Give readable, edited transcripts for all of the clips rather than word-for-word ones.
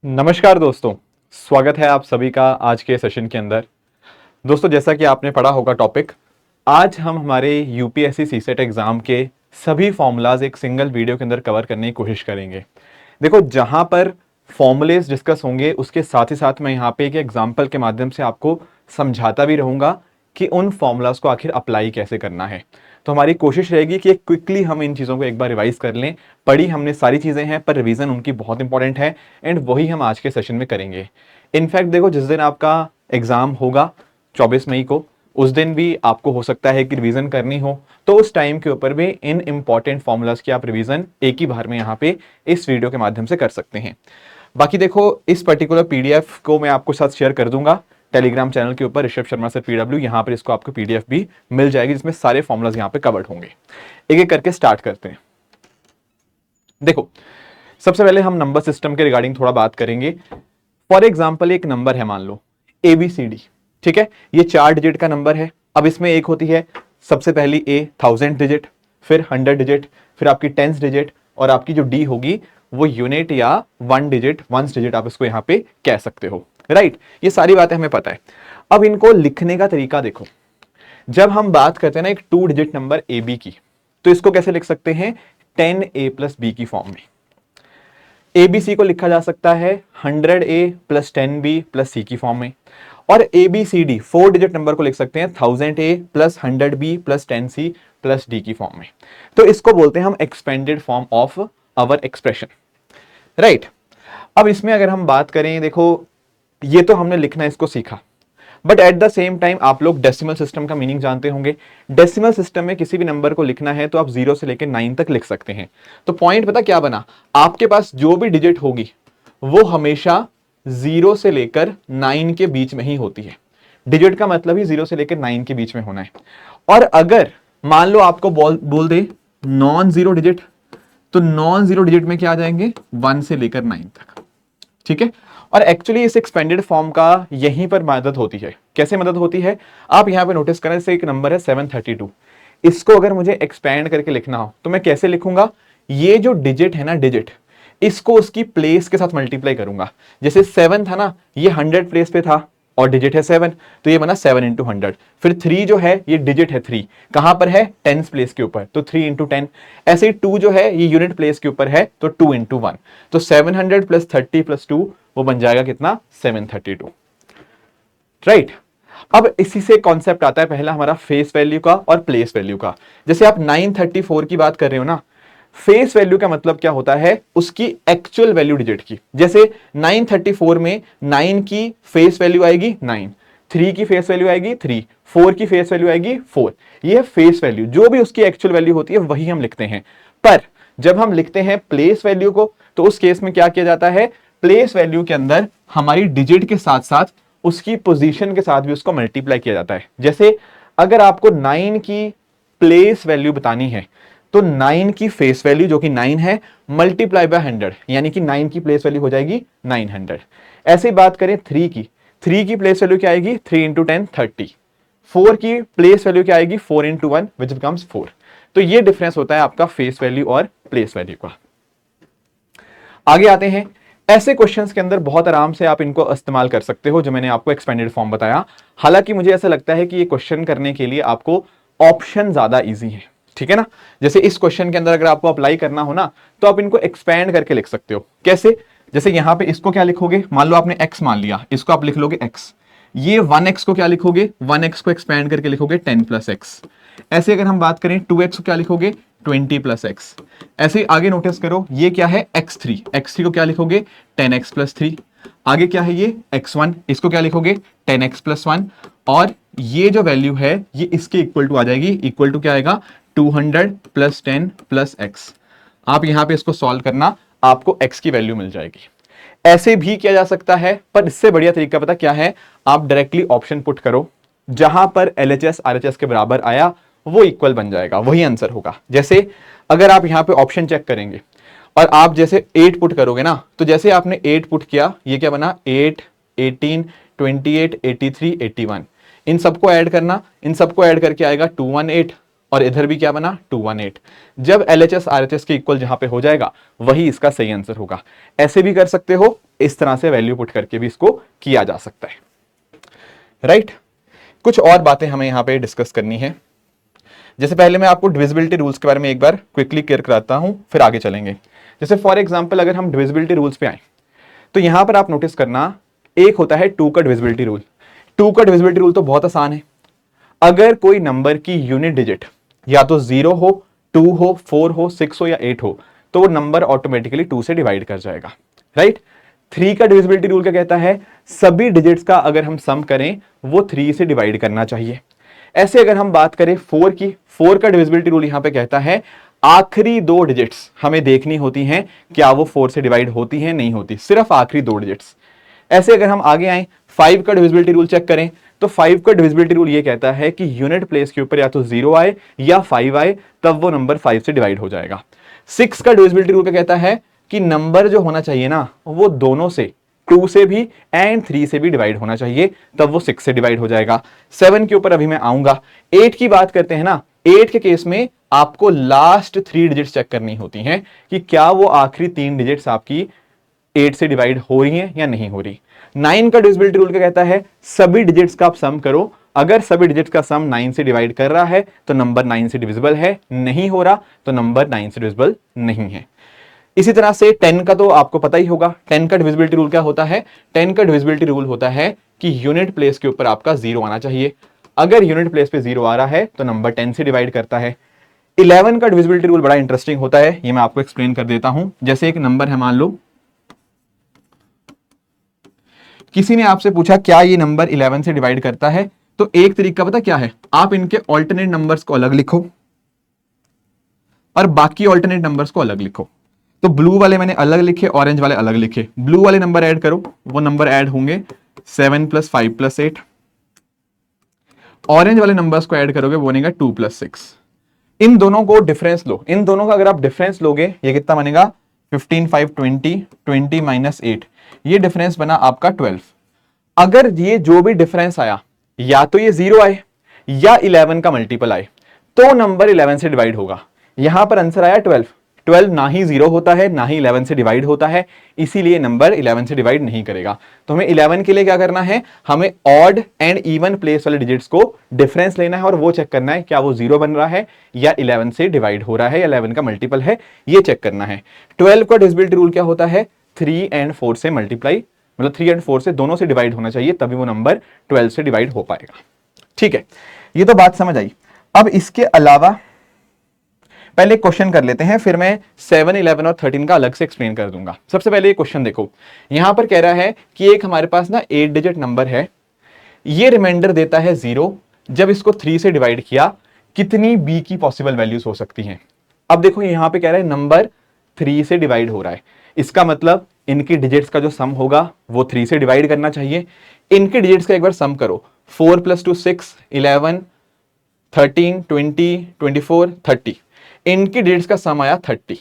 नमस्कार दोस्तों, स्वागत है आप सभी का आज के सेशन के अंदर। दोस्तों, जैसा कि आपने पढ़ा होगा टॉपिक, आज हम हमारे यूपीएससी सीसेट एग्जाम के सभी फॉर्मूलाज एक सिंगल वीडियो के अंदर कवर करने की कोशिश करेंगे। देखो, जहां पर फॉर्मूलेज डिस्कस होंगे उसके साथ ही साथ मैं यहाँ पे एक एग्जाम्पल के माध्यम से आपको समझाता भी रहूंगा कि उन फॉर्मूलाज को आखिर अप्लाई कैसे करना है। तो हमारी कोशिश रहेगी कि क्विकली हम इन चीज़ों को एक बार रिवाइज कर लें। पढ़ी हमने सारी चीज़ें हैं, पर रिवीजन उनकी बहुत इंपॉर्टेंट है एंड वही हम आज के सेशन में करेंगे। इनफैक्ट देखो, जिस दिन आपका एग्जाम होगा 24 मई को, उस दिन भी आपको हो सकता है कि रिवीजन करनी हो, तो उस टाइम के ऊपर भी इन इंपॉर्टेंट फॉर्मूलाज की आप रिवीजन एक ही बार में यहाँ पे इस वीडियो के माध्यम से कर सकते हैं। बाकी देखो, इस पर्टिकुलर पीडीएफ को मैं आपको साथ शेयर कर दूंगा टेलीग्राम चैनल के ऊपर, ऋषभ शर्मा सर पीडब्ल्यू। यहाँ पर इसको आपको पीडीएफ भी मिल जाएगी जिसमें सारे फॉर्मूलाज यहाँ पे कवर्ड होंगे। एक एक करके स्टार्ट करते हैं। देखो, सबसे पहले हम नंबर सिस्टम के रिगार्डिंग थोड़ा बात करेंगे। फॉर एग्जाम्पल, एक नंबर है, मान लो ABCD, ठीक है। ये 4 डिजिट का नंबर है। अब इसमें एक होती है सबसे पहली A 1000 डिजिट, फिर 100 डिजिट, फिर आपकी 10 डिजिट, और आपकी जो D होगी वो यूनिट या 1 डिजिट, वंस डिजिट आप इसको यहाँ पे कह सकते हो, राइट। ये सारी बातें हमें पता है। अब इनको लिखने का तरीका देखो। जब हम बात करते हैं ना एक 2 डिजिट नंबर AB की, तो इसको कैसे लिख सकते हैं? 10A + B की फॉर्म में। ABC को लिखा जा सकता है 100A + 10B + C की फॉर्म में, और ABCD 4 डिजिट नंबर को लिख सकते हैं 1000A + 100B + 10C + D की फॉर्म में। तो इसको बोलते हैं हम expanded form of our expression, right. अब इसमें अगर हम बात करें, देखो ये तो हमने लिखना इसको सीखा, but at the same time आप लोग डेसिमल सिस्टम का मीनिंग जानते होंगे। डेसिमल सिस्टम में किसी भी नंबर को लिखना है तो आप 0 से लेकर 9 तक लिख सकते हैं। तो पॉइंट पता क्या बना? आपके पास जो भी डिजिट होगी वो हमेशा 0 से लेकर 9 के बीच में ही होती है। डिजिट का मतलब ही 0 से लेकर 9 के बीच में होना है। और अगर मान लो आपको बोल दे नॉन जीरो डिजिट, तो नॉन जीरो डिजिट में क्या आ जाएंगे? 1 से लेकर 9 तक, ठीक है। और एक्चुअली इस एक्सपेंडेड फॉर्म का यहीं पर मदद होती है। कैसे मदद होती है? आप यहां पे नोटिस करें, जैसे एक नंबर है 732, इसको अगर मुझे एक्सपेंड करके लिखना हो तो मैं कैसे लिखूंगा? ये जो डिजिट है ना, डिजिट, इसको उसकी प्लेस के साथ मल्टीप्लाई करूंगा। जैसे 7 था ना, ये 100 प्लेस पे था और डिजिट है 7, तो ये बना 7 × 100। फिर 3 जो है ये डिजिट है, 3 कहां पर है? 10 प्लेस के ऊपर, तो 3 × 10। ऐसे ही 2 जो है ये यूनिट प्लेस के ऊपर है, तो 2 × 1। तो 700 + 30 + 2 वो बन जाएगा कितना? 732, राइट। अब इसी से कॉन्सेप्ट आता है पहला हमारा फेस वैल्यू का और प्लेस वैल्यू का। जैसे आप 934 की बात कर रहे हो ना, फेस वैल्यू का मतलब क्या होता है? उसकी एक्चुअल वैल्यू डिजिट की। जैसे 934 में 9 की फेस वैल्यू आएगी 9, 3 की फेस वैल्यू आएगी 3, 4 की फेस वैल्यू आएगी 4। ये फेस वैल्यू, जो भी उसकी एक्चुअल वैल्यू होती है वही हम लिखते हैं। पर जब हम लिखते हैं प्लेस वैल्यू को, तो उस केस में क्या किया जाता है? प्लेस वैल्यू के अंदर हमारी डिजिट के साथ साथ उसकी पोजीशन के साथ भी उसको मल्टीप्लाई किया जाता है। जैसे अगर आपको 9 की प्लेस वैल्यू बतानी है, तो 9 की फेस वैल्यू जो कि 9 है मल्टीप्लाई बाय 100, यानी कि 9 की प्लेस वैल्यू हो जाएगी 900। ऐसे ही बात करें 3 की, 3 की प्लेस वैल्यू क्या आएगी? 3 × 10 30। 4 की प्लेस वैल्यू क्या आएगी? 4 × 1 विच बिकम्स 4। तो ये डिफरेंस होता है आपका फेस वैल्यू और प्लेस वैल्यू का। आगे आते हैं। ऐसे क्वेश्चंस के अंदर बहुत आराम से आप इनको इस्तेमाल कर सकते हो जो मैंने आपको एक्सपेंडेड फॉर्म बताया। हालांकि मुझे ऐसा लगता है कि ये क्वेश्चन करने के लिए आपको ऑप्शन ज्यादा इजी है, ठीक है ना। जैसे इस क्वेश्चन के अंदर अगर आपको अप्लाई करना हो ना, तो आप इनको एक्सपेंड करके लिख सकते हो। कैसे? जैसे यहां पे इसको क्या लिखोगे? मान लो आपने x मान लिया, इसको आप लिख लोगे x। ये 1x को क्या लिखोगे? 1x को एक्सपेंड करके लिखोगे 10 + x। ऐसे अगर हम बात करें 2x को क्या लिखोगे? 20 + x। ऐसे आगे नोटिस करो, ये क्या है? x3, x3 को क्या लिखोगे? 10x + 3। आगे क्या है? ये x1, इसको क्या लिखोगे? 10x + 1। और ये जो वैल्यू है ये इसके इक्वल टू आ जाएगी। इक्वल टू क्या आएगा? 200 + 10 + x। आप यहां पे इसको सॉल्व करना, आपको x की वैल्यू मिल जाएगी। ऐसे भी किया जा सकता है, पर इससे बढ़िया तरीका पता क्या है? आप डायरेक्टली ऑप्शन पुट करो, जहां पर LHS RHS के बराबर आया वो इक्वल बन जाएगा, वही आंसर होगा। जैसे अगर आप यहां पे ऑप्शन चेक करेंगे और आप जैसे 8 पुट करोगे ना, तो जैसे आपने 8 पुट किया, ये क्या बना? 8, 18, 28, 83, 81। इन सबको ऐड करना, इन सबको ऐड करके आएगा 218, और इधर भी क्या बना? 218। जब LHS RHS के इक्वल जहां पे हो जाएगा वही इसका सही आंसर होगा। ऐसे भी कर सकते हो, इस तरह से वैल्यू पुट करके भी इसको किया जा सकता है, राइट। कुछ और बातें हमें यहां पे डिस्कस करनी है। जैसे पहले मैं आपको डिविजिबिलिटी रूल्स के बारे में एक बार क्विकली क्लियर कराता हूं, फिर आगे चलेंगे। जैसे फॉर एग्जांपल अगर हम डिविजिबिलिटी रूल्स पे आए तो यहां पर आप नोटिस करना, एक होता है 2 का डिविजिबिलिटी रूल। 2 का डिविजिबिलिटी रूल तो बहुत आसान है। अगर कोई नंबर की यूनिट डिजिट या तो 0 हो, 2 हो, 4 हो, 6 हो या 8 हो, तो वो नंबर ऑटोमेटिकली 2 से डिवाइड कर जाएगा, राइट। 3 का डिविजिबिलिटी रूल क्या कहता है, सभी डिजिट्स का अगर हम सम करें वो 3 से डिवाइड करना चाहिए। ऐसे अगर हम बात करें 4 की, 4 का डिविजिबिलिटी रूल यहां पे कहता है आखिरी 2 डिजिट्स हमें देखनी होती हैं, क्या वो 4 से डिवाइड होती हैं, नहीं होती, सिर्फ आखिरी 2 डिजिट्स। ऐसे अगर हम आगे आए 5 का डिविजिबिलिटी रूल चेक करें तो 5 का डिविजिबिलिटी रूल ये कहता है कि यूनिट प्लेस के ऊपर या तो 0 आए या 5 आए, तब वो नंबर 5 से डिवाइड हो जाएगा। 6 का डिविजिबिलिटी रूल क्या कहता है कि नंबर जो होना चाहिए ना वो दोनों से, 2 से भी एंड 3 से भी डिवाइड होना चाहिए, तब वो 6 से डिवाइड हो जाएगा। 7 के ऊपर अभी मैं आऊंगा। 8 की बात करते हैं ना, 8 के केस में आपको लास्ट 3 डिजिट्स चेक करनी होती हैं कि क्या वो आखिरी 3 डिजिट्स आपकी 8 से डिवाइड हो रही हैं या नहीं हो रही। 9 का डिविजिबिलिटी रूल क्या कहता है, सभी डिजिट्स का आप सम करो, अगर सभी डिजिट्स का सम 9 से डिवाइड कर रहा है तो नंबर 9 से डिविजिबल है, नहीं हो रहा तो नंबर 9 से डिविजिबल नहीं है। इसी तरह से 10 का तो आपको पता ही होगा। 10 का डिविजिबिलिटी रूल क्या होता है, 10 का डिविजिबिलिटी रूल होता है कि यूनिट प्लेस के ऊपर आपका 0 आना चाहिए। अगर यूनिट प्लेस पे 0 आ रहा है तो नंबर 10 से डिवाइड करता है। 11 का डिविजिबिलिटी रूल बड़ा इंटरेस्टिंग होता है, ये मैं आपको एक्सप्लेन कर देता हूं। जैसे एक नंबर है, मान लो किसी ने आपसे पूछा क्या ये नंबर 11 से डिवाइड करता है, तो एक तरीका पता क्या है, आप इनके ऑल्टरनेट नंबर्स को अलग लिखो और बाकी ऑल्टरनेट नंबर्स को अलग लिखो। तो ब्लू वाले मैंने अलग लिखे, ऑरेंज वाले अलग लिखे। ब्लू वाले नंबर ऐड करो, वो नंबर ऐड होंगे 7 + 5 + 8। ऑरेंज वाले नंबर्स को ऐड करोगे वो बनेगा 2 + 6। इन दोनों को डिफरेंस लो, इन दोनों का अगर आप डिफरेंस लोगे ये कितना बनेगा, 15 5 20, 20 - 8, ये डिफरेंस बना आपका 12। अगर ये जो भी डिफरेंस आया या तो ये 0 आए या 11 का मल्टीपल आए तो नंबर 11 से डिवाइड होगा। यहां पर आंसर आया 12। 12 ना ही 0 होता है ना ही 11 से डिवाइड होता है, इसीलिए नंबर 11 से डिवाइड नहीं करेगा। तो हमें 11 के लिए क्या करना है, हमें ऑड एंड इवन प्लेस वाले डिजिट्स को डिफरेंस लेना है और वो चेक करना है क्या वो 0 बन रहा है या 11 से डिवाइड हो रहा है या 11 का मल्टीपल है, ये चेक करना है। 12 का डिविजिबिलिटी रूल क्या होता है, 3 और 4 से मल्टीप्लाई, मतलब 3 और 4 से दोनों से डिवाइड होना चाहिए, तभी वो नंबर 12 से डिवाइड हो पाएगा। ठीक है, ये तो बात समझ आई। अब इसके अलावा पहले क्वेश्चन कर लेते हैं, फिर मैं 7, 11 और 13 का अलग से एक्सप्लेन कर दूंगा। सबसे पहले ये क्वेश्चन देखो, यहां पर कह रहा है कि एक हमारे पास ना 8 डिजिट नंबर है, ये रिमाइंडर देता है 0, जब इसको 3 से डिवाइड किया कितनी बी की पॉसिबल वैल्यूज हो सकती हैं। अब देखो यहां पे कह रहा है नंबर 3 से डिवाइड हो रहा है, इसका मतलब इनकी डिजिट्स का जो सम होगा वो 3 से डिवाइड करना चाहिए। इनके डिजिट्स का एक बार सम करो, 4 + 2 6, 11, 13, 20, 24, 30, इनकी डिजिट्स का सम आया 30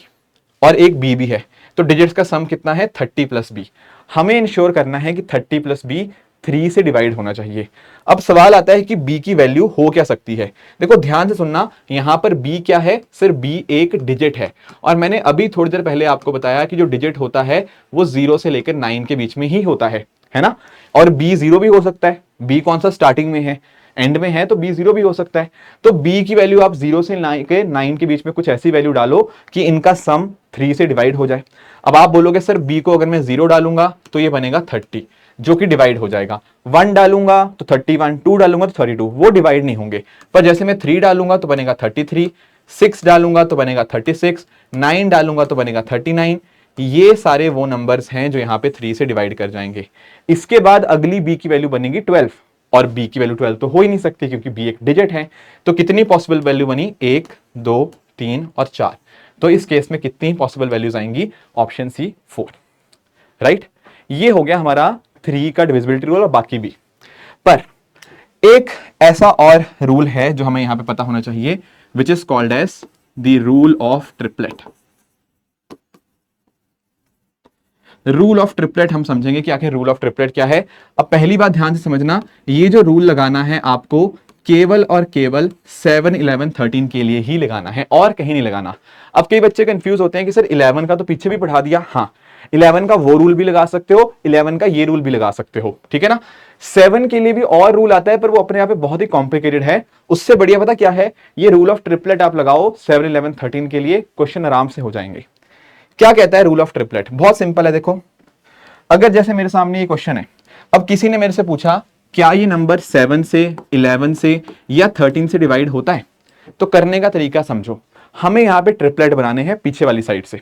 और एक बी भी है, तो डिजिट्स का सम कितना है 30 + b। हमें इंश्योर करना है कि 30 + b 3 से डिवाइड होना चाहिए। अब सवाल आता है कि b की वैल्यू हो क्या सकती है। देखो ध्यान से सुनना, यहां पर b क्या है, सिर्फ b एक डिजिट है, और मैंने अभी थोड़ी देर पहले आपको बताया कि जो डिजिट होता है वो 0 से लेकर 9 के बीच में ही होता है ना। और b 0 भी हो सकता है, b कौन सा स्टार्टिंग में है, एंड में है, तो b 0 भी हो सकता है। तो b की वैल्यू आप 0 से 9 के बीच में कुछ ऐसी वैल्यू डालो कि इनका सम 3 से डिवाइड हो जाए। अब आप बोलोगे सर b को अगर मैं 0 डालूंगा तो ये बनेगा 30 जो कि डिवाइड हो जाएगा, 1 डालूंगा तो 31, 2 डालूंगा तो 32, वो डिवाइड नहीं होंगे। पर जैसे मैं 3 डालूंगा तो बनेगा 33, 6 डालूंगा तो बनेगा 36, 9 डालूंगा तो बनेगा 39, ये सारे वो नंबर्स हैं जो यहाँ पे 3 से डिवाइड कर जाएंगे। इसके बाद अगली b की वैल्यू बनेगी 12, और b की वैल्यू 12 तो हो ही नहीं सकती क्योंकि b एक डिजिट है। तो कितनी पॉसिबल वैल्यू बनी, 1, 2, 3 और 4। तो इस केस में कितनी पॉसिबल वैल्यूज आएंगी, ऑप्शन सी 4, राइट। ये हो गया हमारा 3 का डिविजिबिलिटी रूल और बाकी भी। पर एक ऐसा और रूल है जो हमें यहां पे पता होना चाहिए, which is called as the rule of triplet. Rule of triplet हम समझेंगे कि आखिर रूल ऑफ ट्रिपलेट क्या है। अब पहली बात ध्यान से समझना, ये जो रूल लगाना है आपको केवल और केवल 7, 11, 13 के लिए ही लगाना है और कहीं नहीं लगाना। अब कई बच्चे कंफ्यूज होते हैं कि सर 11 का तो पीछे भी पढ़ा दिया, हाँ 11 का वो रूल भी लगा सकते हो, 11 का ये रूल भी लगा सकते हो, ठीक है ना। 7 के लिए भी और रूल आता है, पर वो अपने आप में बहुत ही कॉम्प्लिकेटेड है। उससे बढ़िया पता क्या है, ये रूल ऑफ ट्रिपलेट आप लगाओ 7, 11, 13 के लिए, क्वेश्चन आराम से हो जाएंगे। क्या कहता है रूल ऑफ ट्रिपलेट? बहुत सिंपल है। देखो, अगर जैसे मेरे सामने ये क्वेश्चन है, अब किसी ने मेरे से पूछा क्या ये नंबर 7 से, 11 से या 13 से डिवाइड होता है, तो करने का तरीका समझो। हमें यहां पे ट्रिपलेट बनाने हैं पीछे वाली साइड से,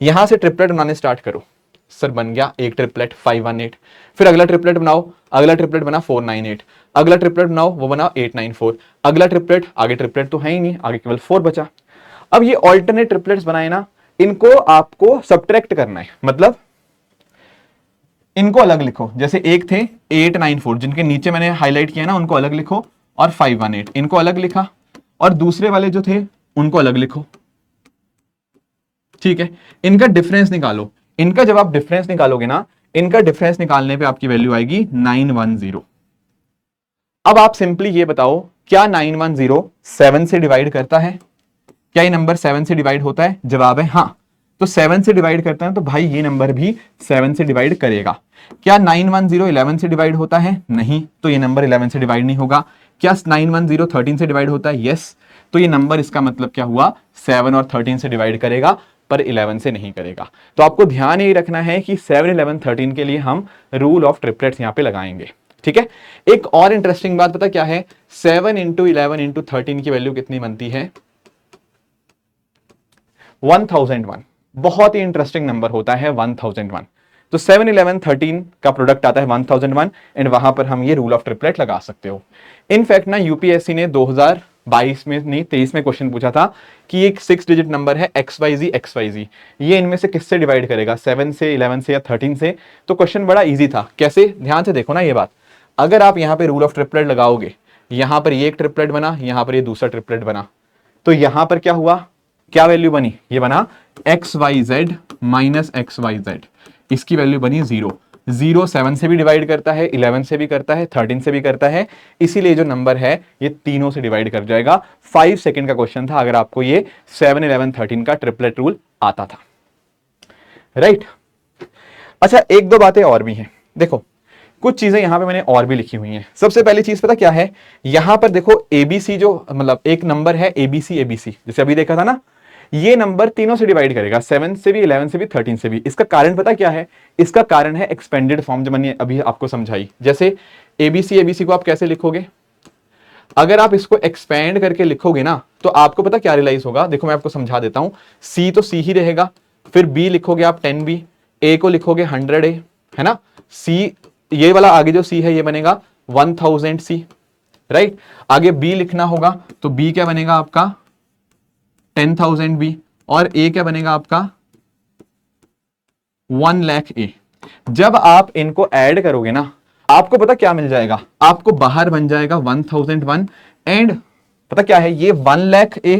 यहां से ट्रिपलेट बनाने स्टार्ट करो। सर बन गया एक ट्रिपलेट 518, फिर अगला ट्रिपलेट बनाओ, अगला ट्रिपलेट बना 498, अगला ट्रिपलेट बनाओ वो बना 894, अगला ट्रिपलेट, आगे ट्रिपलेट तो है ही नहीं, आगे केवल 4 बचा। अब ये ऑल्टरनेट ट्रिपलेट्स बनाए ना, इनको आपको सब्ट्रैक्ट करना है, मतलब इनको अलग लिखो। जैसे एक थे 894, जिनके नीचे मैंने हाईलाइट किया ना, उनको अलग लिखो, और 518 इनको अलग लिखा, और दूसरे वाले जो थे उनको अलग लिखो, ठीक है। इनका डिफरेंस निकालो। इनका जब आप डिफरेंस निकालोगे ना, इनका डिफरेंस निकालने पे आपकी वैल्यू आएगी 910। अब आप सिंपली ये बताओ, क्या 910 7 से डिवाइड करता है? क्या ये नंबर 7 से डिवाइड होता है? जवाब है हाँ। तो 7 से डिवाइड करता है तो भाई ये नंबर भी 7 से डिवाइड करेगा। क्या 910 11 से डिवाइड होता है? नहीं, तो ये नंबर 11 से डिवाइड नहीं होगा। क्या 910 13 से डिवाइड होता है? यस, तो ये नंबर, इसका मतलब क्या हुआ, 7 और 13 से डिवाइड करेगा, पर 11 से नहीं करेगा। तो आपको ध्यान यही रखना है कि 7, 11, 13 के लिए हम रूल ऑफ ट्रिपलेट्स यहां पे लगाएंगे, ठीक है। एक और इंटरेस्टिंग बात पता क्या है, 7 इंटू 11 इंटू 13 की वैल्यू कितनी बनती है? 1001। बहुत ही इंटरेस्टिंग नंबर होता है 1001। तो 7, 11, 13 का प्रोडक्ट आता है 1001, एंड वहां पर हम ये रूल ऑफ ट्रिपलेट लगा सकते हो। इनफैक्ट ना यूपीएससी ने 2022 में नहीं 23 में क्वेश्चन पूछा था कि एक 6 डिजिट नंबर है XYZ XYZ, ये इनमें से किससे डिवाइड करेगा, 7 से, 11 से या 13 से? तो क्वेश्चन बड़ा इजी था। कैसे? ध्यान से देखो ना ये बात, अगर आप यहां पर रूल ऑफ ट्रिपलेट लगाओगे, यहां पर ये एक ट्रिपलेट बना, यहां पर ये दूसरा ट्रिपलेट बना, तो यहां पर क्या हुआ, क्या वैल्यू बनी, ये बना XYZ माइनस XYZ, इसकी वैल्यू बनी 0। 0 7 से भी डिवाइड करता है, 11 से भी करता है, 13 से भी करता है, इसीलिए जो नंबर है ये तीनों से डिवाइड कर जाएगा। 5 सेकंड का क्वेश्चन था, अगर आपको ये 7, 11, 13 का ट्रिपलेट रूल आता था, राइट। अच्छा, एक दो बातें और भी हैं। देखो, कुछ चीजें यहां पे मैंने और भी लिखी हुई हैं। सबसे पहली चीज पता क्या है, यहां पर देखो एबीसी, जो मतलब एक नंबर है एबीसी एबीसी, जैसे अभी देखा था ना, ये नंबर तीनों से डिवाइड करेगा, 7 से भी, 11 से भी, 13 से भी। इसका कारण पता क्या है? इसका कारण है एक्सपेंडेड फॉर्म, जो मैंने अभी आपको समझाई। जैसे एबीसी एबीसी को आप कैसे लिखोगे? अगर आप इसको एक्सपेंड करके लिखोगे ना, तो आपको पता क्या रियलाइज होगा, देखो मैं आपको समझा देता हूं। सी तो सी ही रहेगा, फिर बी लिखोगे आप 10B, ए को लिखोगे 100A, है ना। सी, ये वाला आगे जो सी है ये बनेगा 1000C, राइट। आगे बी लिखना होगा, तो बी क्या बनेगा आपका 10,000B, और ए क्या बनेगा आपका 1 लाख ए। जब आप इनको ऐड करोगे ना, आपको पता क्या मिल जाएगा, आपको बाहर बन जाएगा 1001, एंड पता क्या है, ये 1 लाख ए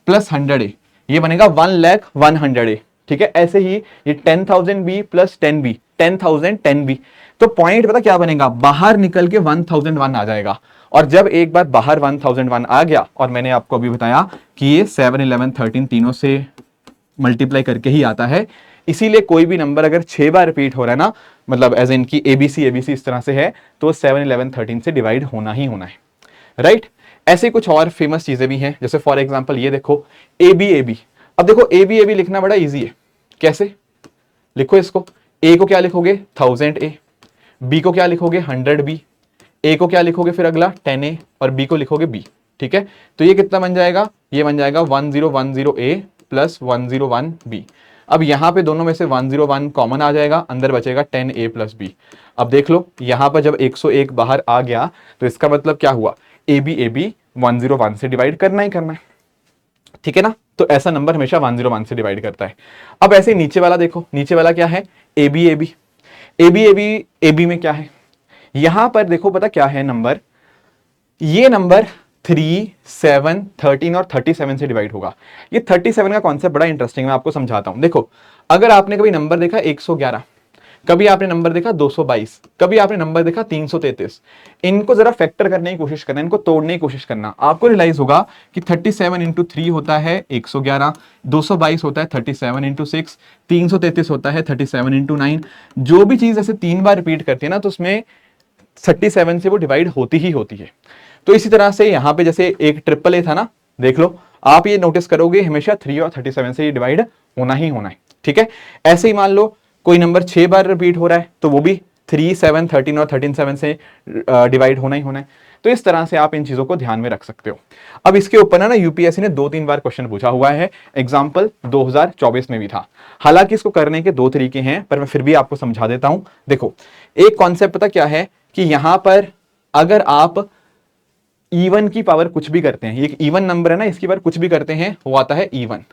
प्लस 100A, ये बनेगा 1 लाख 100A, ठीक है। ऐसे ही ये 10,000B प्लस 10B, 10,000 10B, तो पॉइंट पता क्या बनेगा, बाहर निकल के 1001 आ जाएगा। और जब एक बार बाहर 1001 आ गया, और मैंने आपको अभी बताया कि ये 7, 11, 13 तीनों से मल्टीप्लाई करके ही आता है, इसीलिए कोई भी नंबर अगर 6 बार रिपीट हो रहा है ना, मतलब एज इन की एबीसी एबीसी इस तरह से है, तो 7, 11, 13 से डिवाइड होना ही होना है, राइट। ऐसे कुछ और फेमस चीजें भी हैं, जैसे फॉर एग्जांपल ये देखो एबी एबी। अब देखो एबी एबी लिखना बड़ा इजी है। कैसे लिखो इसको? ए को क्या लिखोगे 1000A, बी को क्या लिखोगे 100B, ए को क्या लिखोगे फिर अगला 10A, और बी को लिखोगे B, ठीक है। तो ये कितना बन जाएगा, ये बन जाएगा 1010A प्लस 101B। अब यहां पे दोनों में से 101 कॉमन आ जाएगा, अंदर बचेगा 10A प्लस B। अब देख लो यहां पर जब 101 बाहर आ गया, तो इसका मतलब क्या हुआ, AB 101 से डिवाइड करना ही करना है, ठीक है ना। तो ऐसा नंबर हमेशा 101 से डिवाइड करता है। अब ऐसे नीचे वाला देखो, नीचे वाला क्या है, AB AB, AB AB, AB में क्या है, यहां पर देखो पता क्या है नंबर, ये नंबर 3, 7, 13 और 37 से डिवाइड होगा। ये 37 का कॉन्सेप्ट बड़ा इंटरेस्टिंग है, मैं आपको समझाता हूं। देखो, अगर आपने कभी नंबर देखा 111, कभी आपने नंबर देखा 222, कभी आपने नंबर देखा 333। इनको जरा फैक्टर करने की कोशिश करना, इनको तोड़ने की कोशिश करना, आपको रियलाइज होगा कि 37 इंटू 3 होता है 111, 222 होता है 37 इंटू 6, 333 होता है 37 इंटू 9। जो भी चीज ऐसे 3 बार रिपीट करती है ना, तो उसमें 37 से वो डिवाइड होती ही होती है। तो इसी तरह से यहां पे जैसे एक ट्रिपल ए था ना, देख लो, आप ये नोटिस करोगे हमेशा 3 और 37 से ये डिवाइड होना ही होना है, ठीक है। ऐसे ही मान लो कोई नंबर 6 बार रिपीट हो रहा है, तो वो भी 3, 7, 13 और 13 7 से डिवाइड होना ही होना है। तो इस तरह से आप इन चीजों को ध्यान में रख सकते हो। अब इसके ऊपर ना यूपीएससी ने 2-3 बार क्वेश्चन पूछा हुआ है, एग्जाम्पल 2024 में भी था। हालांकि इसको करने के 2 तरीके हैं, पर मैं फिर भी आपको समझा देता हूं। देखो, एक कॉन्सेप्ट पता क्या है कि यहां पर अगर आप इवन की पावर कुछ भी करते हैं, ये एक इवन नंबर है ना, इसकी पावर कुछ भी करते हैं वो आता है इवन।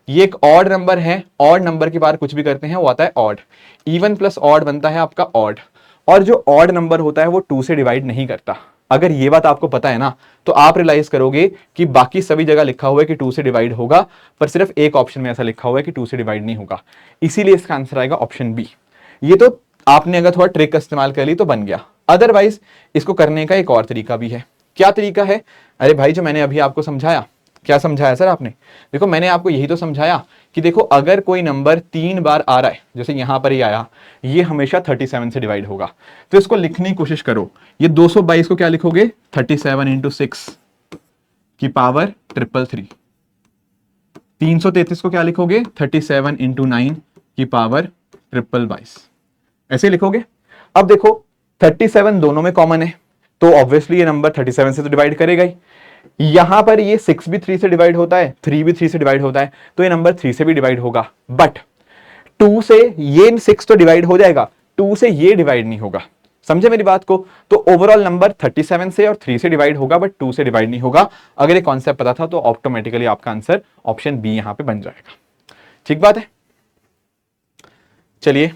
ये एक ऑड नंबर है, ऑड नंबर की पावर कुछ भी करते हैं वो आता है ऑड। इवन प्लस ऑड बनता है आपका ऑड। और जो ऑड नंबर होता है वो 2 से डिवाइड नहीं करता। अगर ये बात आपको पता है ना, तो आप रियलाइज करोगे कि बाकी सभी जगह लिखा हुआ है कि 2 से डिवाइड होगा, पर सिर्फ एक ऑप्शन में ऐसा लिखा हुआ है कि 2 से डिवाइड नहीं होगा। इसीलिए इसका आंसर आएगा ऑप्शन बी। ये तो आपने अगर थोड़ा ट्रिक का इस्तेमाल कर ली तो बन गया। अदरवाइज इसको करने का एक और तरीका भी है। क्या तरीका है? अरे भाई, जो मैंने अभी आपको समझाया। क्या समझाया सर आपने? देखो, मैंने आपको यही तो समझाया कि देखो, अगर कोई नंबर 3 बार आ रहा है, जैसे यहां पर ही आया, ये हमेशा 37 से डिवाइड होगा। तो इसको लिखने की कोशिश करो। ये 222 को क्या लिखोगे? 37 इंटू 6 की पावर 333। 333 को क्या लिखोगे? 37 इंटू 9 की पावर 22। ऐसे लिखोगे। अब देखो, 37 दोनों में कॉमन है, तो ऑब्वियसली ये नंबर 37 से तो डिवाइड करेगा ही। यहां पर ये 6 भी 3 से डिवाइड होता है, 3 भी 3 से डिवाइड होता है, तो ये नंबर 3 से भी डिवाइड होगा। बट 2 से ये 6 तो डिवाइड हो जाएगा, 2 से ये डिवाइड नहीं होगा। समझे मेरी बात को? तो ओवरऑल नंबर 37 से और 3 से डिवाइड होगा, बट 2 से डिवाइड नहीं होगा। अगर ये कॉन्सेप्ट पता था तो ऑटोमेटिकली आपका आंसर ऑप्शन बी यहां पे बन जाएगा। ठीक बात है। चलिए,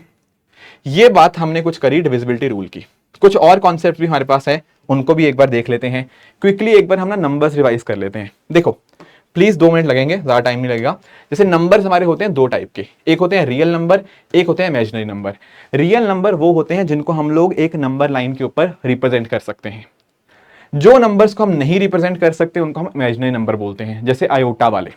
ये बात हमने कुछ करी डिविजिबिलिटी रूल की। कुछ और कॉन्सेप्ट भी हमारे पास है, उनको भी एक बार देख लेते हैं क्विकली। एक बार हम ना नंबर्स रिवाइज कर लेते हैं। देखो, प्लीज 2 मिनट लगेंगे, ज्यादा टाइम नहीं लगेगा। जैसे नंबर्स हमारे होते हैं 2 टाइप के, एक होते हैं रियल नंबर, एक होते हैं इमेजिनरी नंबर। रियल नंबर वो होते हैं जिनको हम लोग एक नंबर लाइन के ऊपर रिप्रेजेंट कर सकते हैं। जो नंबर्स को हम नहीं रिप्रेजेंट कर सकते उनको हम इमेजिनरी नंबर बोलते हैं, जैसे आयोटा वाले।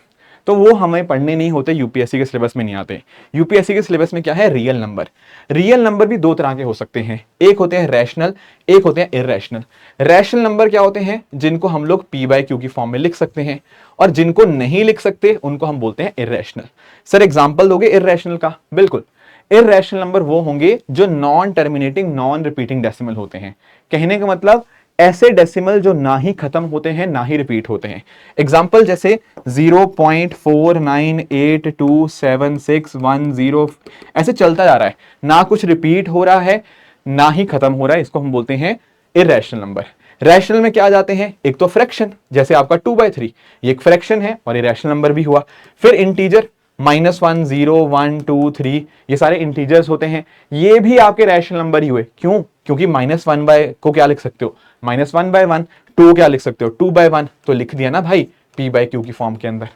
तो वो हमें पढ़ने नहीं होते, यूपीएससी के सिलेबस में नहीं आते। यूपीएससी के सिलेबस में क्या है? Real number. रियल नंबर भी 2 तरह के हो सकते हैं, एक होते हैं रैशनल, एक होते हैं इररेशनल। रैशनल नंबर क्या होते हैं? जिनको हम लोग पी बाय क्यू की फॉर्म में लिख सकते हैं, और जिनको नहीं लिख सकते उनको हम बोलते हैं इररेशनल। सर एग्जाम्पल दोगे इररेशनल का? बिल्कुल। इररेशनल नंबर वो होंगे जो non terminating, non repeating decimal होते हैं। कहने का मतलब ऐसे डेसिमल जो ना ही खत्म होते हैं ना ही रिपीट होते हैं। एग्जाम्पल जैसे 0.49827610, ऐसे चलता जा रहा है, ना कुछ रिपीट हो रहा है ना ही खत्म हो रहा है, इसको हम बोलते हैं इररेशनल नंबर। रैशनल में क्या आ जाते हैं? एक तो फ्रैक्शन, जैसे आपका 2/3, ये एक फ्रैक्शन है और ये रैशनल नंबर भी हुआ। फिर इंटीजर, -1, 0, 1, 2, 3, ये सारे इंटीजर्स होते हैं, ये भी आपके रैशनल नंबर ही हुए। क्यों? क्योंकि -1 को क्या लिख सकते हो? -1/1। 2 क्या लिख सकते हो? 2/1। तो लिख दिया ना भाई, पी बाय क्यू की फॉर्म के अंदर।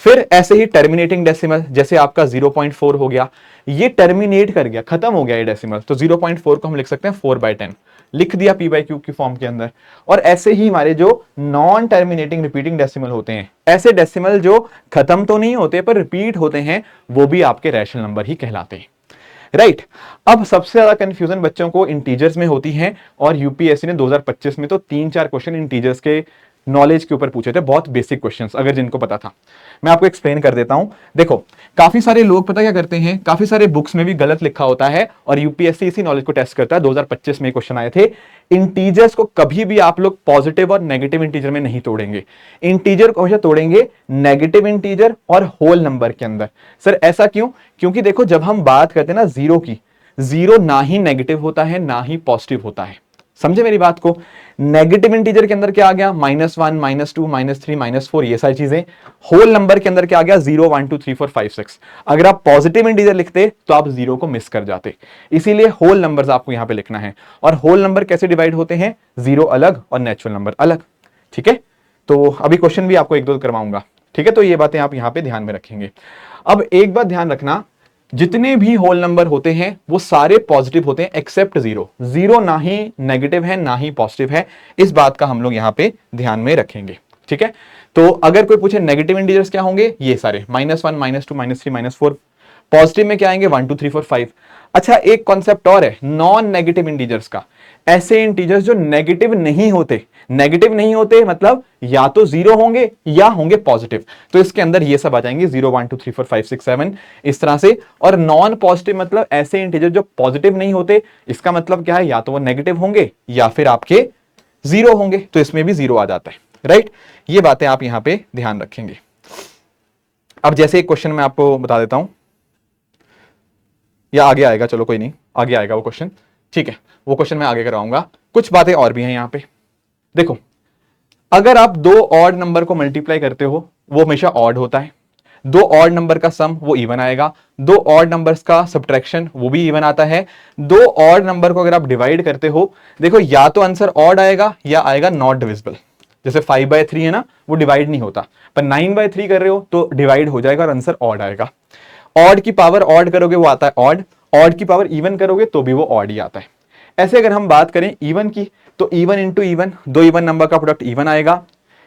फिर ऐसे ही टर्मिनेटिंग डेसिमल, जैसे आपका 0.4 हो गया, ये टर्मिनेट कर गया, खत्म हो गया ये डेसिमल, तो 0.4 को हम लिख सकते हैं 4/10, लिख दिया पी बाय क्यू की फॉर्म के अंदर। और ऐसे ही हमारे जो नॉन टर्मिनेटिंग रिपीटिंग डेसिमल होते हैं, ऐसे डेसिमल जो खत्म तो नहीं होते पर रिपीट होते हैं, वो भी आपके रैशनल नंबर ही कहलाते हैं। राइट। अब सबसे ज्यादा कंफ्यूजन बच्चों को इंटीजर्स में होती है, और यूपीएससी ने 2025 में तो 3-4 क्वेश्चन इंटीजर्स के नॉलेज के ऊपर पूछे थे, बहुत बेसिक क्वेश्चंस, अगर जिनको पता था। मैं आपको एक्सप्लेन कर देता हूं। देखो, काफी सारे लोग पता क्या करते हैं, काफी सारे बुक्स में भी गलत लिखा होता है, और यूपीएससी इसी नॉलेज को टेस्ट करता है। 2025 में क्वेश्चन आए थे, इंटीजर्स को कभी भी आप लोग पॉजिटिव और नेगेटिव इंटीजर में नहीं तोड़ेंगे। इंटीजर को हमेशा तोड़ेंगे नेगेटिव इंटीजर और होल नंबर के अंदर। सर ऐसा क्यों? क्योंकि देखो, जब हम बात करते हैं ना जीरो की, जीरो ना ही नेगेटिव होता है ना ही पॉजिटिव होता है। समझे मेरी बात को? नेगेटिव इंटीजर के अंदर क्या आ गया? -1, -2, -3, -4, ये सारी चीजें। होल नंबर के अंदर क्या आ गया? 0, 1, 2, 3, 4, 5, 6। अगर आप पॉजिटिव इंटीजर लिखते तो आप 0 को मिस कर जाते, इसीलिए होल नंबर्स आपको यहां पे लिखना है। और होल नंबर कैसे डिवाइड होते हैं? 0 अलग और नेचुरल नंबर अलग। ठीक है, तो अभी क्वेश्चन भी आपको 1-2 करवाऊंगा। ठीक है, तो ये बातें आप यहां पे ध्यान में रखेंगे। अब एक बात ध्यान रखना, जितने भी होल नंबर होते हैं वो सारे पॉजिटिव होते हैं एक्सेप्ट जीरो। जीरो ना ही नेगेटिव है ना ही पॉजिटिव है, इस बात का हम लोग यहां पे ध्यान में रखेंगे। ठीक है, तो अगर कोई पूछे नेगेटिव इंटीजर्स क्या होंगे, ये सारे -1 -2 -3 -4। पॉजिटिव में क्या आएंगे 1 2 3 4 5। अच्छा, एक कॉन्सेप्ट और है नॉन नेगेटिव इंटीजर्स का, ऐसे इंटीजर्स जो नेगेटिव नहीं होते। नेगेटिव नहीं होते मतलब या तो जीरो होंगे या होंगे पॉजिटिव, तो इसके अंदर ये सब आ जाएंगे 0 1 2 3 4 5 6 7 इस तरह से। और नॉन पॉजिटिव मतलब ऐसे इंटीजर जो पॉजिटिव नहीं होते, इसका मतलब क्या है, या तो वो नेगेटिव होंगे या फिर आपके जीरो होंगे, तो इसमें भी जीरो आ जाता है। राइट, ये बातें आप यहां पे ध्यान रखेंगे। अब जैसे एक क्वेश्चन मैं आपको बता देता हूं, या आगे आएगा, चलो कोई नहीं, आगे आएगा वो क्वेश्चन। ठीक है, वो क्वेश्चन मैं आगे कराऊंगा। कुछ बातें और भी हैं यहां पे। देखो, अगर आप दो ऑड नंबर को मल्टीप्लाई करते हो वो हमेशा ऑड होता है, दो ऑड नंबर का सम वो इवन आएगा, दो ऑड नंबर्स का सब्ट्रैक्शन वो भी इवन आता है। दो ऑड नंबर को अगर आप डिवाइड करते हो, देखो या तो आंसर ऑड आएगा या आएगा नॉट डिविजिबल। जैसे 5/3 है ना, वो डिवाइड नहीं होता, पर 9/3 कर रहे हो तो डिवाइड हो जाएगा और आंसर ऑड आएगा। ऑड की पावर ऑड करोगे वो आता है ऑड, ऑड की पावर इवन करोगे तो भी वो ऑड ही आता है। ऐसे अगर हम बात करें इवन की, तो इवन इंटू इवन, दो इवन नंबर का प्रोडक्ट इवन आएगा,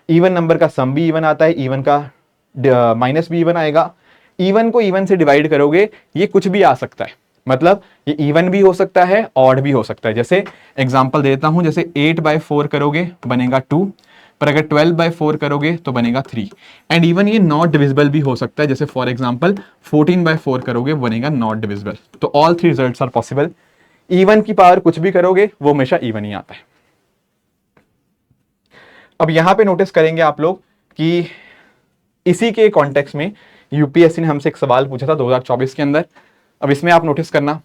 इवन नंबर का सम भी इवन आता है, इवन का माइनस भी इवन आएगा। इवन को इवन से डिवाइड करोगे ये कुछ भी आ सकता है, मतलब ये इवन भी हो सकता है ऑड भी हो सकता है। जैसे एग्जांपल देता हूं, जैसे 8/4 करोगे बनेगा 2, पर अगर 12/4 करोगे तो बनेगा 3। एंड इवन ये नॉट डिविजिबल भी हो सकता है, जैसे फॉर एग्जांपल 14/4 करोगे बनेगा नॉट डिविजिबल। तो all three results are possible. Even की पावर कुछ भी करोगे वो हमेशा इवन ही आता है। अब यहां पे नोटिस करेंगे आप लोग कि इसी के कॉन्टेक्स्ट में यूपीएससी ने हमसे एक सवाल पूछा था 2024 के अंदर। अब इसमें आप नोटिस करना,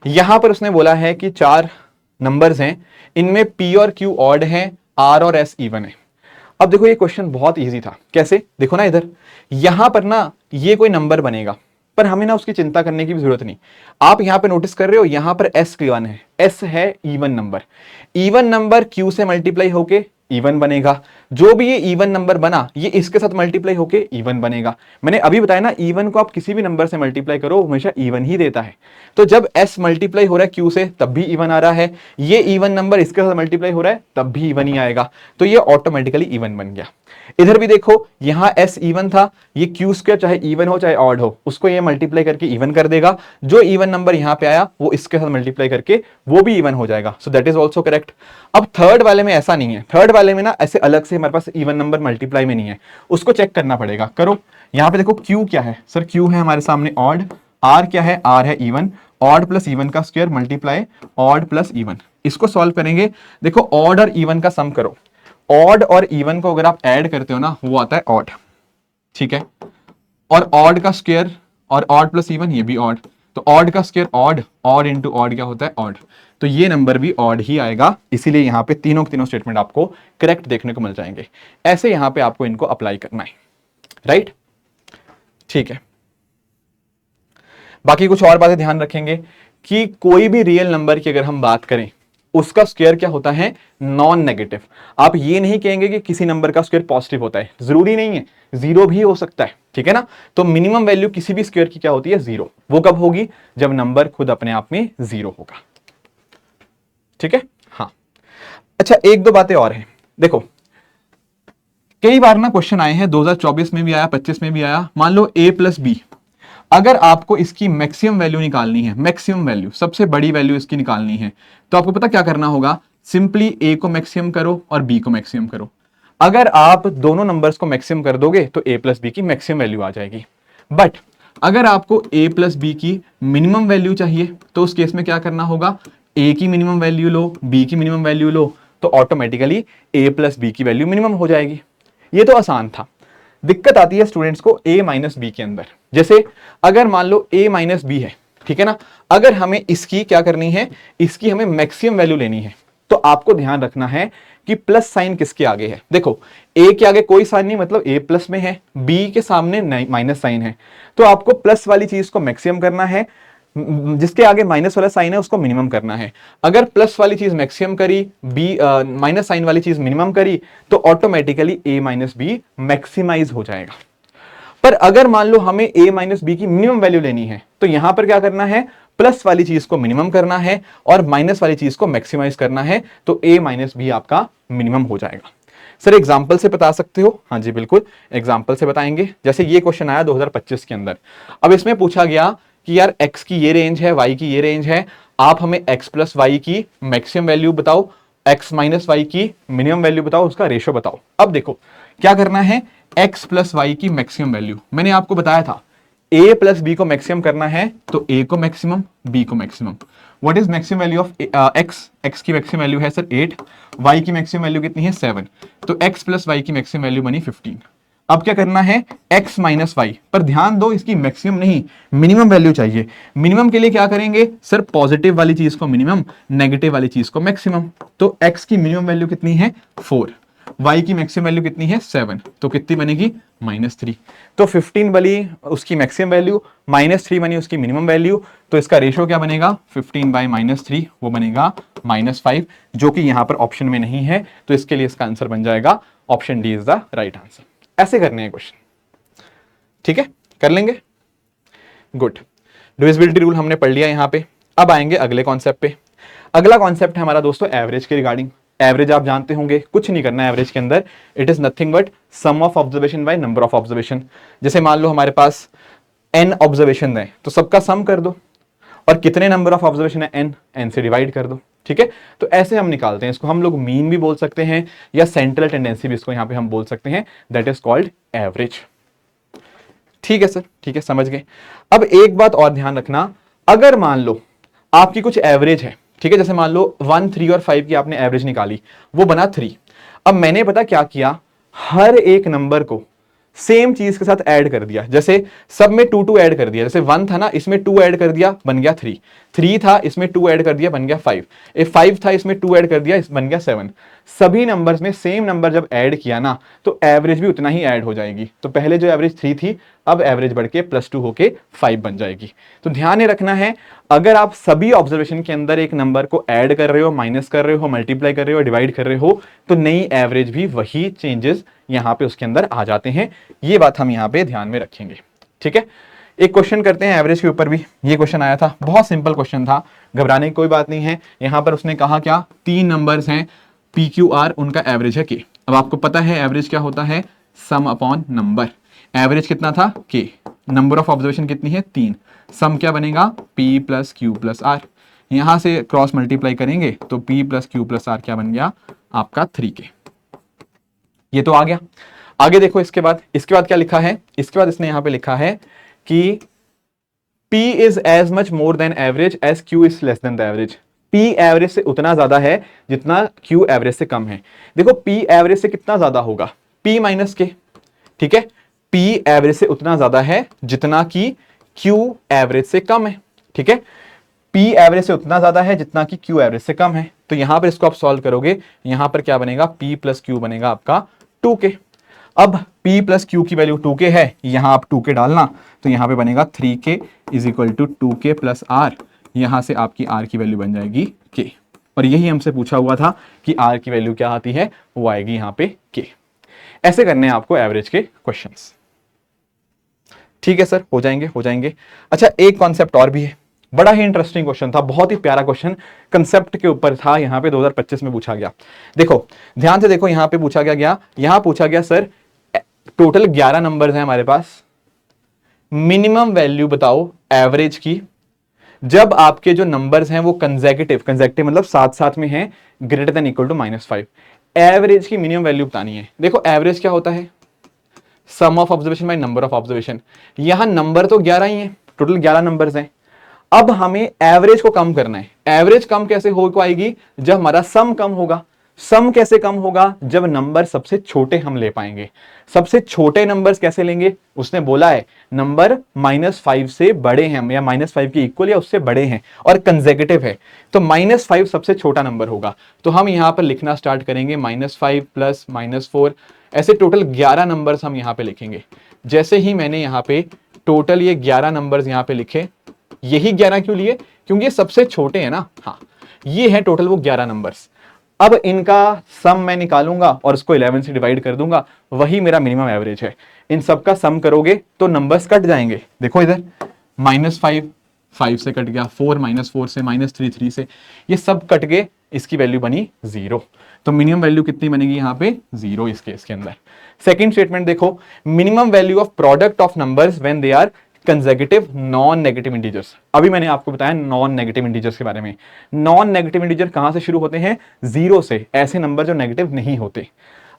यहां पर उसने बोला है कि 4 नंबर्स हैं, इनमें पी और क्यू ऑड हैं, आर और एस इवन है। अब देखो ये क्वेश्चन बहुत इजी था। कैसे, देखो ना इधर, यहां पर ना ये कोई नंबर बनेगा, पर हमें ना उसकी चिंता करने की भी जरूरत नहीं। आप यहां पे नोटिस कर रहे हो, यहां पर एस गिवन है, एस है even number. Even number Q से मल्टीप्लाई होके इवन बनेगा, जो भी ये इवन नंबर बना ये इसके साथ मल्टीप्लाई होके इवन बनेगा। मैंने अभी बताया ना, इवन को आप किसी भी नंबर से मल्टीप्लाई करो हमेशा इवन ही देता है। तो जब एस मल्टीप्लाई हो रहा है क्यू से तब भी इवन आ रहा है, ये इवन नंबर इसके साथ मल्टीप्लाई हो रहा है तब भी इवन ही आएगा, तो ये ऑटोमेटिकली इवन बन गया। इधर भी देखो, यहां एस इवन था, ये क्यू स्क्वायर चाहे इवन हो चाहे ऑड हो उसको ये मल्टीप्लाई करके इवन कर देगा, जो इवन नंबर यहां पे आया वो इसके साथ मल्टीप्लाई करके वो भी इवन हो जाएगा। So that is also correct. अब थर्ड वाले में ऐसा नहीं है, थर्ड वाले में ना ऐसे अलग से हमारे पास इवन नंबर मल्टीप्लाई में नहीं है, उसको चेक करना पड़ेगा। करो, यहां पे देखो क्यू क्या है, सर क्यू है हमारे सामने ऑड, आर क्या है, आर है इवन, ऑड प्लस इवन का square multiply odd plus even. इसको सॉल्व करेंगे, देखो ऑड और इवन का सम करो, ऑड और इवन को अगर आप ऐड करते हो ना वो आता है ऑड, ठीक है। और ऑड का स्क्वायर और ऑड प्लस इवन ये भी ऑड, तो ऑड का square odd, odd into odd क्या होता है ऑड, तो ये नंबर भी ऑड ही आएगा। इसीलिए यहां पे तीनों के तीनों स्टेटमेंट आपको करेक्ट देखने को मिल जाएंगे। ऐसे यहां पे आपको इनको अप्लाई करना है, राइट, ठीक है। बाकी कुछ और बातें ध्यान रखेंगे कि कोई भी रियल नंबर की अगर हम बात करें उसका स्क्वायर क्या होता है, नॉन नेगेटिव। आप ये नहीं कहेंगे कि किसी नंबर का स्क्वायर पॉजिटिव होता है, जरूरी नहीं है, जीरो भी हो सकता है, ठीक है ना। तो मिनिमम वैल्यू किसी भी स्क्वायर की क्या होती है, जीरो। वो कब होगी, जब नंबर खुद अपने आप में जीरो होगा, ठीक है। हाँ, अच्छा एक दो बातें और हैं। देखो कई बार ना क्वेश्चन आए हैं, 2024 में भी आया, 25 में भी आया। मान लो a प्लस बी, अगर आपको इसकी मैक्सिमम वैल्यू निकालनी है, मैक्सिमम वैल्यू सबसे बड़ी वैल्यू इसकी निकालनी है, तो आपको पता क्या करना होगा, सिंपली a को मैक्सिमम करो और b को मैक्सिमम करो। अगर आप दोनों नंबर्स को मैक्सिमम कर दोगे तो a प्लस बी की मैक्सिमम वैल्यू आ जाएगी। बट अगर आपको a प्लस बी की मिनिमम वैल्यू चाहिए तो उस केस में क्या करना होगा, a की मिनिमम वैल्यू लो, b की मिनिमम वैल्यू लो, तो ऑटोमेटिकली a प्लस बी की वैल्यू मिनिमम हो जाएगी। ये तो आसान था। दिक्कत आती है स्टूडेंट्स को a माइनस बी के अंदर। जैसे अगर मान लो a माइनस बी है, ठीक है ना, अगर हमें इसकी क्या करनी है, इसकी हमें मैक्सिमम वैल्यू लेनी है, तो आपको ध्यान रखना है कि प्लस साइन किसके आगे है। देखो a के आगे कोई साइन नहीं, मतलब a प्लस में है, b के सामने माइनस साइन है, तो आपको प्लस वाली चीज को मैक्सिमम करना है, जिसके आगे माइनस वाला साइन है उसको मिनिमम करना है। अगर प्लस वाली चीज मैक्सिमम करी, बी माइनस साइन वाली चीज मिनिमम करी, तो automatically a minus B maximize हो जाएगा। पर अगर मान लो हमें a माइनस बी की मिनिमम वैल्यू लेनी है तो यहां पर क्या करना है, प्लस वाली चीज को मिनिमम करना है और माइनस वाली चीज को मैक्सिमाइज करना है, तो a माइनस बी आपका मिनिमम हो जाएगा। सर एग्जाम्पल से बता सकते हो? हाँ जी बिल्कुल, एग्जाम्पल से बताएंगे। जैसे ये क्वेश्चन आया 2025 के अंदर, अब इसमें पूछा गया कि यार x की ये रेंज है, y की ये रेंज है, आप हमें x प्लस वाई की मैक्सिमम वैल्यू बताओ, x माइनस वाई की मिनिमम वैल्यू बताओ, उसका रेशो बताओ। अब देखो क्या करना है, x प्लस वाई की मैक्सिमम वैल्यू मैंने आपको बताया था, a प्लस बी को मैक्सिमम करना है तो a को मैक्सिमम, b को maximum. What is maximum value of x की मैक्सिमम वैल्यू है सर 8, y की मैक्सिमम वैल्यू कितनी है 7, तो x प्लस वाई की मैक्सिमम वैल्यू बनी 15। अब क्या करना है, x माइनस वाई, पर ध्यान दो इसकी मैक्सिमम नहीं मिनिमम वैल्यू चाहिए। मिनिमम के लिए क्या करेंगे सर, पॉजिटिव वाली चीज को मिनिमम, नेगेटिव वाली चीज को मैक्सिमम। तो x की मिनिमम वैल्यू कितनी है 4, y की मैक्सिमम वैल्यू कितनी है 7, तो कितनी बनेगी -3। तो 15 बनी उसकी मैक्सिमम वैल्यू, -3 बनी उसकी मिनिमम वैल्यू, तो इसका रेशो क्या बनेगा 15 बाई -3, वो बनेगा -5, जो कि यहां पर ऑप्शन में नहीं है, तो इसके लिए इसका आंसर बन जाएगा option D is the right answer. ऐसे करने हैं क्वेश्चन, ठीक है, कर लेंगे। गुड, डिविजिबिलिटी रूल हमने पढ़ लिया यहां पे। अब आएंगे अगले कॉन्सेप्ट पे। अगला कॉन्सेप्ट है हमारा दोस्तों एवरेज के रिगार्डिंग। एवरेज आप जानते होंगे, कुछ नहीं करना है एवरेज के अंदर, it is nothing but sum of observation by number of observation. जैसे मान लो हमारे पास n ऑब्जर्वेशन है तो सबका सम कर दो, और कितने नंबर ऑफ ऑब्जर्वेशन है n से डिवाइड कर दो, ठीक है। तो ऐसे हम निकालते हैं इसको, हम लोग मीन भी बोल सकते हैं या सेंट्रल टेंडेंसी भी इसको यहां पे हम बोल सकते हैं, दैट इज कॉल्ड एवरेज। ठीक है सर, ठीक है, समझ गए। अब एक बात और ध्यान रखना, अगर मान लो आपकी कुछ एवरेज है, ठीक है, जैसे मान लो 1, 3 और 5 की आपने एवरेज निकाली, वो बना 3। अब मैंने पता क्या किया, हर एक नंबर को सेम चीज के साथ ऐड कर दिया। जैसे सब में 2 2 ऐड कर दिया, जैसे 1 था ना, इसमें 2 ऐड कर दिया, बन गया 3, 3 था इसमें 2 ऐड कर दिया, बन गया 5, 5 था इसमें 2 ऐड कर दिया, बन गया 7। सभी नंबर्स में सेम नंबर जब ऐड किया ना, तो एवरेज भी उतना ही ऐड हो जाएगी। तो पहले जो एवरेज 3 थी, अब एवरेज बढ़ के +2 होके 5 बन जाएगी। तो ध्यान ये रखना है, अगर आप सभी ऑब्जर्वेशन के अंदर एक नंबर को ऐड कर रहे हो, माइनस कर रहे हो, मल्टीप्लाई कर रहे हो, डिवाइड कर रहे हो, तो नई एवरेज भी वही चेंजेस यहां पे उसके अंदर आ जाते हैं। ये बात हम यहां पे ध्यान में रखेंगे, ठीक है। एक क्वेश्चन करते हैं एवरेज के ऊपर भी। ये क्वेश्चन आया था, बहुत सिंपल क्वेश्चन था, घबराने की कोई बात नहीं है। यहां पर उसने कहा क्या, 3 नंबर्स हैं PQR, उनका एवरेज है K। अब आपको पता है एवरेज क्या होता है, सम अपॉन नंबर। एवरेज कितना था K, नंबर ऑफ ऑब्जर्वेशन कितनी है 3, सम क्या बनेगा P + Q + R। यहां से क्रॉस मल्टीप्लाई करेंगे तो P + Q + R क्या बन गया आपका 3K। ये तो आ गया। आगे देखो, इसके बाद क्या लिखा है, इसके बाद इसने यहां पे लिखा है कि P is as much more than average as Q is less than the average। P average से उतना ज्यादा है जितना Q एवरेज से कम है। देखो P एवरेज से कितना ज्यादा होगा, P - K, ठीक है। P एवरेज से उतना ज्यादा है जितना कि Q एवरेज से कम है, ठीक है। P एवरेज से उतना ज्यादा है जितना कि Q एवरेज से कम है। तो यहां पर इसको आप सॉल्व करोगे, यहां पर क्या बनेगा, P + Q बनेगा आपका 2K। अब P + Q की वैल्यू 2K है, यहां आप 2K डालना, तो यहां पे बनेगा 3K = 2K + R। यहां से आपकी R की वैल्यू बन जाएगी K। और यही हमसे पूछा हुआ था कि R की वैल्यू क्या आती है, वो आएगी यहां पे K। ऐसे करने हैं आपको एवरेज के क्वेश्चंस, ठीक है सर, हो जाएंगे। अच्छा, एक कॉन्सेप्ट और भी है, बड़ा ही इंटरेस्टिंग क्वेश्चन था, बहुत ही प्यारा क्वेश्चन कंसेप्ट के ऊपर था, यहां पे 2025 में पूछा गया। देखो ध्यान से देखो, यहां पे पूछा गया यहां पूछा गया सर टोटल 11 नंबर्स हैं हमारे पास, मिनिमम वैल्यू बताओ एवरेज की जब आपके जो नंबर्स हैं वो कंसेक्यूटिव मतलब साथ साथ में हैं, greater than equal to -5। Average की मिनिमम वैल्यू बतानी है। देखो एवरेज क्या होता है, sum of observation by number of observation. यहां नंबर तो 11 ही हैं, टोटल 11 नंबर्स हैं। अब हमें एवरेज को कम करना है। एवरेज कम कैसे हो पाएगी, जब हमारा सम कम होगा। सम कैसे कम होगा, जब नंबर सबसे छोटे हम ले पाएंगे। सबसे छोटे नंबर्स कैसे लेंगे, उसने बोला है नंबर -5 से बड़े हैं या -5 के इक्वल या उससे बड़े हैं और कंसेक्यूटिव है, तो -5 सबसे छोटा नंबर होगा। तो हम यहां पर लिखना स्टार्ट करेंगे -5 + -4, ऐसे टोटल 11 नंबर्स हम यहां पे लिखेंगे। जैसे ही मैंने यहां पे टोटल ये 11 नंबर्स यहां पे लिखे, यही 11 क्यों लिए, क्योंकि ये सबसे छोटे हैं ना, हाँ ये है टोटल वो 11 नंबर्स। अब इनका सम मैं निकालूंगा और उसको 11 से डिवाइड कर दूंगा, वही मेरा मिनिमम एवरेज है। इन सबका सम करोगे तो नंबर्स कट जाएंगे। देखो इधर -5 5 से कट गया, 4 -4 से, -3 3 से, ये सब कट गए, इसकी वैल्यू बनी 0। तो मिनिमम वैल्यू कितनी बनेगी यहाँ पे 0 इस केस के अंदर। सेकंड स्टेटमेंट देखो, minimum value of product of numbers when they are consecutive non negative integers. अभी मैंने आपको बताया नॉन नेगेटिव इंटीजर्स के बारे में। नॉन नेगेटिव इंटीजर कहां से शुरू होते हैं? 0 से। ऐसे नंबर जो नेगेटिव नहीं होते।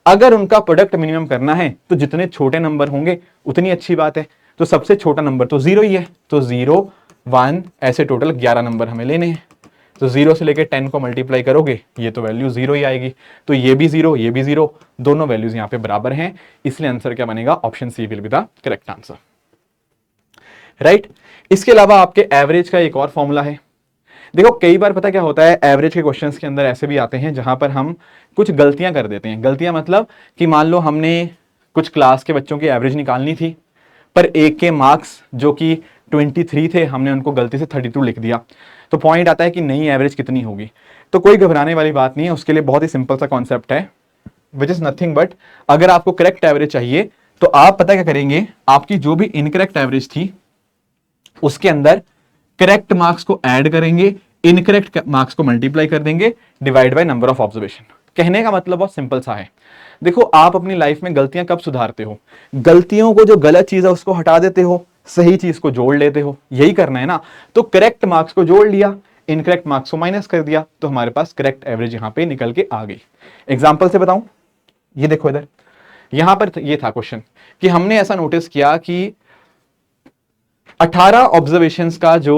अगर उनका प्रोडक्ट मिनिमम करना है तो जितने छोटे नंबर होंगे उतनी अच्छी बात है। तो सबसे छोटा नंबर तो 0 ही है, तो 0 1 ऐसे टोटल 11 नंबर हमें लेने हैं। तो 0 से लेकर 10 को मल्टीप्लाई करोगे, ये तो वैल्यू 0 ही आएगी। तो ये भी 0, ये भी 0, दोनों वैल्यूज यहां पे बराबर हैं, इसलिए आंसर क्या बनेगा? Option C will be the correct answer, right. इसके अलावा आपके एवरेज का एक और फॉर्मूला है। देखो कई बार पता क्या होता है, एवरेज के क्वेश्चंस के अंदर ऐसे भी आते हैं जहां पर हम कुछ गलतियां कर देते हैं। गलतियां मतलब कि मान लो हमने कुछ क्लास के बच्चों की एवरेज निकालनी थी, पर एक के मार्क्स जो कि 23 थे, हमने उनको गलती से 32 लिख दिया। तो पॉइंट आता है कि नई एवरेज कितनी होगी। तो कोई घबराने वाली बात नहीं है, उसके लिए बहुत ही सिंपल सा कॉन्सेप्ट है, विच इज नथिंग बट, अगर आपको करेक्ट एवरेज चाहिए तो आप पता क्या करेंगे, आपकी जो भी इनकरेक्ट एवरेज थी उसके अंदर करेक्ट मार्क्स को ऐड करेंगे, इनकरेक्ट मार्क्स को मल्टीप्लाई कर देंगे, divide by number of observation. कहने का मतलब बहुत सिंपल सा है। देखो आप अपनी लाइफ में गलतियां कब सुधारते हो? गलतियों को, जो गलत चीज है उसको हटा देते हो, सही चीज को जोड़ लेते हो, यही करना है ना। तो करेक्ट मार्क्स को जोड़ लिया, इनकरेक्ट मार्क्स को माइनस कर दिया, तो हमारे पास करेक्ट एवरेज यहां पे निकल के आ गई। एग्जाम्पल से बताऊं, ये देखो इधर, यहां पर ये था क्वेश्चन कि हमने ऐसा नोटिस किया कि 18 ऑब्जर्वेशंस का जो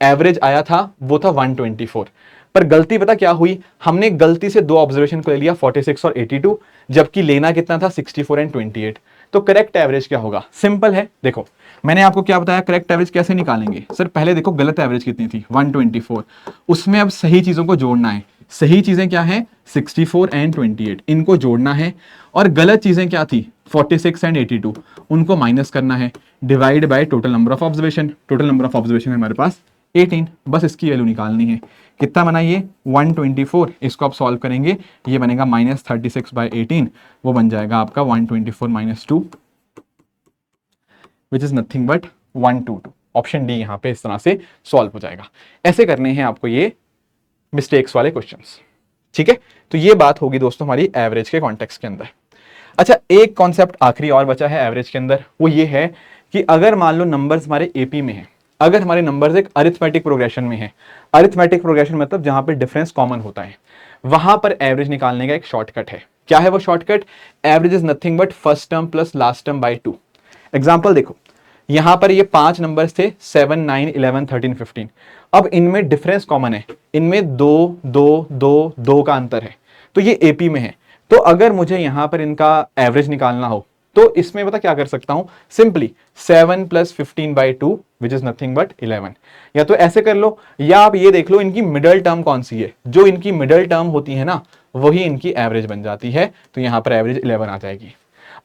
एवरेज आया था वो था 124, पर गलती पता क्या हुई, हमने गलती से दो ऑब्जर्वेशन को ले लिया 46 और 82, जबकि लेना कितना था 64 एंड 28। तो करेक्ट एवरेज क्या होगा? सिंपल है, देखो मैंने आपको क्या बताया, करेक्ट एवरेज कैसे निकालेंगे। सर पहले देखो गलत एवरेज कितनी थी 124, उसमें अब सही चीजों को जोड़ना है। सही चीजें क्या है? 64 एंड 28, इनको जोड़ना है। और गलत चीजें क्या थी? 46 एंड 82, उनको माइनस करना है, divide by total number of observation. Total number of observation है हमारे पास 18, बस इसकी वैल्यू निकालनी है। कितना बना ये? 124। इसको आप सॉल्व करेंगे, ये बनेगा -36/18, वो बन जाएगा आपका 124 - 2, which is nothing but 122। Option D यहां पे इस तरह से सॉल्व हो जाएगा। ऐसे करने हैं आपको ये मिस्टेक्स वाले क्वेश्चंस, ठीक है। तो ये बात होगी दोस्तों हमारी एवरेज के कॉन्टेक्स्ट के अंदर। अच्छा, एक कॉन्सेप्ट आखिरी और बचा है एवरेज के अंदर, वो ये है कि अगर मान लो नंबर्स हमारे एपी में हैं, अगर हमारे नंबर्स एक अरिथमेटिक प्रोग्रेशन में है, अरिथमेटिक प्रोग्रेशन मतलब जहां पे डिफरेंस कॉमन होता है, वहां पर एवरेज निकालने का एक शॉर्टकट है। क्या है वो shortcut? Average is nothing but first term plus last term by 2। Example देखो, यहां पर ये 5 नंबर्स थे 7 9 11 13 15। अब इनमें डिफरेंस कॉमन है, इनमें 2 2 2 2 का अंतर है, तो ये एपी में है। तो अगर मुझे यहां पर इनका एवरेज निकालना हो तो इसमें पता क्या कर सकता हूं, simply 7 + 15/2 which is nothing but 11। या तो ऐसे कर लो, या आप ये देख लो इनकी मिडल टर्म कौन सी है, जो इनकी मिडल टर्म होती है ना वही इनकी एवरेज बन जाती है, तो यहां पर एवरेज 11 आ जाएगी।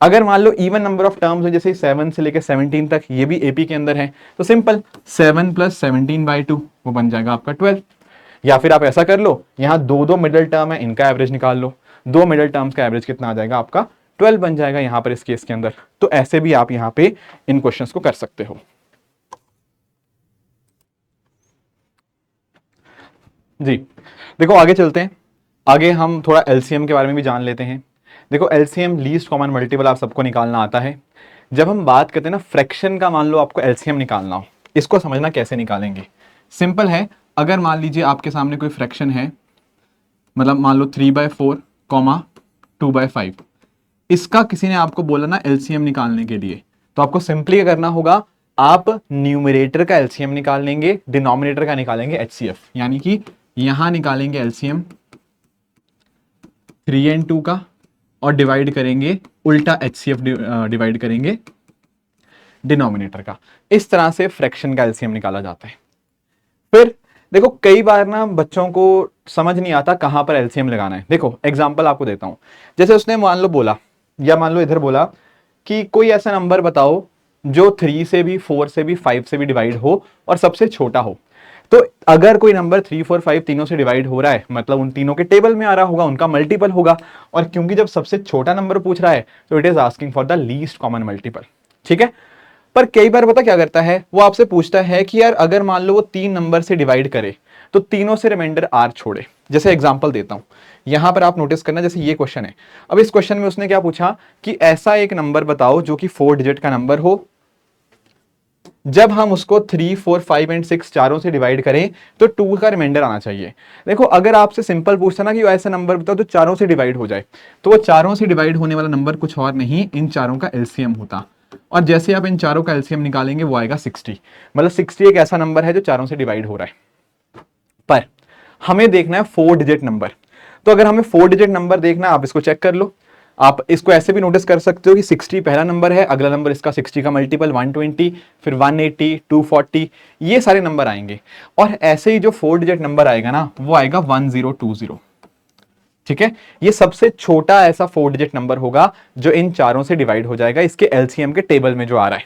अगर मान लो इवन नंबर ऑफ टर्म्स है, जैसे 7 से लेकर 17 तक, ये भी एपी के अंदर है, तो सिंपल 7 + 17/2 वो बन जाएगा आपका 12। या फिर आप ऐसा कर लो, यहां दो दो मिडल टर्म है, इनका एवरेज निकाल लो, दो मिडल टर्म्स का एवरेज कितना आ जाएगा आपका 12 बन जाएगा यहां पर इस केस के अंदर। तो ऐसे भी आप यहां पे इन क्वेश्चंस को कर सकते हो। जी देखो आगे चलते हैं, आगे हम थोड़ा एलसीएम के बारे में भी जान लेते हैं। देखो एलसीएम लीस्ट कॉमन मल्टीपल आप सबको निकालना आता है। जब हम बात करते हैं ना फ्रैक्शन का, मान लो आपको एलसीएम निकालना हो, इसको समझना कैसे निकालेंगे। सिंपल है, अगर मान लीजिए आपके सामने कोई फ्रैक्शन है, मतलब मान लो 3/4, 2/5, इसका किसी ने आपको बोला ना एलसीएम निकालने के लिए, तो आपको सिंपली क्या करना होगा, आप न्यूमरेटर का एलसीएम निकाल लेंगे, डिनोमिनेटर का निकालेंगे एचसीएफ, यानी कि यहां निकालेंगे एलसीएम 3 और 2 का, और डिवाइड करेंगे उल्टा एचसीएफ डिवाइड करेंगे डिनोमिनेटर का। इस तरह से फ्रैक्शन का एलसीएम निकाला जाता है। फिर देखो कई बार ना बच्चों को समझ नहीं आता कहां पर एलसीएम लगाना है। देखो एग्जांपल आपको देता हूं, जैसे उसने मान लो बोला, या मान लो इधर बोला कि कोई ऐसा नंबर बताओ जो 3 से भी, 4 से भी, 5 से भी डिवाइड हो और सबसे छोटा हो। तो अगर कोई नंबर 3 4 5 तीनों से डिवाइड हो रहा है मतलब उन तीनों के टेबल में आ रहा होगा, उनका मल्टीपल होगा। और क्योंकि जब सबसे छोटा नंबर पूछ रहा है तो it is asking for the least common multiple. ठीक है, पर कई बार पता क्या करता है, वो आपसे पूछता है कि यार अगर मान लो वो 3 नंबर से डिवाइड करे तो तीनों से रिमाइंडर आर छोड़े। जैसे एग्जांपल देता हूं, यहां पर आप नोटिस करना, जैसे ये क्वेश्चन है। अब इस क्वेश्चन में उसने क्या पूछा कि ऐसा एक नंबर बताओ जो कि 4 डिजिट का नंबर हो, जब हम उसको 3 4 5 एंड 6 चारों से डिवाइड करें तो 2 का रिमाइंडर आना चाहिए। देखो अगर आपसे सिंपल पूछता ना कि ऐसा नंबर बताओ तो चारों से डिवाइड हो जाए, तो वो चारों से डिवाइड होने वाला नंबर कुछ और नहीं, इन चारों का एलसीएम होता। और जैसे आप इन चारों का एलसीएम निकालेंगे वो आएगा 60। मतलब 60 एक ऐसा नंबर है जो चारों से डिवाइड हो रहा है। पर हमें देखना है 4 डिजिट नंबर। तो अगर हमें 4 डिजिट नंबर देखना है, आप इसको चेक कर लो। आप इसको ऐसे भी नोटिस कर सकते हो कि 60 पहला नंबर है, अगला नंबर इसका 60 का मल्टीपल 120, फिर 180, 240, ये सारे नंबर आएंगे। और ऐसे ही जो 4 डिजिट नंबर आएगा ना वो आएगा 1020। ठीक है, ये सबसे छोटा ऐसा 4 डिजिट नंबर होगा जो इन चारों से डिवाइड हो जाएगा इसके एलसीएम के टेबल में जो आ रहा है।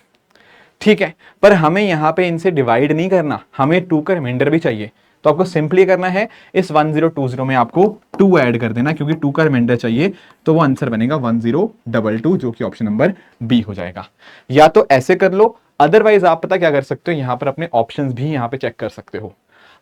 ठीक है, पर हमें यहां पे इनसे डिवाइड नहीं करना, हमें 2 का रिमाइंडर भी चाहिए। तो आपको सिंपली करना है इस 1020 में आपको 2 ऐड कर देना, क्योंकि 2 का रिमाइंडर चाहिए। तो वो आंसर बनेगा 1022, जो कि ऑप्शन नंबर बी हो जाएगा। या तो ऐसे कर लो, अदरवाइज आप पता क्या कर सकते हो, यहां पर अपने ऑप्शंस भी यहां पे चेक कर सकते हो।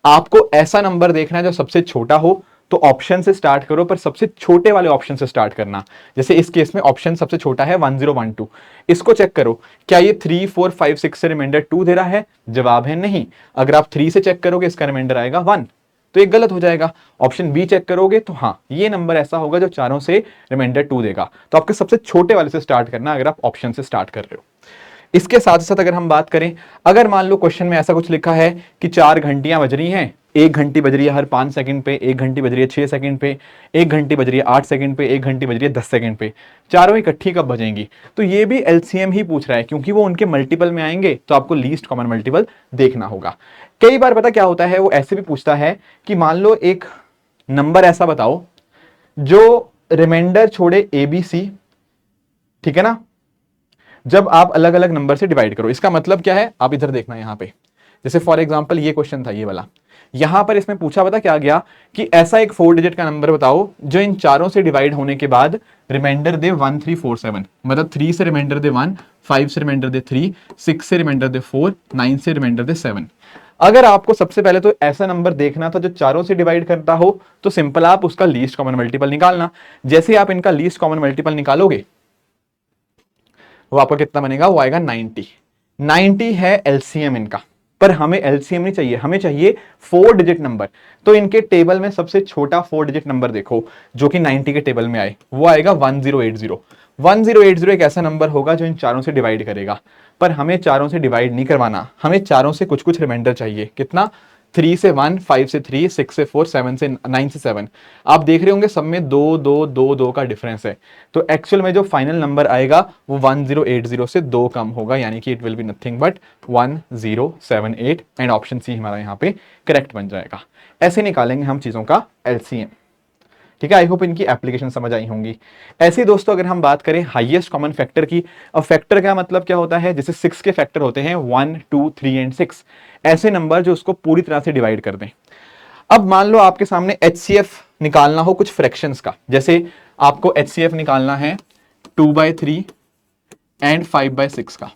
आपको ऐसा नंबर देखना है जो सबसे छोटा हो तो ऑप्शन से स्टार्ट करो, पर सबसे छोटे वाले ऑप्शन से स्टार्ट करना। जैसे इस केस में ऑप्शन सबसे छोटा है 1012, इसको चेक करो क्या ये 3 4 5 6 से रिमाइंडर 2 दे रहा है। जवाब है नहीं। अगर आप 3 से चेक करोगे इसका रिमाइंडर आएगा 1, तो ये गलत हो जाएगा। ऑप्शन बी चेक करोगे तो हाँ, ये नंबर ऐसा होगा जो चारों से रिमाइंडर 2 देगा। तो आपके सबसे छोटे वाले से स्टार्ट करना अगर आप ऑप्शन से स्टार्ट कर रहे हो। इसके साथ साथ अगर हम बात करें, अगर मान लो क्वेश्चन में ऐसा कुछ लिखा है कि 4 घंटियां बज रही हैं, 1 घंटी बज रही है हर 5 सेकंड पे, 1 घंटी बज रही है 6 सेकंड पे, 1 घंटी बज रही है 8 सेकंड पे, 1 घंटी बज रही है 10 सेकंड पे, चारों इकट्ठी कब बजेंगी। तो ये भी एलसीएम ही पूछ रहा है, क्योंकि वो उनके मल्टीपल में आएंगे तो आपको लीस्ट कॉमन मल्टीपल देखना होगा। कई बार पता क्या होता है, वो ऐसे भी पूछता है कि मान लो एक नंबर ऐसा बताओ जो रिमाइंडर छोड़े एबीसी, ठीक है ना, जब आप अलग अलग नंबर से डिवाइड करो। इसका मतलब क्या है, आप इधर देखना यहां पे। जैसे फॉर एग्जांपल ये क्वेश्चन था ये वाला, यहां पर इसमें पूछा पता क्या गया कि ऐसा एक 4 डिजिट का नंबर बताओ जो इन चारों से डिवाइड होने के बाद रिमाइंडर दे 1347। मतलब 3 से रिमाइंडर दे 1, 5 से रिमाइंडर दे 3, 6 से रिमाइंडर दे 4, 9 से रिमाइंडर दे 7। अगर आपको सबसे पहले तो ऐसा नंबर देखना था जो चारों से डिवाइड करता हो, तो सिंपल आप उसका लीस्ट कॉमन मल्टीपल निकालना। जैसे आप इनका लीस्ट कॉमन मल्टीपल निकालोगे वो आपका कितना बनेगा, वो आएगा 90। 90 है एलसीएम इनका, पर हमें एलसीएम नहीं चाहिए, हमें चाहिए 4 डिजिट नंबर। तो इनके टेबल में सबसे छोटा 4 डिजिट नंबर देखो जो कि 90 के टेबल में आए, वो आएगा 1080। 1080 एक ऐसा नंबर होगा जो इन चारों से डिवाइड करेगा, पर हमें चारों से डिवाइड नहीं करवाना, हमें चारों से कुछ कुछ रिमाइंडर चाहिए। कितना, 3 से 1, 5 से 3, 6 से 4, 7 से 9 से 7। आप देख रहे होंगे सब में 2 2 2 2 का डिफरेंस है। तो एक्चुअल में जो फाइनल नंबर आएगा वो 1080 से 2 कम होगा, यानी कि it will be nothing but 1078। And option C हमारा यहाँ पे करेक्ट बन जाएगा। ऐसे निकालेंगे हम चीजों का एलसीएम। ठीक है, आई होप इनकी एप्लीकेशन समझ आई होंगी। ऐसे दोस्तों अगर हम बात करें हाईएस्ट कॉमन फैक्टर की, अब फैक्टर का मतलब क्या होता है, जैसे 6 के फैक्टर होते हैं 1 2 3 एंड 6, ऐसे नंबर जो उसको पूरी तरह से डिवाइड कर दें। अब मान लो आपके सामने एचसीएफ निकालना हो कुछ फ्रैक्शंस का, जैसे आपको एचसीएफ निकालना है 2/3 एंड 5/6 का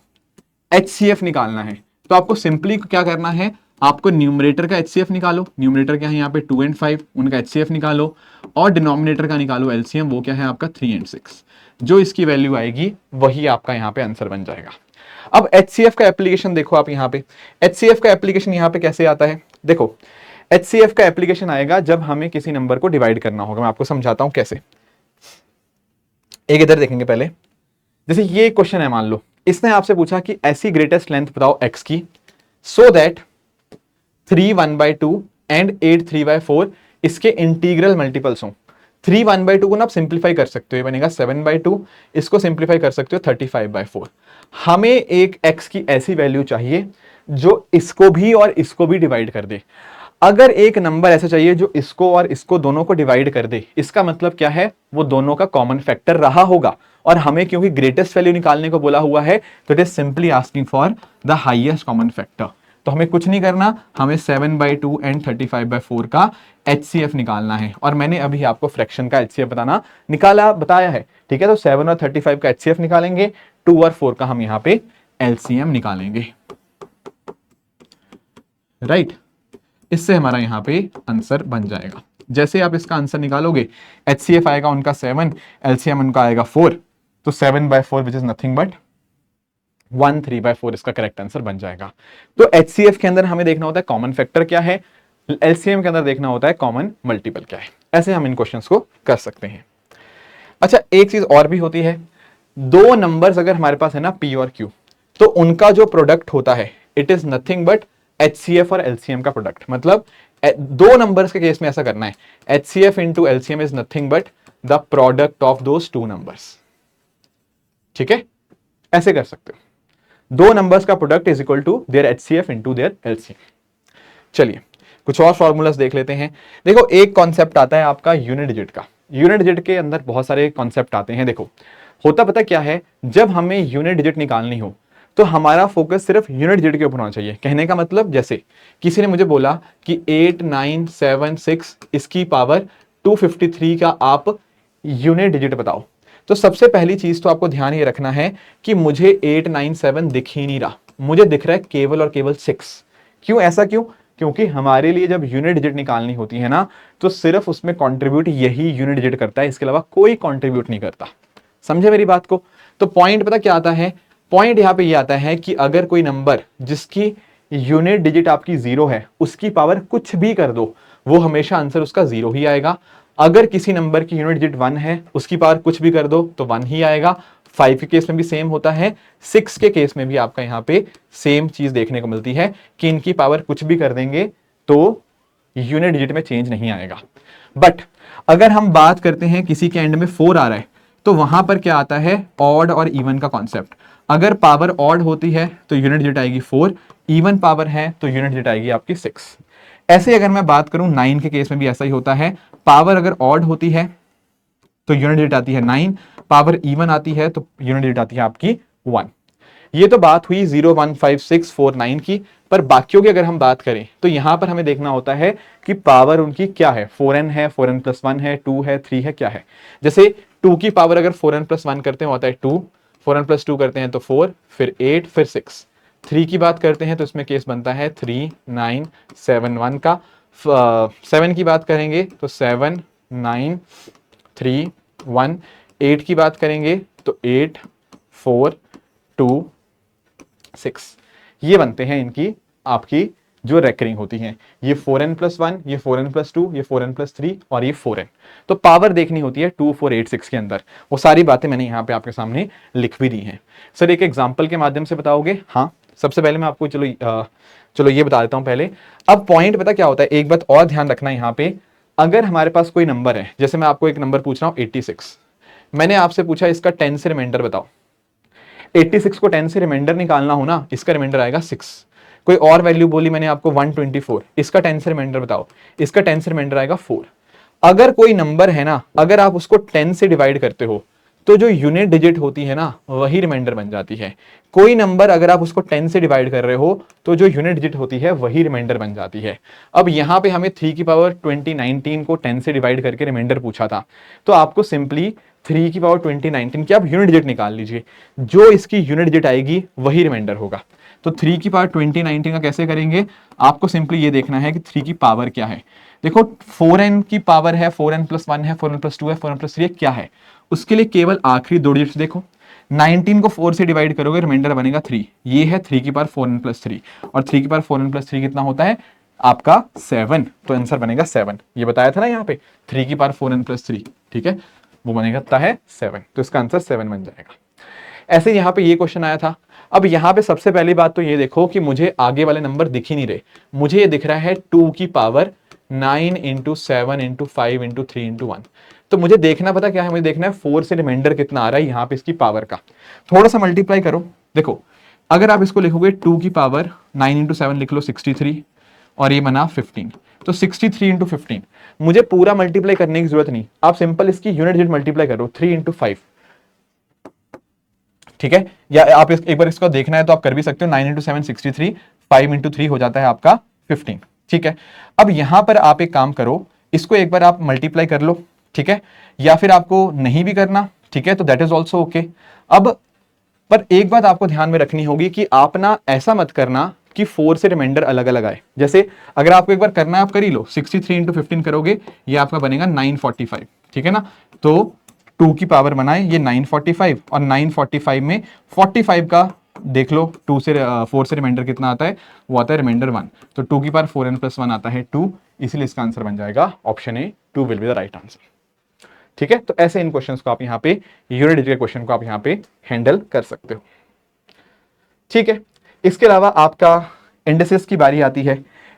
एचसीएफ निकालना है। तो आपको सिंपली क्या करना है, आपको न्यूमरेटर का एचसीएफ निकालो, न्यूमरेटर क्या है यहाँ पे 2 एंड 5, उनका एचसीएफ निकालो, और डिनोमिनेटर का निकालो एलसीएम, वो क्या है आपका 3 एंड 6। जो इसकी वैल्यू आएगी वही आपका यहाँ पे आंसर बन जाएगा। अब एचसीएफ का एप्लीकेशन देखो आप यहाँ पे, एचसीएफ का एप्लीकेशन यहाँ पे कैसे आता है, देखो एचसीएफ का एप्लीकेशन आएगा जब हमें किसी नंबर को डिवाइड करना होगा। मैं आपको समझाता हूं कैसे। एक इधर देखेंगे पहले, जैसे ये क्वेश्चन है, मान लो इसने आपसे पूछा कि ऐसी ग्रेटेस्ट लेंथ बताओ x की सो दैट 3 1/2 एंड 8 3/4 इसके इंटीग्रल मल्टीपल्स हों। 3 1/2 को ना आप सिंप्लीफाई कर सकते हो, ये बनेगा 7/2, इसको सिंप्लीफाई कर सकते हो 35/4। हमें एक x की ऐसी वैल्यू चाहिए जो इसको भी और इसको भी डिवाइड कर दे। अगर एक नंबर ऐसा चाहिए जो इसको और इसको दोनों को डिवाइड कर दे, इसका मतलब क्या है, वो दोनों का कॉमन फैक्टर रहा होगा। और हमें क्योंकि ग्रेटेस्ट वैल्यू निकालने को बोला हुआ है, तो it is simply asking for the highest common factor. तो हमें कुछ नहीं करना, हमें 7/2 एंड 35/4 का HCF निकालना है। और मैंने अभी आपको फ्रैक्शन का HCF बताया है, ठीक है। तो 7 और 35 का HCF निकालेंगे, 2 और 4 का हम यहाँ पे LCM निकालेंगे, राइट। इससे हमारा यहाँ पे आंसर बन जाएगा। जैसे आप इसका आंसर निकालोगे, HCF आएगा उनका 7, LCM उनका आएगा 4, तो 7/4 विच इज नथिंग बट 1/3/4 इसका करेक्ट आंसर बन जाएगा। तो HCF के अंदर हमें देखना होता है कॉमन फैक्टर क्या है, LCM के अंदर देखना होता है कॉमन मल्टीपल क्या है। ऐसे हम इन क्वेश्चंस को कर सकते हैं। अच्छा, एक चीज और भी होती है, दो नंबर्स अगर हमारे पास है ना P और Q, तो उनका जो प्रोडक्ट होता है it is nothing but HCF और LCM का प्रोडक्ट। मतलब दो नंबर्स के केस में ऐसा करना है, HCF into LCM is nothing but the product of those two numbers, ठीक है। ऐसे कर सकते हो, दो नंबर्स का product is equal to their HCF into their LCM। चलिए कुछ और फॉर्मूलाज देख लेते हैं। देखो, एक कॉन्सेप्ट आता है आपका यूनिट डिजिट का। यूनिट डिजिट के अंदर बहुत सारे कॉन्सेप्ट आते हैं। देखो, होता पता क्या है, जब हमें यूनिट डिजिट निकालनी हो तो हमारा फोकस सिर्फ यूनिट डिजिट के ऊपर होना चाहिए। कहने का मतलब, जैसे किसी ने मुझे बोला कि 8976 इसकी पावर 253 का आप यूनिट डिजिट बताओ, तो सबसे पहली चीज तो आपको ध्यान ये रखना है कि मुझे 897 दिख ही नहीं रहा, मुझे दिख रहा है केवल और केवल 6। क्यों, ऐसा क्यों? क्योंकि हमारे लिए जब यूनिट डिजिट निकालनी होती है ना, तो सिर्फ उसमें कंट्रीब्यूट यही यूनिट डिजिट करता है, इसके अलावा कोई कंट्रीब्यूट नहीं करता। समझे मेरी बात को? तो पॉइंट पता क्या आता है, पॉइंट यहां पे ये आता है कि अगर कोई नंबर जिसकी यूनिट डिजिट आपकी 0 है, उसकी पावर कुछ भी कर दो, वो हमेशा आंसर उसका 0 ही आएगा। अगर किसी नंबर की यूनिट डिजिट 1 है, उसकी पावर कुछ भी कर दो तो 1 ही आएगा। 5 के केस में भी सेम होता है, 6 के केस में भी आपका यहाँ पे सेम चीज देखने को मिलती है कि इनकी पावर कुछ भी कर देंगे तो यूनिट डिजिट में चेंज नहीं आएगा। बट अगर हम बात करते हैं किसी के एंड में 4 आ रहा है, तो वहां पर क्या आता है, ऑड और इवन का कॉन्सेप्ट। अगर पावर ऑड होती है तो यूनिट डिजिट आएगी 4, इवन पावर है तो यूनिट डिजिट आएगी आपकी 6। ऐसे अगर मैं बात करूं 9 के केस में भी ऐसा ही होता है, पावर अगर ऑड होती है तो यूनिट डिजिट आती है 9, पावर इवन आती है तो यूनिट डिजिट आती है आपकी 1। ये तो बात हुई 0 1 5 6 4 9 की। पर बाकियों की अगर हम बात करें तो यहां पर हमें देखना होता है कि पावर उनकी क्या है, 4n है, 4n + 1 है, 2 है, 3 है, क्या है। जैसे 2 की पावर अगर 4n + 1 करते हैं होता है 2, 4n + 2 करते हैं तो 4, फिर 8, फिर 6। 3 की बात करते हैं तो इसमें केस बनता है 3 9 7 1 का। 7 की बात करेंगे तो 7 9 3 1। 8 की बात करेंगे तो 8 4 2 6। ये बनते हैं इनकी आपकी जो रेकरिंग होती हैं, ये 4n + 1, ये 4n + 2, ये 4n + 3 और ये 4n। तो पावर देखनी होती है 2 4 8 6 के अंदर। वो सारी बातें मैंने यहाँ पे आपके सामने लिख भी दी हैं। सर एक एग्जाम्पल के माध्यम से बताओगे? हाँ, सबसे पहले मैं आपको चलो ये बता देता हूं पहले। अब पॉइंट पता क्या होता है, एक बात और ध्यान रखना यहाँ पे, अगर हमारे पास कोई नंबर है, जैसे मैं आपको एक नंबर पूछ रहा हूं 86, मैंने आपसे पूछा इसका 10 से रिमाइंडर बताओ। 86 को 10 से रिमाइंडर निकालना हो ना, इसका रिमाइंडर आएगा 6। कोई और वैल्यू बोली मैंने आपको 124, इसका 10 से रिमाइंडर बताओ, इसका 10 से रिमाइंडर आएगा 4। अगर कोई नंबर है ना, अगर आप उसको 10 से डिवाइड करते हो तो जो यूनिट डिजिट होती है ना, वही रिमाइंडर बन जाती है। कोई नंबर अगर आप उसको 10 से डिवाइड कर रहे हो तो जो यूनिट डिजिट होती है वही रिमाइंडर बन जाती है। अब यहां पे हमें 3 की पावर 2019 को 10 से डिवाइड करके रिमाइंडर पूछा था, तो आपको सिंपली 3 की पावर 2019 की आप यूनिट डिजिट निकाल लीजिए, जो इसकी यूनिट डिजिट आएगी वही रिमाइंडर होगा। तो 3 की पावर 2019 का कैसे करेंगे, आपको सिंपली ये देखना है कि 3 की पावर क्या है। देखो 4n की पावर है, 4n + 1 है, 4n + 2 है, 4n + 3 है, क्या है उसके लिए केवल आखिरी दो डिजिट्स देखो। 19 को 4 से डिवाइड करोगे, रिमाइंडर बनेगा 3। ये है 3 की पावर 4n + 3, और 3 की पावर 4n + 3 कितना होता है आपका 7, तो आंसर बनेगा 7। ये बताया था ना यहाँ पे 3 की पावर 4n + 3, ठीक है, वो बनेगा है 7, तो इसका आंसर 7 बन जाएगा। ऐसे यहाँ पे ये क्वेश्चन आया था। अब यहाँ पे सबसे पहली बात तो ये देखो कि मुझे आगे वाले नंबर दिख ही नहीं रहे, मुझे ये दिख रहा है 2 की पावर 9 × 7 × 5 × 3 × 1। तो मुझे देखना पता क्या है, मुझे देखना है 4 से रिमाइंडर कितना आ रहा है यहाँ पे इसकी पावर का। थोड़ा सा मल्टीप्लाई करो, देखो अगर आप इसको लिखोगे 2 की पावर 9 × 7 लिख लो 63, और ये बना 15, तो 63 × 15। मुझे पूरा मल्टीप्लाई करने की जरूरत नहीं, आप सिंपल इसकी यूनिट डिजिट मल्टीप्लाई करो 3 × 5, ठीक है। या आप एक बार इसको देखना है तो आप कर भी सकते हो, 9 × 7 63, 5 इंटू 3 हो जाता है आपका 15। ठीक है, अब यहां पर आप एक काम करो, इसको एक बार आप मल्टीप्लाई कर लो। ठीक है, या फिर आपको नहीं भी करना, ठीक है, तो दैट इज ऑल्सो ओके। अब पर एक बात आपको ध्यान में रखनी होगी कि आप ना ऐसा मत करना कि 4 से रिमाइंडर अलग अलग आए। जैसे अगर आपको एक बार करना है, आप कर ही लो, 63 इंटू 15 करोगे, ये आपका बनेगा 945। ठीक है ना, तो 2 की पावर बनाए ये 945, और 945 में 45 का देख लो, 2 से 4 से रिमाइंडर कितना आता है, वो आता है रिमाइंडर 1, तो 2 की पावर 4n + 1 आता है 2, इसलिए इसका आंसर बन जाएगा option A, 2 will be the right answer. ठीक है, तो ऐसे इन क्वेश्चंस को आप यहाँ पे, यूनिट डिजिट के क्वेश्चन को आप यहाँ पे हैंडल कर सकते हो। ठीक है, इसके अलावा आपका इंडिसेस की बारी आती है।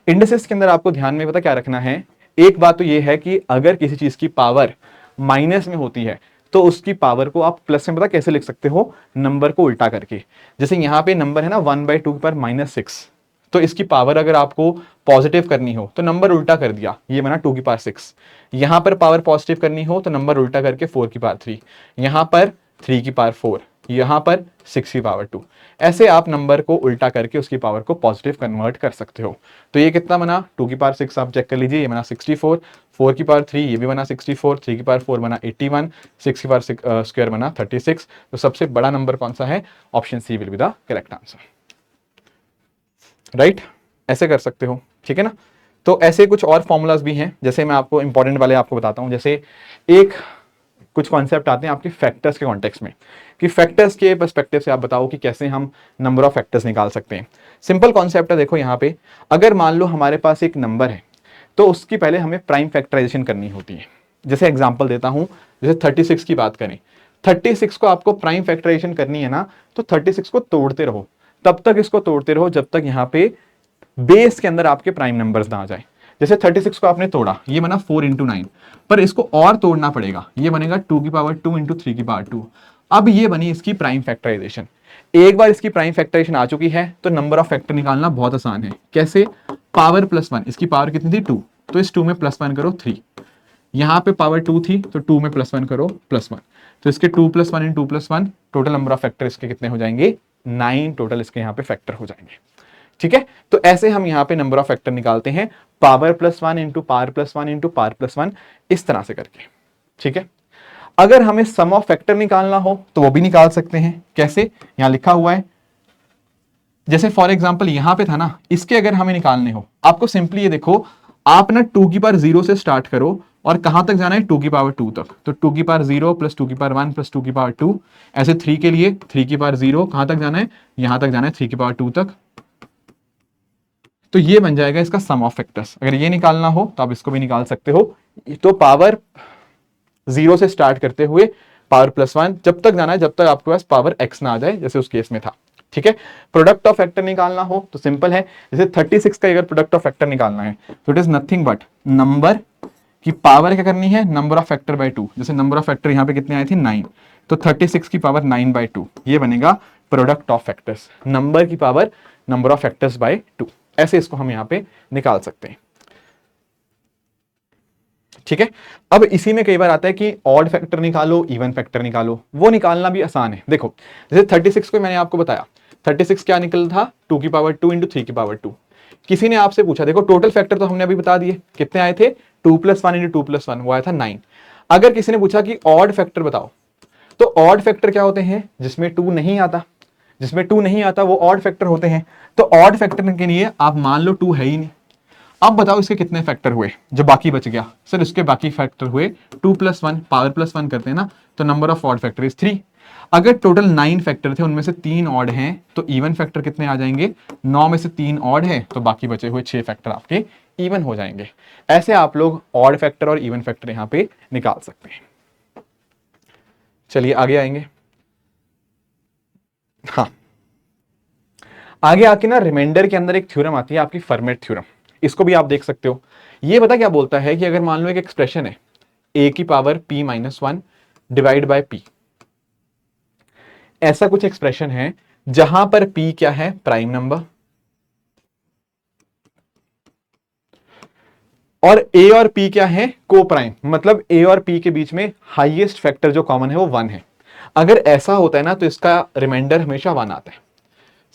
इंडिसेस के अंदर आपको ध्यान में पता क्या रखना है, एक बात तो ये है कि अगर किसी चीज की पावर माइनस में होती है तो उसकी पावर को आप प्लस में पता कैसे लिख सकते हो, नंबर को उल्टा करके। जैसे यहाँ पे नंबर है ना 1/2 की पावर -6, तो इसकी पावर अगर आपको पॉजिटिव करनी हो तो नंबर उल्टा कर दिया, ये बना 2 की पावर 6। यहां पर पावर पॉजिटिव करनी हो तो नंबर उल्टा करके 4 की पावर 3, यहां पर 3 की पावर 4, यहां पर 6 की पावर 2। ऐसे आप नंबर को उल्टा करके उसकी पावर को पॉजिटिव कन्वर्ट कर सकते हो। तो ये कितना बना, 2 की पावर 6 आप चेक कर लीजिए, ये बना 64, 4 की पावर 3 ये भी बना 64, 3 की पावर 4 बना 81, 6 की पावर स्क्वायर बना 36। तो सबसे बड़ा नंबर कौन सा है, option C will be the correct answer. Right, ऐसे कर सकते हो। ठीक है ना, तो ऐसे कुछ और फॉर्मूलाज भी हैं, जैसे मैं आपको इंपॉर्टेंट वाले आपको बताता हूं। जैसे एक कुछ कॉन्सेप्ट आते हैं आपके फैक्टर्स के कॉन्टेक्स्ट में, कि फैक्टर्स के पर्सपेक्टिव से आप बताओ कि कैसे हम नंबर ऑफ फैक्टर्स निकाल सकते हैं। सिंपल कॉन्सेप्ट है, देखो यहाँ पे अगर मान लो हमारे पास एक नंबर है तो उसकी पहले हमें प्राइम फैक्टराइजेशन करनी होती है। जैसे एग्जांपल देता हूं, जैसे 36 की बात करें, 36 को आपको प्राइम फैक्टराइजेशन करनी है ना, तो 36 को तोड़ते रहो, तब तक इसको तोड़ते रहो जब तक यहाँ पे बेस के अंदर आपके प्राइम नंबर्स ना आ जाए। जैसे 36 को आपने तोड़ा, ये बना 4 इंटू 9, पर इसको और तोड़ना पड़ेगा, ये बनेगा 2 की पावर 2 इंटू 3 की पावर 2। अब ये बनी इसकी प्राइम फैक्टराइजेशन। एक बार इसकी प्राइम फैक्टराइजेशन आ चुकी है तो नंबर ऑफ फैक्टर निकालना बहुत आसान है। कैसे, पावर +1, इसकी पावर कितनी थी 2, तो इस 2 में +1 करो 3, यहां पे पावर 2 थी तो 2 में +1 करो +1, तो इसके 2 + 1 इन 2 + 1, टोटल नंबर ऑफ फैक्टर इसके कितने हो जाएंगे, 9 टोटल इसके यहाँ पे फैक्टर हो जाएंगे। ठीक है, तो ऐसे हम यहाँ पे नंबर ऑफ फैक्टर निकालते हैं, power +1 into power +1 into power +1, इस तरह से करके। ठीक है, अगर हमें सम ऑफ फैक्टर निकालना हो तो वो भी निकाल सकते हैं। कैसे, यहां लिखा हुआ है, जैसे फॉर एग्जांपल यहां पे था ना, इसके अगर हमें निकालने हो, आपको सिंपली ये देखो, आप ना 2 की पावर 0 से स्टार्ट करो और कहां तक जाना है, 2 की पावर 2 तक। तो 2 की पावर 0 प्लस 2 की पावर 1 प्लस 2 की पावर 2, ऐसे 3 के लिए 3 की पावर 0 कहां तक जाना है, यहां तक जाना है 3 की पावर 2 तक। तो ये बन जाएगा इसका सम ऑफ फैक्टर्स। अगर ये निकालना हो तो आप इसको भी निकाल सकते हो। तो पावर 0 से स्टार्ट करते हुए पावर +1 जब तक जाना है जब तक आपके पास पावर x ना आ जाए, जैसे उस केस में था। ठीक है, प्रोडक्ट ऑफ फैक्टर निकालना हो तो सिंपल है, जैसे 36 का अगर प्रोडक्ट ऑफ फैक्टर निकालना है तो it is nothing but number की पावर क्या करनी है, नंबर ऑफ फैक्टर बाय 2। जैसे नंबर ऑफ फैक्टर यहाँ पे कितने आए थे, 9, तो 36 की पावर 9/2, ये बनेगा प्रोडक्ट ऑफ फैक्टर्स, नंबर की power number of factors bye 2। ऐसे इसको हम यहाँ पे निकाल सकते हैं। ठीक है, अब इसी में कई बार आता है कि ऑड फैक्टर निकालो, इवन फैक्टर निकालो, वो निकालना भी आसान है। देखो जैसे 36 को मैंने आपको बताया, 36 क्या निकल था, 2 की पावर 2 इंटू 3 की पावर 2। किसी ने आपसे पूछा, देखो टोटल फैक्टर तो हमने अभी बता दिए, कितने आए थे, 2 + 1 इंटू 2 + 1, वो आया था 9। अगर किसी ने पूछा कि ऑड फैक्टर बताओ, तो ऑड फैक्टर क्या होते हैं, जिसमें 2 नहीं आता, जिसमें 2 नहीं आता वो ऑड फैक्टर होते हैं। तो ऑड फैक्टर के लिए आप मान लो 2 है ही नहीं, अब बताओ इसके कितने फैक्टर हुए, जो बाकी बच गया, सर इसके बाकी फैक्टर हुए 2 + 1, पावर +1 करते हैं ना, तो number of odd factor is 3। अगर टोटल 9 फैक्टर थे, उनमें से 3 ऑड हैं, तो इवन फैक्टर कितने आ जाएंगे, 9 में से 3 ऑड है, तो बाकी बचे हुए 6 फैक्टर आपके इवन हो जाएंगे। ऐसे आप लोग ऑड फैक्टर और इवन फैक्टर यहां पे निकाल सकते हैं। चलिए आगे आएंगे। हाँ, आगे आके ना रिमाइंडर के अंदर एक थ्योरम आती है आपकी, फर्मेट थ्योरम, इसको भी आप देख सकते हो। ये पता क्या बोलता है कि अगर मान लो एक एक्सप्रेशन है a की power p - 1 divide by p, ऐसा कुछ एक्सप्रेशन है जहां पर p क्या है, प्राइम नंबर, और a और p क्या है, को प्राइम, मतलब a और p के बीच में हाईएस्ट फैक्टर जो कॉमन है वो 1 है। अगर ऐसा होता है ना तो इसका रिमाइंडर हमेशा 1 आता है।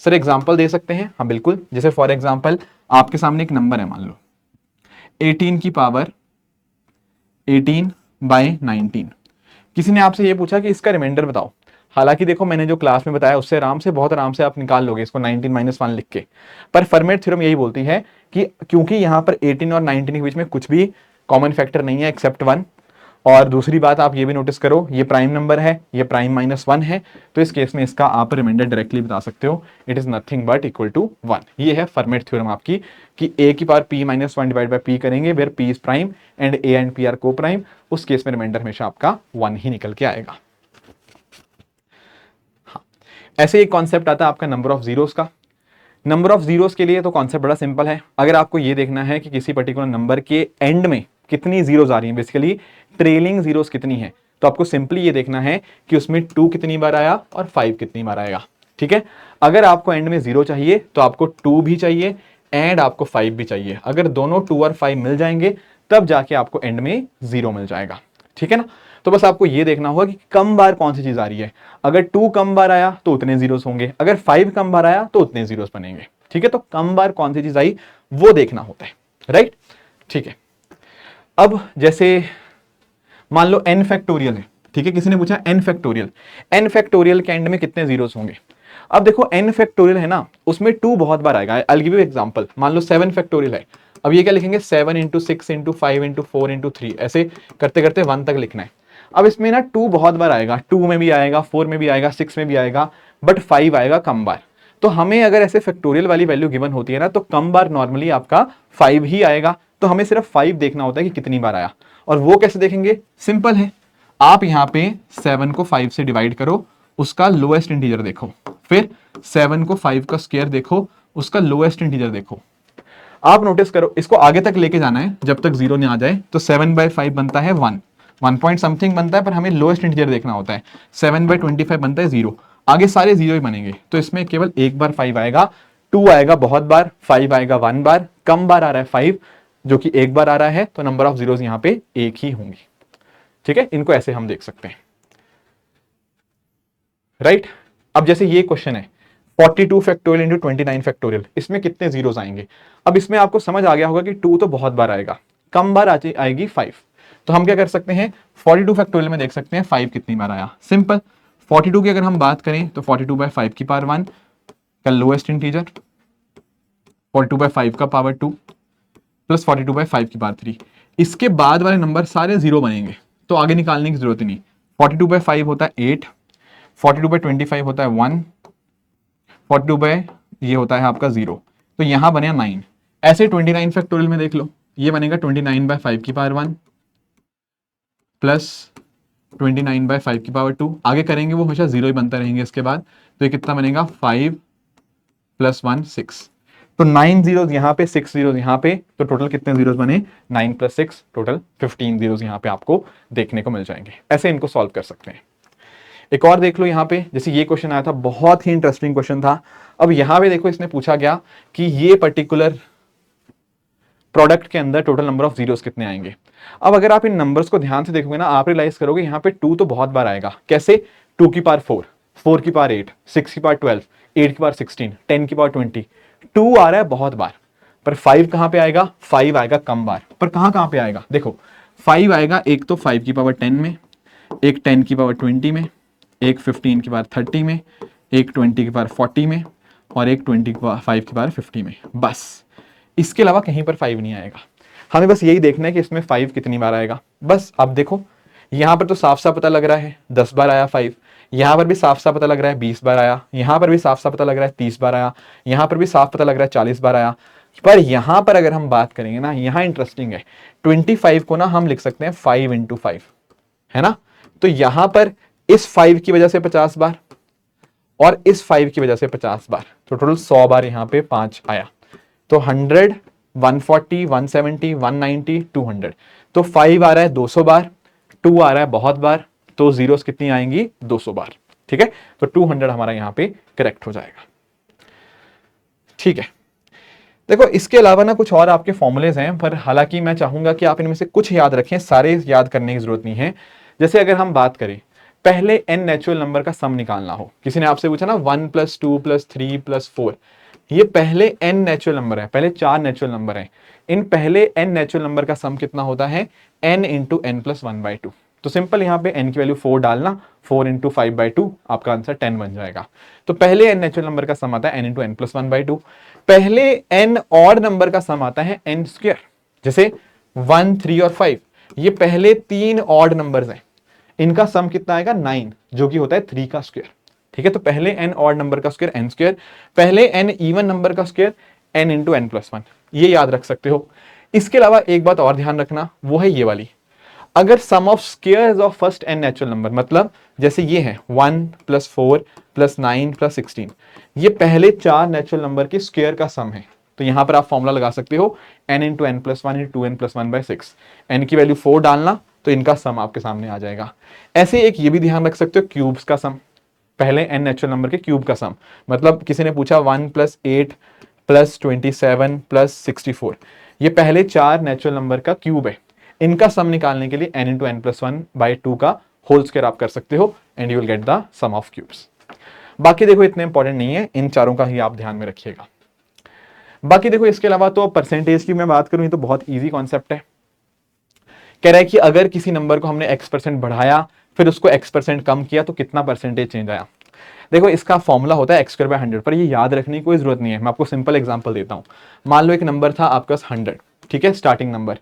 सर एग्जाम्पल दे सकते हैं? हाँ बिल्कुल, जैसे फॉर एग्जाम्पल आपके सामने एक नंबर है, मान लो 18 की पावर 18/19। किसी ने आपसे ये पूछा कि इसका रिमाइंडर बताओ। हालांकि देखो मैंने जो क्लास में बताया उससे आराम से, बहुत आराम से आप निकाल लोगे इसको 19 - 1 लिख के। पर फर्मेट थ्योरम यही बोलती है कि क्योंकि यहाँ पर 18 और 19 के बीच में कुछ भी कॉमन फैक्टर नहीं है एक्सेप्ट 1, और दूसरी बात आप ये भी नोटिस करो, ये प्राइम नंबर है, ये प्राइम -1 है, तो इस केस में इसका आप रिमाइंडर डायरेक्टली बता सकते हो, it is nothing but equal to 1। ये है फर्मेट थ्योरम आपकी कि a की power p - 1 divide by p करेंगे where p is prime and a and p are coprime, उस केस में रिमाइंडर हमेशा आपका 1 ही निकल के आएगा। हाँ, ऐसे एक कॉन्सेप्ट आता है आपका नंबर ऑफ जीरोस का। नंबर ऑफ जीरोस के लिए तो कॉन्सेप्ट बड़ा सिंपल है। अगर आपको ये देखना है कि किसी पर्टिकुलर नंबर के एंड में कितनी जीरोस आ रही हैं, बेसिकली ट्रेलिंग जीरोस कितनी है, तो आपको सिंपली ये देखना है कि उसमें 2 कितनी बार आया और 5 कितनी बार आएगा। ठीक है, अगर आपको एंड में 0 चाहिए तो आपको 2 भी चाहिए एंड आपको 5 भी चाहिए। अगर दोनों 2 और 5 मिल जाएंगे तब जाके आपको एंड में 0 मिल जाएगा। ठीक है ना, तो बस आपको ये देखना होगा कि कम बार कौन सी चीज आ रही है। अगर 2 कम बार आया तो उतने जीरोस होंगे, अगर 5 कम बार आया तो उतने जीरोस बनेंगे। ठीक है, तो कम बार कौन सी चीज आई वो देखना होता है, राइट। ठीक है, अब जैसे मान लो n फैक्टोरियल है। ठीक है, किसी ने पूछा n फैक्टोरियल, n फैक्टोरियल के एंड में कितने जीरोस होंगे। अब देखो n फैक्टोरियल है ना, उसमें 2 बहुत बार आएगा। I will give you example, मान लो 7 फैक्टोरियल है। अब ये क्या लिखेंगे, 7 × 6 × 5 × 4 × 3, ऐसे करते करते 1 तक लिखना है। अब इसमें ना 2 बहुत बार आएगा, 2 में भी आएगा, 4 में भी आएगा, 6 में भी आएगा, बट 5 आएगा कम बार। तो हमें अगर ऐसे फैक्टोरियल वाली वैल्यू गिवन होती है ना, तो कम बार नॉर्मली आपका 5 ही आएगा। तो हमें सिर्फ 5 देखना होता है कि कितनी बार आया, और वो कैसे देखेंगे, सिंपल है, आप यहां पे 7 को 5 से डिवाइड करो, उसका लोएस्ट इंटीजर देखो, फिर 7 को 5 का स्क्वायर देखो, उसका लोएस्ट इंटीजर देखो। आप नोटिस करो, इसको आगे तक लेके जाना है जब तक 0 नहीं आ जाए। तो 7/5 बनता है 1 पॉइंट समथिंग बनता है, पर हमें लोएस्ट इंटीजर देखना होता है। 7/25 बनता है 0, आगे सारे 0 ही बनेंगे। तो इसमें केवल एक बार 5 आएगा, 2 आएगा बहुत बार, 5 आएगा 1 बार, कम बार आ रहा है 5 जो कि एक बार आ रहा है, तो नंबर ऑफ जीरोस यहां पे एक ही होंगी। ठीक है, इनको ऐसे हम देख सकते हैं, राइट। अब जैसे ये क्वेश्चन है 42 फैक्टोरियल इंटू 29 फैक्टोरियल, इसमें कितने जीरोस आएंगे। अब इसमें आपको समझ आ गया होगा कि 2 तो बहुत बार आएगा, कम बार आएगी 5। तो हम क्या कर सकते हैं, 42 फैक्टोरियल में देख सकते हैं 5 कितनी बार आया। सिंपल, 42 की अगर हम बात करें तो 42/5 की पावर 1 का लोएस्ट इंटीजर, 42/5 का पावर 2 प्लस 42/5 की पावर 3। इसके बाद वाले नंबर सारे 0 बनेंगे, तो आगे निकालने की जरूरत ही नहीं। 42/5 होता है 8, 42/25 होता है 1, 42 ये होता है आपका 0, तो यहां बने 9। ऐसे 29 फैक्टोरियल में देख लो, ये बनेगा 29/5 की पावर 1 प्लस 29/5 की पावर 2। आगे करेंगे वो हमेशा 0 ही बनता रहेंगे इसके बाद, तो ये कितना बनेगा 5 + 1 6। तो 9 जीरोस यहाँ पे, 6 जीरोस यहाँ पे, तो टोटल कितने जीरोस बने, 9 + 6, टोटल 15 जीरोस यहाँ पे आपको देखने को मिल जाएंगे। ऐसे इनको सॉल्व कर सकते हैं। एक और देख लो यहाँ पे, जैसे ये क्वेश्चन आया था, बहुत ही इंटरेस्टिंग क्वेश्चन था। अब यहाँ पे देखो, इसने पूछा गया कि ये पर्टिकुलर प्रोडक्ट के अंदर टोटल नंबर ऑफ जीरोस कितने आएंगे। अब अगर आप इन नंबर्स को ध्यान से देखोगे ना, आप रियलाइज करोगे यहाँ पे 2 तो बहुत बार आएगा। कैसे, 2 की पावर 4, 4 की पावर 8, 6 की पावर 12, 8 की पावर 16, 10 की पावर 20, 2 आ रहा है बहुत बार। पर 5 कहां पे आएगा, 5 आएगा कम बार, पर कहां पे आएगा, देखो 5 आएगा एक तो 5 की पावर 10 में, एक 10 की पावर 20 में, एक 15 की पावर 30 में, एक 20 की पावर 40 में, और एक 25 की पावर 50 में। बस इसके अलावा कहीं पर 5 नहीं आएगा। हमें बस यही देखना है कि इसमें 5 कितनी बार आएगा। बस अब देखो, यहां पर तो साफ साफ पता लग रहा है 10 बार आया 5, यहां पर भी साफ साफ पता लग रहा है 20 बार आया, यहां पर भी साफ साफ पता लग रहा है 30 बार आया, यहां पर भी साफ पता लग रहा है 40 बार आया। पर यहां पर अगर हम बात करेंगे ना, यहां इंटरेस्टिंग है, 25 को ना हम लिख सकते हैं 5 × 5, है ना। तो यहां पर इस 5 की वजह से 50 बार और इस 5 की वजह से 50 बार, तो टोटल 100 बार यहां पे 5 आया। तो 100, 140, 170, 190, 200, तो 5 आ रहा है 200 बार, 2 आ रहा है बहुत बार, तो जीरोस कितनी आएंगी, 200 बार। ठीक है, तो 200 हमारा यहां पे करेक्ट हो जाएगा। ठीक है, देखो इसके अलावा ना कुछ और आपके फॉर्मूलेज हैं, पर हालांकि मैं चाहूंगा कि आप इनमें से कुछ याद रखें, सारे याद करने की जरूरत नहीं है। जैसे अगर हम बात करें पहले n नेचुरल नंबर का सम निकालना हो, किसी ने आपसे पूछा ना 1 + 2 + 3 + 4, ये पहले n नेचुरल नंबर है, पहले 4 नेचुरल नंबर हैं, इन पहले n नेचुरल नंबर का सम कितना होता है n × n + 1/2। तो सिंपल यहाँ पे n की वैल्यू 4 डालना, 4 × 5/2, आपका आंसर 10 बन जाएगा। तो पहले n नेचुरल नंबर का सम आता है n × n + 1/2। पहले n ऑड नंबर का सम आता है n², जैसे 1, 3 और 5, ये पहले 3 ऑड नंबर्स हैं, इनका सम कितना आएगा 9, जो कि होता है 3 का स्क्वायर। ठीक है, तो पहले n ऑड नंबर का स्क्वायर n², पहले n इवन नंबर का स्क्वायर n × n + 1, ये याद रख सकते हो। इसके अलावा एक बात और ध्यान रखना, वो है ये वाली, अगर sum of squares of first n natural number, मतलब जैसे ये है 1 + 4 + 9 + 16, ये पहले 4 नेचुरल नंबर के स्क्वायर का सम है, तो यहां पर आप फॉर्मूला लगा सकते हो n × n + 1 × 2n + 1/6, n की वैल्यू 4 डालना, तो इनका सम आपके सामने आ जाएगा। ऐसे एक ये भी ध्यान रख सकते हो क्यूब्स का सम, पहले n नेचुरल नंबर के क्यूब का सम, मतलब किसी ने पूछा 1 + 8 + 27 + 64, ये पहले 4 नेचुरल नंबर का क्यूब है, इनका सम निकालने के लिए n × n + 1/2 का होल स्क्वायर आप कर सकते हो and you will get the sum of cubes. बाकी देखो इतने इंपॉर्टेंट नहीं है, इन चारों का ही आप ध्यान में रखिएगा। बाकी देखो इसके अलावा तो परसेंटेज की मैं बात करूं, ये तो बहुत इजी कॉन्सेप्ट है। कह रहा है कि अगर किसी नंबर को हमने x% बढ़ाया, फिर उसको x% कम किया, तो कितना परसेंटेज चेंज आया। देखो इसका फॉर्मूला होता है x²/100, पर ये याद रखने की कोई जरूरत नहीं है, मैं आपको सिंपल एग्जांपल देता हूं। मान लो एक नंबर था आपके पास 100, ठीक है, स्टार्टिंग नंबर,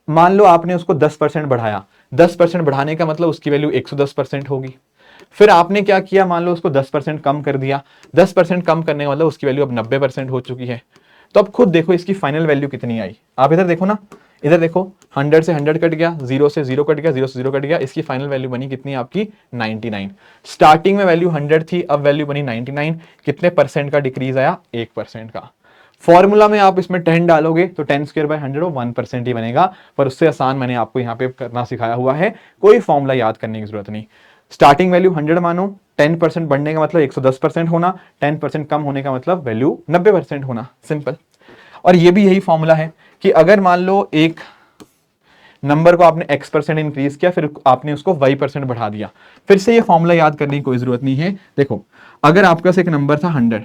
मान लो आपने उसको 10% बढ़ाया, 10% बढ़ाने का मतलब उसकी वैल्यू 110% होगी। फिर आपने क्या किया, मान लो उसको 10% कम कर दिया, 10% कम करने का मतलब उसकी वैल्यू अब 90% हो चुकी है। तो अब खुद देखो इसकी फाइनल वैल्यू कितनी आई, आप इधर देखो ना, इधर देखो 100 से 100 कट गया, 0 से 0 कट गया, 0 से 0 कट गया, इसकी फाइनल वैल्यू बनी कितनी आपकी 99। स्टार्टिंग में वैल्यू 100 थी, अब वैल्यू बनी 99, कितने परसेंट का डिक्रीज आया, 1% का। फॉर्मूला में आप इसमें 10 डालोगे तो 10²/100 वो 1% ही बनेगा, पर उससे आसान मैंने आपको यहाँ पे करना सिखाया हुआ है, कोई फॉर्मूला याद करने की जरूरत नहीं। स्टार्टिंग वैल्यू 100 मानो, 10% बढ़ने का मतलब 110% होना, 10% कम होने का मतलब वैल्यू 90% होना, सिंपल। और ये भी यही फॉर्मूला है कि अगर मान लो एक नंबर को आपने x% इंक्रीज किया, फिर आपने उसको y% बढ़ा दिया, फिर से ये फॉर्मूला याद करने की कोई जरूरत नहीं है। देखो अगर आपके पास एक नंबर था 100,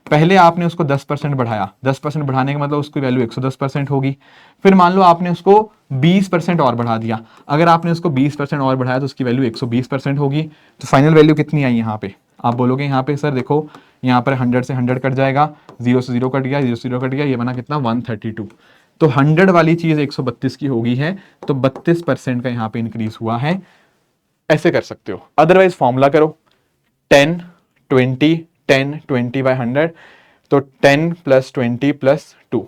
पहले आपने उसको 10% बढ़ाया, 10% बढ़ाने का मतलब उसकी वैल्यू 110% होगी, फिर मान लो आपने उसको 20% और बढ़ा दिया, अगर आपने उसको 20% और बढ़ाया तो उसकी वैल्यू 120% होगी। तो फाइनल वैल्यू कितनी आई यहाँ पे, आप बोलोगे यहाँ पे सर देखो यहाँ पर 100 से 100 कट जाएगा, 0 से 0 कट गया, 0 से 0 कट गया, ये बना कितना 132। तो 100 वाली चीज 132 की हो गई है, तो 32% का यहाँ पे इंक्रीज हुआ है। ऐसे कर सकते हो, अदरवाइज फॉर्मूला करो 10 20 10 20/100, तो 10 + 20 + 2,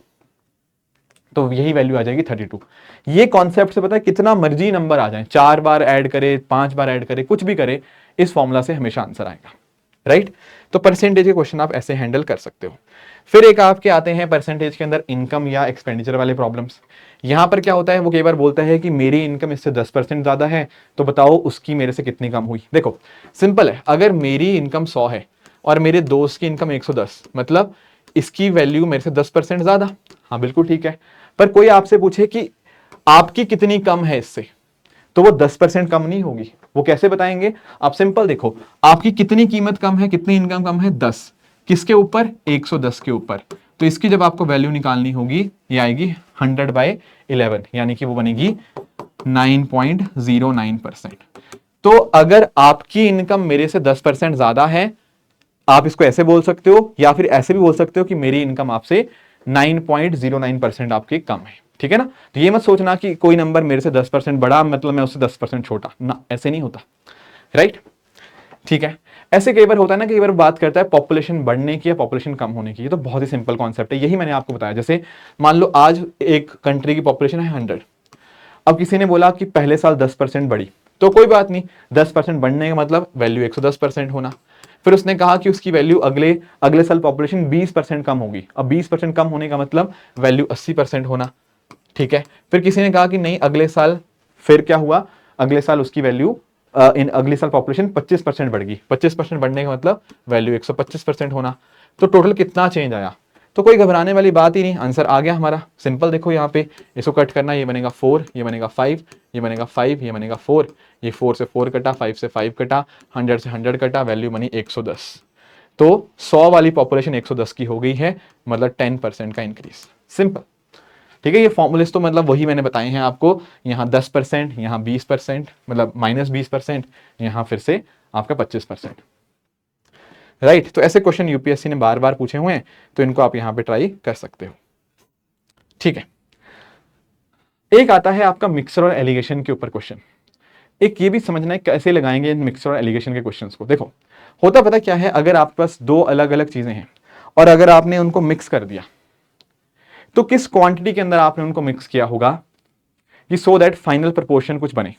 तो यही वैल्यू आ जाएगी 32। ये कॉन्सेप्ट से पता है कितना मर्जी नंबर आ जाए, 4 बार ऐड करे, 5 बार ऐड करे, कुछ भी करे, इस फॉर्मूला से हमेशा आंसर आएगा, राइट। तो परसेंटेज के क्वेश्चन आप ऐसे हैंडल कर सकते हो। फिर एक आपके आते हैं परसेंटेज के अंदर इनकम या एक्सपेंडिचर वाले प्रॉब्लम्स। यहां पर क्या होता है, वो कई बार बोलता है कि मेरी इनकम इससे 10% ज्यादा है, तो बताओ उसकी मेरे से कितनी कम हुई। देखो सिंपल है, अगर मेरी इनकम 100 है और मेरे दोस्त की इनकम 110, मतलब इसकी वैल्यू मेरे से 10% ज्यादा, हाँ बिल्कुल ठीक है। पर कोई आपसे पूछे कि आपकी कितनी कम है इससे, तो वो 10% कम नहीं होगी। वो कैसे बताएंगे, आप सिंपल देखो, आपकी कितनी कीमत कम है, कितनी इनकम कम है, 10, किसके ऊपर, 110 के ऊपर, तो इसकी जब आपको वैल्यू निकालनी होगी, ये आएगी 100/11, यानी कि वो बनेगी 9.09%। तो अगर आपकी इनकम मेरे से 10% ज्यादा है, आप इसको ऐसे बोल सकते हो, या फिर ऐसे भी बोल सकते हो कि मेरी इनकम आपसे 9.09% आपकी कम है, ठीक है ना। तो ये मत सोचना कि कोई नंबर मेरे से 10% बड़ा मतलब मैं उससे 10% छोटा ना, ऐसे नहीं होता, राइट। ठीक है, ऐसे कई बार होता है ना, कई बार बात करता है पॉपुलेशन बढ़ने की या पॉपुलेशन कम होने की, ये तो बहुत ही सिंपल कॉन्सेप्ट है, यही मैंने आपको बताया। जैसे मान लो आज एक कंट्री की पॉपुलेशन है 100, अब किसी ने बोला कि पहले साल 10% बढ़ी, तो कोई बात नहीं, 10% बढ़ने का मतलब वैल्यू 110% होना। फिर उसने कहा कि उसकी वैल्यू अगले साल पॉपुलेशन 20% कम होगी, अब 20% कम होने का मतलब वैल्यू 80% होना, ठीक है। फिर किसी ने कहा कि नहीं अगले साल, फिर क्या हुआ, अगले साल उसकी वैल्यू अगले साल पॉपुलेशन 25% बढ़ गई, 25% बढ़ने का मतलब वैल्यू 125% होना। तो टोटल कितना चेंज आया, तो कोई घबराने वाली बात ही नहीं, आंसर आ गया हमारा। सिंपल देखो यहाँ पे इसको कट करना, ये बनेगा 4, ये बनेगा 5, ये बनेगा 5, ये बनेगा 4, ये 4 से 4 कटा, 5 से 5 कटा, 100 से 100 कटा, वैल्यू बनी 110। तो 100 वाली पॉपुलेशन 110 की हो गई है, मतलब 10% का इंक्रीज। सिंपल, ठीक है। ये फॉर्मूलेस तो मतलब वही मैंने बताए हैं आपको, यहाँ 10%, यहाँ 20%, मतलब -20%, यहाँ फिर से आपका 25%, राइट। तो ऐसे क्वेश्चन यूपीएससी ने बार बार पूछे हुए हैं, तो इनको आप यहाँ पे ट्राई कर सकते हो, ठीक है। एक आता है आपका मिक्सर और एलिगेशन के ऊपर क्वेश्चन। एक ये भी समझना है कैसे लगाएंगे इन मिक्सर और एलिगेशन के क्वेश्चंस को। देखो होता पता क्या है, अगर आपके पास दो अलग अलग चीजें हैं और अगर आपने उनको मिक्स कर दिया, तो किस क्वांटिटी के अंदर आपने उनको मिक्स किया होगा कि सो दैट फाइनल प्रोपोर्शन कुछ बने।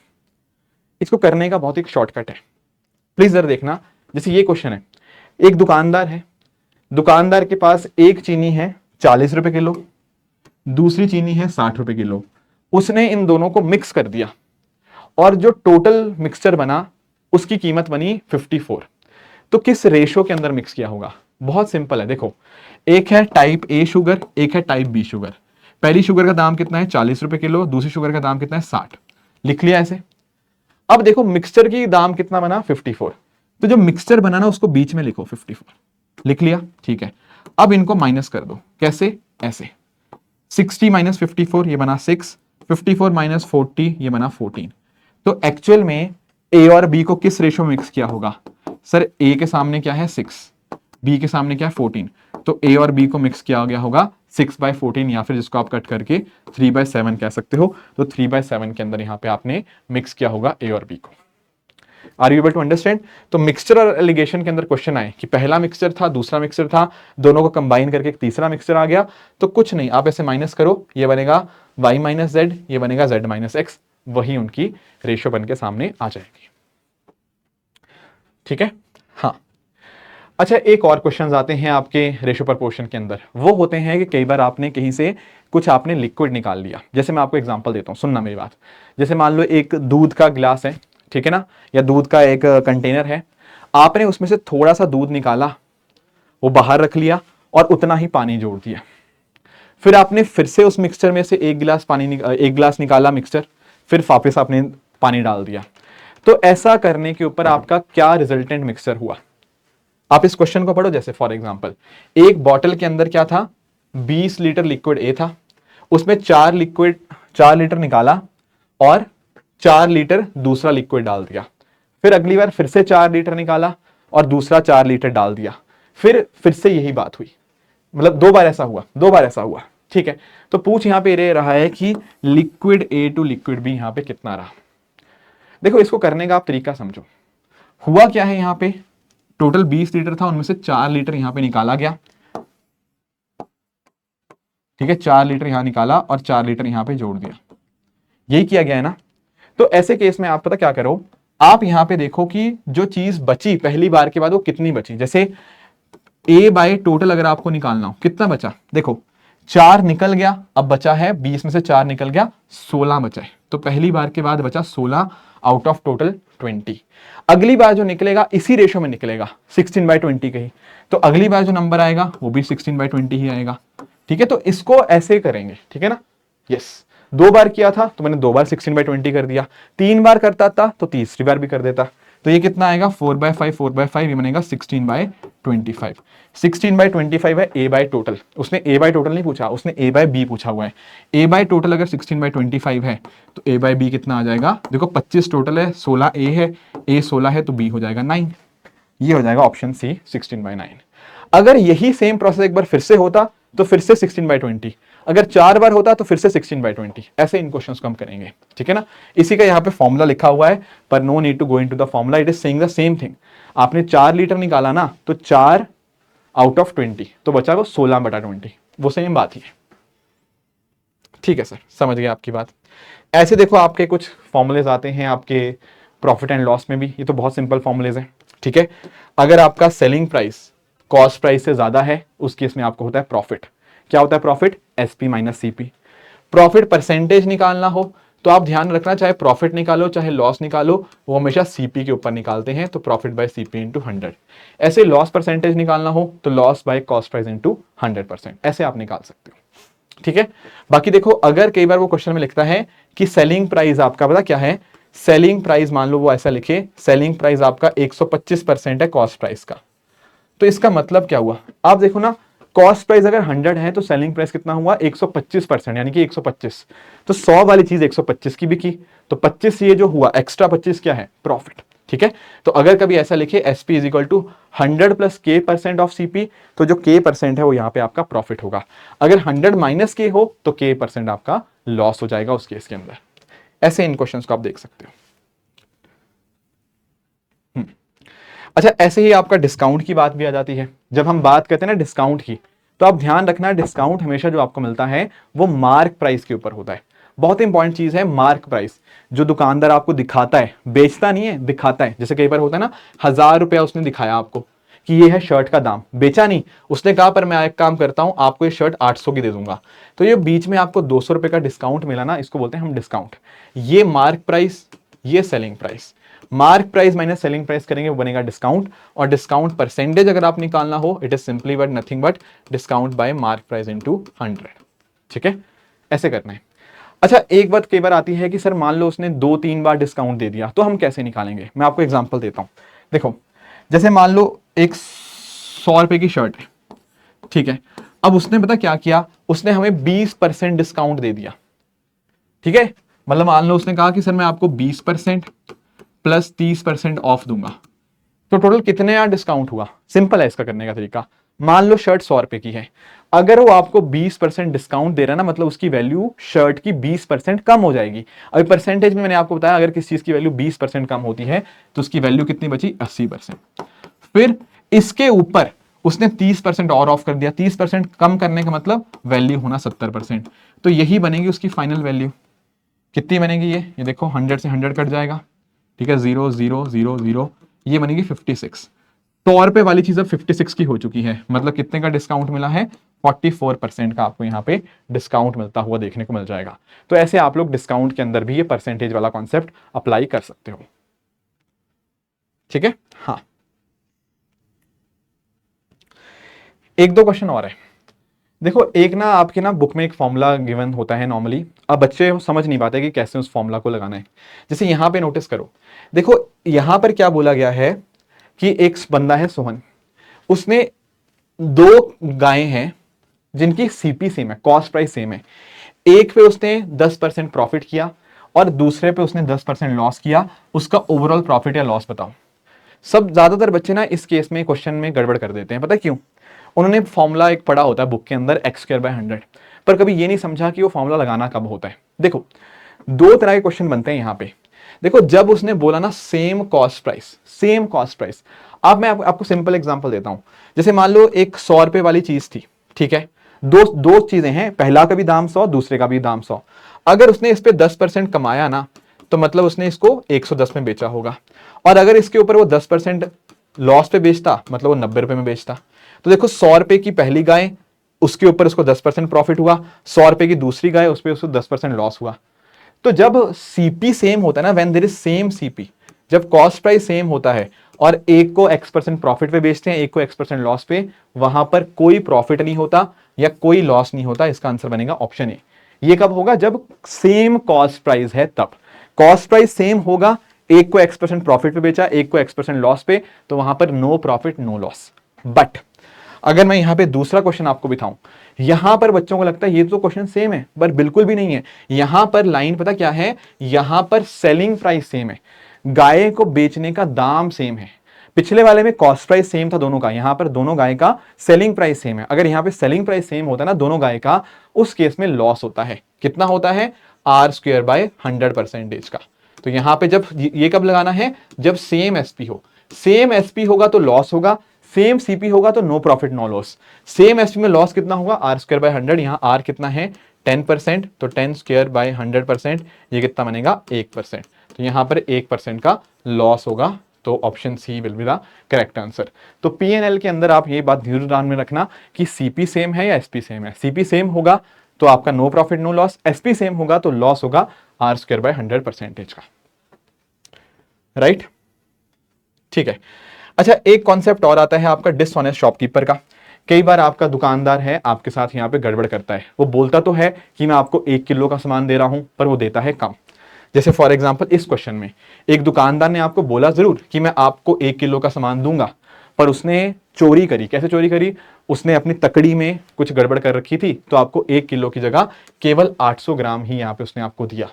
इसको करने का बहुत ही शॉर्टकट है, प्लीज जरा देखना। जैसे ये क्वेश्चन है, एक दुकानदार है, दुकानदार के पास एक चीनी है 40 रुपए किलो, दूसरी चीनी है 60 रुपए किलो। उसने इन दोनों को मिक्स कर दिया और जो टोटल मिक्सचर बना उसकी कीमत बनी 54। तो किस रेशो के अंदर मिक्स किया होगा? बहुत सिंपल है, देखो एक है टाइप ए शुगर, एक है टाइप बी शुगर। पहली शुगर का दाम कितना है 40 रुपए किलो, दूसरी शुगर का दाम कितना है 60, लिख लिया ऐसे। अब देखो मिक्सचर की दाम कितना बना 54, तो जो मिक्सचर बना ना उसको बीच में लिखो 54, लिख लिया, ठीक है। अब इनको माइनस कर दो, कैसे? ऐसे 60 माइनस 54 ये बना 6, 54 माइनस 40 ये बना 14। तो एक्चुअल में ए और बी को किस रेशो में मिक्स किया होगा? सर ए के सामने क्या है 6, बी के सामने क्या है 14, तो ए और बी को मिक्स किया गया होगा 6/14, या फिर जिसको आप कट करके 3/7 कह सकते हो। तो 3/7 के अंदर यहाँ पे आपने मिक्स किया होगा ए और बी को। Are you able to understand? तो मिक्सचर और एलिगेशन के अंदर क्वेश्चन आए कि पहला मिक्सचर था, दूसरा मिक्सचर था, दोनों को कंबाइन करके एक तीसरा मिक्सचर आ गया, तो कुछ नहीं, आप ऐसे माइनस करो, ये बनेगा y माइनस जेड, ये बनेगा z माइनस एक्स, वही उनकी रेशियो बन के सामने आ जाएगी, ठीक है। हाँ, अच्छा एक और क्वेश्चन आते हैं आपके रेशियो प्रोपोर्शन के अंदर। वो होते हैं कि कई बार आपने कहीं से कुछ आपने लिक्विड निकाल लिया। जैसे मैं आपको एग्जांपल देता हूँ, सुनना मेरी बात। जैसे मान लो एक दूध का गिलास है, ठीक है ना, या दूध का एक कंटेनर है, आपने उसमें से थोड़ा सा दूध निकाला, वो बाहर रख लिया और उतना ही पानी जोड़ दिया। फिर आपने फिर से उस मिक्सचर में से एक गिलास निकाला मिक्सचर, फिर वापस आपने पानी डाल दिया। तो ऐसा करने के ऊपर आपका क्या रिजल्टेंट मिक्सचर हुआ? आप इस क्वेश्चन को पढ़ो। जैसे फॉर एग्जांपल एक बॉटल के अंदर क्या था, 20 लीटर लिक्विड ए था, उसमें 4 लीटर निकाला और 4 लीटर दूसरा लिक्विड डाल दिया। फिर अगली बार फिर से 4 लीटर निकाला और दूसरा 4 लीटर डाल दिया। फिर से यही बात हुई, मतलब 2 बार ऐसा हुआ, ठीक है। तो पूछ यहां पे रहा है कि liquid A to liquid B यहां पे कितना रहा। देखो इसको करने का आप तरीका समझो। हुआ क्या है, यहां पे टोटल 20 लीटर था, उनमें से 4 लीटर यहां पे निकाला गया, ठीक है, 4 लीटर यहां निकाला और 4 लीटर यहां पे जोड़ दिया, यही किया गया है ना। तो ऐसे केस में आप पता क्या करो, आप यहां पे देखो कि जो चीज बची पहली बार के बाद वो कितनी बची। जैसे ए बाय टोटल अगर आपको निकालना हो, कितना बचा, देखो 4 निकल गया, अब बचा है 20 में से 4 निकल गया, 16 बचा है। तो पहली बार के बाद बचा 16 आउट ऑफ टोटल 20। अगली बार जो निकलेगा इसी रेशो में निकलेगा, 16/20 का ही। तो अगली बार जो नंबर आएगा वो भी 16/20 ही आएगा, ठीक है। तो इसको ऐसे करेंगे, ठीक है ना। यस, 2 बार किया था तो मैंने 2 बार 16/20 कर दिया, 3 बार करता था तो तीसरी बार भी कर देता। तो ये कितना आएगा 4/5 ये बनेगा 16/25। 16/25 है ए बाय टोटल। उसने ए बाय टोटल नहीं पूछा, उसने ए बाय बी पूछा हुआ है। ए बाय टोटल अगर 16/25 है तो ए बाय बी कितना आ जाएगा, देखो 25 टोटल है, 16 ए है, ए 16 है, तो बी हो जाएगा 9। ये हो जाएगा ऑप्शन सी 16/9। अगर यही सेम प्रोसेस एक बार फिर से होता तो फिर से 16/20, अगर 4 बार होता तो फिर से 16/20। ऐसे इन क्वेश्चंस को हम करेंगे, ठीक है ना। इसी का यहाँ पे फॉर्मूला लिखा हुआ है, पर no need to go into the formula, it is saying the same thing. आपने 4 लीटर निकाला ना, तो 4 आउट ऑफ 20, तो बचा वो 16/20, वो सेम बात ही है, ठीक है सर, समझ गए आपकी बात। ऐसे देखो आपके कुछ फॉर्मूलेज आते हैं आपके प्रॉफिट एंड लॉस में भी, ये तो बहुत सिंपल फॉर्मूलेज हैं, ठीक है। अगर आपका सेलिंग प्राइस कॉस्ट प्राइस से ज्यादा है, उस केस में आपको होता है प्रॉफिट। क्या होता है profit? SP minus CP. Profit percentage निकालना हो तो आप ध्यान रखना, चाहे प्रॉफिट निकालो चाहे लॉस निकालो, वो हमेशा सीपी के ऊपर निकालते हैं, तो प्रॉफिट बाय सीपी इंटू 100। ऐसे लॉस परसेंटेज निकालना हो तो loss by cost price into 100%, ऐसे आप निकाल सकते हो। ठीक है। बाकी देखो, अगर कई बार वो क्वेश्चन में लिखता है कि सेलिंग प्राइस आपका पता क्या है, सेलिंग प्राइस मान लो वो ऐसा लिखे, सेलिंग प्राइस आपका 125% है कॉस्ट प्राइस का, तो इसका मतलब क्या हुआ, आप देखो ना, कॉस्ट प्राइस अगर 100 है तो सेलिंग प्राइस कितना हुआ, 125%, यानी कि 125, तो 100 वाली चीज 125 की बिकी, तो 25 ये जो हुआ एक्स्ट्रा 25 क्या है, प्रॉफिट। ठीक है। तो अगर कभी ऐसा लिखे SP is equal to 100 plus K percent of CP, तो जो के परसेंट है वो यहां पे आपका प्रॉफिट होगा। अगर 100 माइनस के हो तो के परसेंट आपका लॉस हो जाएगा उस केस के अंदर। ऐसे इन क्वेश्चंस को आप देख सकते हो। अच्छा, ऐसे ही आपका डिस्काउंट की बात भी आ जाती है। जब हम बात करते हैं ना डिस्काउंट की, तो आप ध्यान रखना, डिस्काउंट हमेशा जो आपको मिलता है वो मार्क प्राइस के ऊपर होता है। बहुत इंपॉर्टेंट चीज है मार्क प्राइस, जो दुकानदार आपको दिखाता है, बेचता नहीं है, दिखाता है। जैसे कई बार होता है ना, 1000 रुपया उसने दिखाया आपको कि ये है शर्ट का दाम, बेचा नहीं, उसने कहा पर मैं एक काम करता हूं, आपको ये शर्ट 800 की दे दूंगा, तो ये बीच में आपको 200 रुपए का डिस्काउंट मिला ना, इसको बोलते हैं हम डिस्काउंट। ये मार्क प्राइस, ये selling price, mark price minus selling price करेंगे वो बनेगा डिस्काउंट। और डिस्काउंट परसेंटेज अगर आप निकालना हो, it is simply but nothing but discount bye mark price into 100। ठीक है, ऐसे करना है। अच्छा, एक बात कई बार आती है कि सर मान लो उसने 2-3 बार डिस्काउंट दे दिया, तो हम कैसे निकालेंगे। मैं आपको एग्जांपल देता हूं। देखो, जैसे मान लो एक 100 रुपए की शर्ट है, ठीक है, अब उसने पता क्या किया, उसने हमें 20% डिस्काउंट दे दिया। ठीक है, मतलब मान लो उसने कहा कि सर मैं आपको 20% प्लस 30% ऑफ दूंगा, तो टोटल कितने यार डिस्काउंट हुआ। सिंपल है इसका करने का तरीका। मान लो शर्ट 100 रुपए की है, अगर वो आपको 20% डिस्काउंट दे रहा है ना, मतलब उसकी वैल्यू शर्ट की 20% कम हो जाएगी। अभी परसेंटेज में मैंने आपको बताया, अगर किसी चीज की वैल्यू 20% कम होती है तो उसकी वैल्यू कितनी बची, 80%। फिर इसके ऊपर उसने 30% और ऑफ कर दिया, 30% कम करने का मतलब वैल्यू होना 70%, तो यही बनेगी उसकी फाइनल वैल्यू। कितनी बनेगी ये देखो, 100 से 100 कट जाएगा, ठीक है, 0 0 0 0, ये बनेगी 56। 100 रुपए वाली चीज अब 56 की हो चुकी है, मतलब कितने का डिस्काउंट मिला है, 44% का आपको यहाँ पे डिस्काउंट मिलता हुआ देखने को मिल जाएगा। तो ऐसे आप लोग डिस्काउंट के अंदर भी ये परसेंटेज वाला कॉन्सेप्ट अप्लाई कर सकते हो। ठीक है। हाँ, एक दो क्वेश्चन और है। देखो, एक ना आपके ना बुक में एक फॉर्मूला गिवन होता है नॉर्मली, अब बच्चे समझ नहीं पाते कि कैसे उस फॉर्मूला को लगाना है। जैसे यहां पे नोटिस करो, देखो यहां पर क्या बोला गया है कि एक बंदा है सोहन, उसने 2 गायें हैं जिनकी सीपी सेम है, कॉस्ट प्राइस सेम है। एक पे उसने 10% प्रॉफिट किया और दूसरे पे उसने 10% लॉस किया, उसका ओवरऑल प्रॉफिट या लॉस बताओ। सब ज्यादातर बच्चे ना इस केस में क्वेश्चन में गड़बड़ कर देते हैं, पता है क्यों। उन्होंने फॉर्मूला एक पढ़ा होता है बुक के अंदर, x²/100, पर कभी ये नहीं समझा कि वो फॉर्मूला लगाना कब होता है। देखो, 2 तरह के क्वेश्चन बनते हैं यहां पे। देखो, जब उसने बोला ना same cost price, same cost price, अब मैं आपको सिंपल एग्जांपल देता हूं। जैसे मान लो एक 100 रुपए वाली चीज थी, ठीक है, दो चीजें हैं, पहला का भी दाम 100, दूसरे का भी दाम 100। अगर उसने इस पे 10% कमाया ना, तो मतलब उसने इसको 110 में बेचा होगा, और अगर इसके ऊपर वो 10% लॉस पे बेचता, मतलब वो 90 रुपए में बेचता। तो देखो, 100 रुपए की पहली गाय, उसके ऊपर उसको 10% प्रॉफिट हुआ, 100 रुपए की दूसरी गाय, उस पर उसको 10% लॉस हुआ। तो जब सीपी सेम होता है ना, when there is same CP, जब कॉस्ट प्राइस सेम होता है और एक को x% प्रॉफिट पे बेचते हैं, एक को x% लॉस पे, वहां पर कोई प्रॉफिट नहीं होता या कोई लॉस नहीं होता। इसका आंसर बनेगा ऑप्शन ए। ये कब होगा, जब सेम कॉस्ट प्राइस है तब। कॉस्ट प्राइस सेम होगा, एक को x% प्रॉफिट पे बेचा, एक को x% लॉस पे, तो वहां पर no profit no loss. But अगर मैं यहां पे दूसरा क्वेश्चन आपको बिठाऊं, यहां पर बच्चों को लगता है ये तो क्वेश्चन सेम है, पर बिल्कुल भी नहीं है। यहां पर लाइन पता क्या है, यहां पर सेलिंग प्राइस सेम है, गाय को बेचने का दाम सेम है। पिछले वाले में कॉस्ट प्राइस सेम था दोनों का, यहां पर दोनों गाय का सेलिंग प्राइस सेम है। अगर यहां पे सेलिंग प्राइस सेम होता ना दोनों गाय का, उस केस में लॉस होता है। कितना होता है, R²/100% का। तो यहां पे जब ये कब लगाना है, जब सेम एसपी हो। सेम एसपी होगा तो लॉस होगा, सेम सीपी होगा तो no profit no loss. Same SP में लॉस कितना होगा, R²/100, यहां R कितना है 10%, तो 10²/100%, ये कितना बनेगा 1%। तो यहां पर 1% का लॉस होगा, तो option C will be the correct answer. तो पीएनएल के अंदर आप ये बात ध्यान में रखना कि सीपी सेम है या एसपी सेम है। सीपी सेम होगा तो आपका no profit no loss, SP same होगा तो लॉस होगा आर स्क्वायर बाय 100% का, राइट। ठीक है। अच्छा, एक कॉन्सेप्ट और आता है आपका डिसऑनेस्ट शॉपकीपर का। कई बार आपका दुकानदार है आपके साथ यहां पे गड़बड़ करता है, वो बोलता तो है कि मैं आपको 1 किलो का सामान दे रहा हूं, पर वो देता है कम। जैसे फॉर एग्जांपल इस क्वेश्चन में एक दुकानदार ने आपको बोला जरूर कि मैं आपको 1 किलो का सामान दूंगा, पर उसने चोरी करी। कैसे चोरी करी? उसने अपनी तकड़ी में कुछ गड़बड़ कर रखी थी, तो आपको 1 किलो की जगह केवल 800 ग्राम ही यहां पे उसने आपको दिया।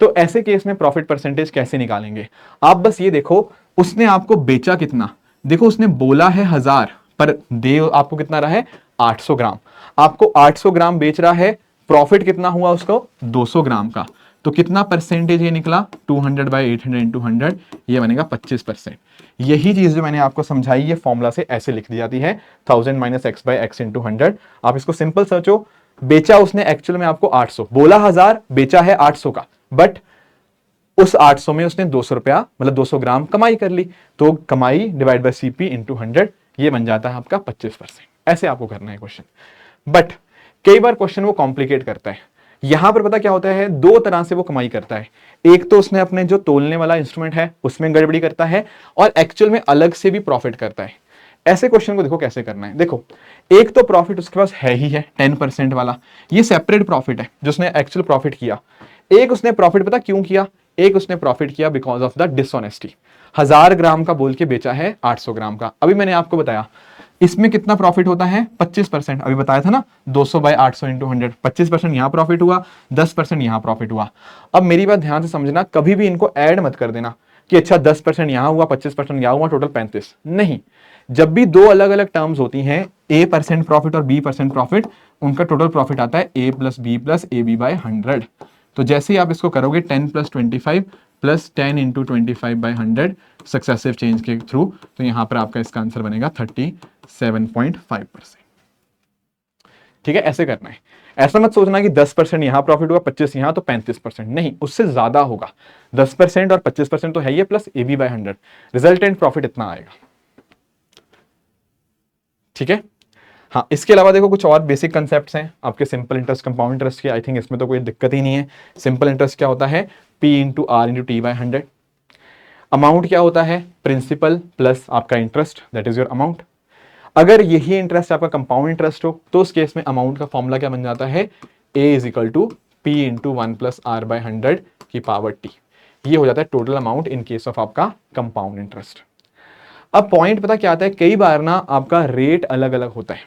तो ऐसे केस में प्रॉफिट परसेंटेज कैसे निकालेंगे? आप बस ये देखो उसने आपको बेचा कितना। देखो उसने बोला है 1000, पर दे आपको कितना रहा है? 800 ग्राम। आपको 800 ग्राम बेच रहा है, प्रॉफिट कितना हुआ उसको? 200 ग्राम का। तो कितना परसेंटेज ये निकला? 200 बाई 800 इंटू 100, ये बनेगा 25%। यही चीज जो मैंने आपको समझाई ये फॉर्मूला से ऐसे लिख दी जाती है, 1000 minus x by x into 100। आप इसको सिंपल सोचो, बेचा उसने एक्चुअल में आपको 800, बोला 1000, बेचा है 800 का, बट उस 800 में उसने 200 रुपया मतलब 200 ग्राम कमाई कर ली, तो कमाई डिवाइड बाय सीपी इंटू 100, ये बन जाता है आपका 25%। ऐसे आपको करना है क्वेश्चन। बट कई बार क्वेश्चन वो कॉम्प्लिकेट करता है। यहां पर पता क्या होता है, दो तरह से वो कमाई करता है। एक तो उसने अपने जो तोलने वाला इंस्ट्रूमेंट है उसमें गड़बड़ी करता है, और एक्चुअल में अलग से भी प्रॉफिट करता है। ऐसे क्वेश्चन को देखो कैसे करना है। देखो, एक तो प्रॉफिट उसके पास है ही है 10% वाला, ये सेपरेट प्रॉफिट है जो उसने एक्चुअल प्रॉफिट किया। एक उसने प्रॉफिट पता क्यों किया? एक उसने प्रॉफिट किया बिकॉज ऑफ द डिसऑनेस्टी। 1000 ग्राम का बोल के बेचा है 800 ग्राम का। अभी मैंने आपको बताया इसमें कितना प्रॉफिट होता है? 25%। अभी बताया था ना, 200 बाई 800 इंटू 100, 25% यहां प्रॉफिट हुआ, 10% यहां प्रॉफिट हुआ। अब मेरी बात ध्यान से समझना, कभी भी इनको ऐड मत कर देना कि अच्छा 10% यहां हुआ, 25% यहां हुआ, टोटल 35 नहीं। जब भी दो अलग अलग टर्म्स होती हैं, A% प्रॉफिट और B% प्रॉफिट, उनका टोटल प्रॉफिट आता है A plus B plus A B by 100। तो जैसे ही आप इसको करोगे 10 plus 25 plus 10 into 25 by 100 successive change के थ्रू, तो यहां पर आपका इसका आंसर बनेगा 37.5%। ठीक है, ऐसे करना है। ऐसा मत सोचना कि 10% यहां प्रॉफिट हुआ, 25 यहां, तो 35%। नहीं, उससे ज्यादा होगा। 10% और 25% तो है ये, plus A B by 100, resultant profit इतना आएगा। ठीक है। हाँ, इसके अलावा देखो कुछ और बेसिक कंसेप्ट्स हैं आपके सिंपल इंटरेस्ट कंपाउंड इंटरेस्ट के। आई थिंक इसमें तो कोई दिक्कत ही नहीं है। सिंपल इंटरेस्ट क्या होता है? P into R into T by 100। Amount क्या होता है? प्रिंसिपल प्लस आपका interest, that is your amount. अगर यही इंटरेस्ट आपका कंपाउंड इंटरेस्ट हो तो उस केस में अमाउंट का फॉर्मूला क्या बन जाता है? A is equal to P into 1 plus R by 100 की पावर टी। ये हो जाता है total amount in case of आपका कंपाउंड इंटरेस्ट। अब पॉइंट पता क्या आता है, कई बार ना आपका रेट अलग अलग होता है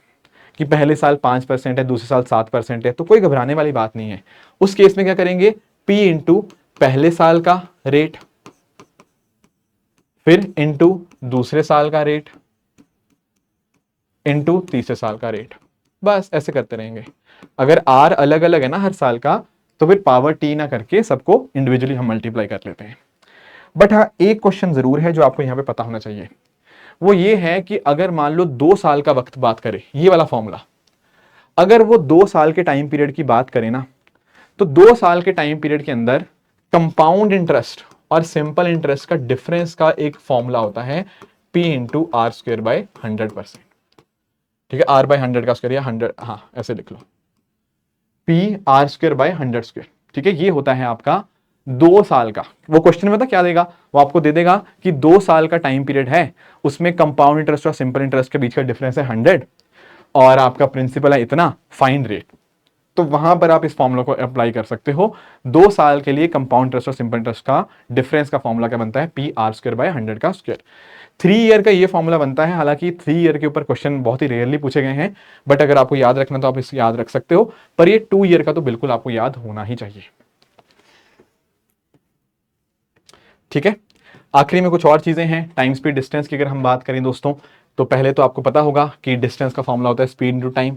कि पहले साल 5% है, दूसरे साल 7% है, तो कोई घबराने वाली बात नहीं है। उस केस में क्या करेंगे? P इंटू पहले साल का रेट, फिर इंटू दूसरे साल का रेट, इंटू तीसरे साल का रेट। बस ऐसे करते रहेंगे। अगर R अलग अलग है ना हर साल का, तो फिर पावर T ना करके सबको इंडिविजुअली हम मल्टीप्लाई कर लेते हैं। बट हाँ, एक क्वेश्चन जरूर है जो आपको यहां पे पता होना चाहिए। वो ये है कि अगर मान लो 2 साल का वक्त बात करें, ये वाला फॉर्मूला, अगर वो 2 साल के टाइम पीरियड की बात करें ना, तो 2 साल के टाइम पीरियड के अंदर कंपाउंड इंटरेस्ट और सिंपल इंटरेस्ट का डिफरेंस का एक फॉर्मूला होता है P into R square by 100%। ठीक है, R बाय 100 का स्क्वायर या 100, हाँ ऐसे लिख लो, P R square by 100 square. ठीक है, ये होता है आपका 2 साल का। वो क्वेश्चन में तो क्या देगा? वो आपको दे देगा कि 2 साल का टाइम पीरियड है, उसमें कंपाउंड इंटरेस्ट और सिंपल इंटरेस्ट के बीच का डिफरेंस है 100, और आपका प्रिंसिपल है इतना, फाइंड रेट। तो वहां पर आप इस फॉर्मूला को अप्लाई कर सकते हो। 2 साल के लिए कंपाउंड इंटरेस्ट और सिंपल इंटरेस्ट का डिफरेंस का फॉर्मूला क्या बनता है? P आर स्क्वायर बाय 100 का स्क्वायर। 3 ईयर का ये फॉर्मूला बनता है। हालांकि 3 ईयर के ऊपर क्वेश्चन बहुत ही रेयरली पूछे गए हैं, बट अगर आपको याद रखना तो आप इसे याद रख सकते हो। पर ये 2 ईयर का तो बिल्कुल आपको याद होना ही चाहिए। ठीक है, आखिरी में कुछ और चीजें हैं। टाइम स्पीड डिस्टेंस की अगर हम बात करें दोस्तों, तो पहले तो आपको पता होगा कि डिस्टेंस का फॉर्मूला होता है स्पीड इंटू टाइम,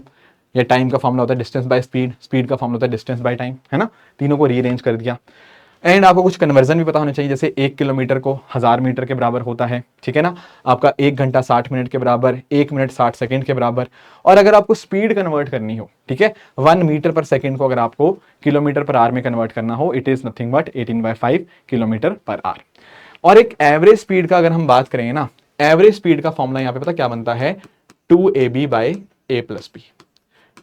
या टाइम का फॉर्मूला होता है डिस्टेंस बाय स्पीड, स्पीड का फॉर्मूला होता है डिस्टेंस बाय टाइम, है ना। तीनों को रीअरेंज कर दिया। एंड आपको कुछ कन्वर्जन भी पता होना चाहिए, जैसे 1 किलोमीटर को 1000 मीटर के बराबर होता है। ठीक है ना, आपका 1 घंटा 60 मिनट के बराबर, 1 मिनट 60 सेकंड के बराबर। और अगर आपको स्पीड कन्वर्ट करनी हो, ठीक है, 1 मीटर पर सेकंड को अगर आपको किलोमीटर पर आवर में कन्वर्ट करना हो, it is nothing but 18/5 kilometre per hour. और एक एवरेज स्पीड का अगर हम बात करें ना, एवरेज स्पीड का फॉर्मूला यहां पे पता क्या बनता है? 2ab by a plus B.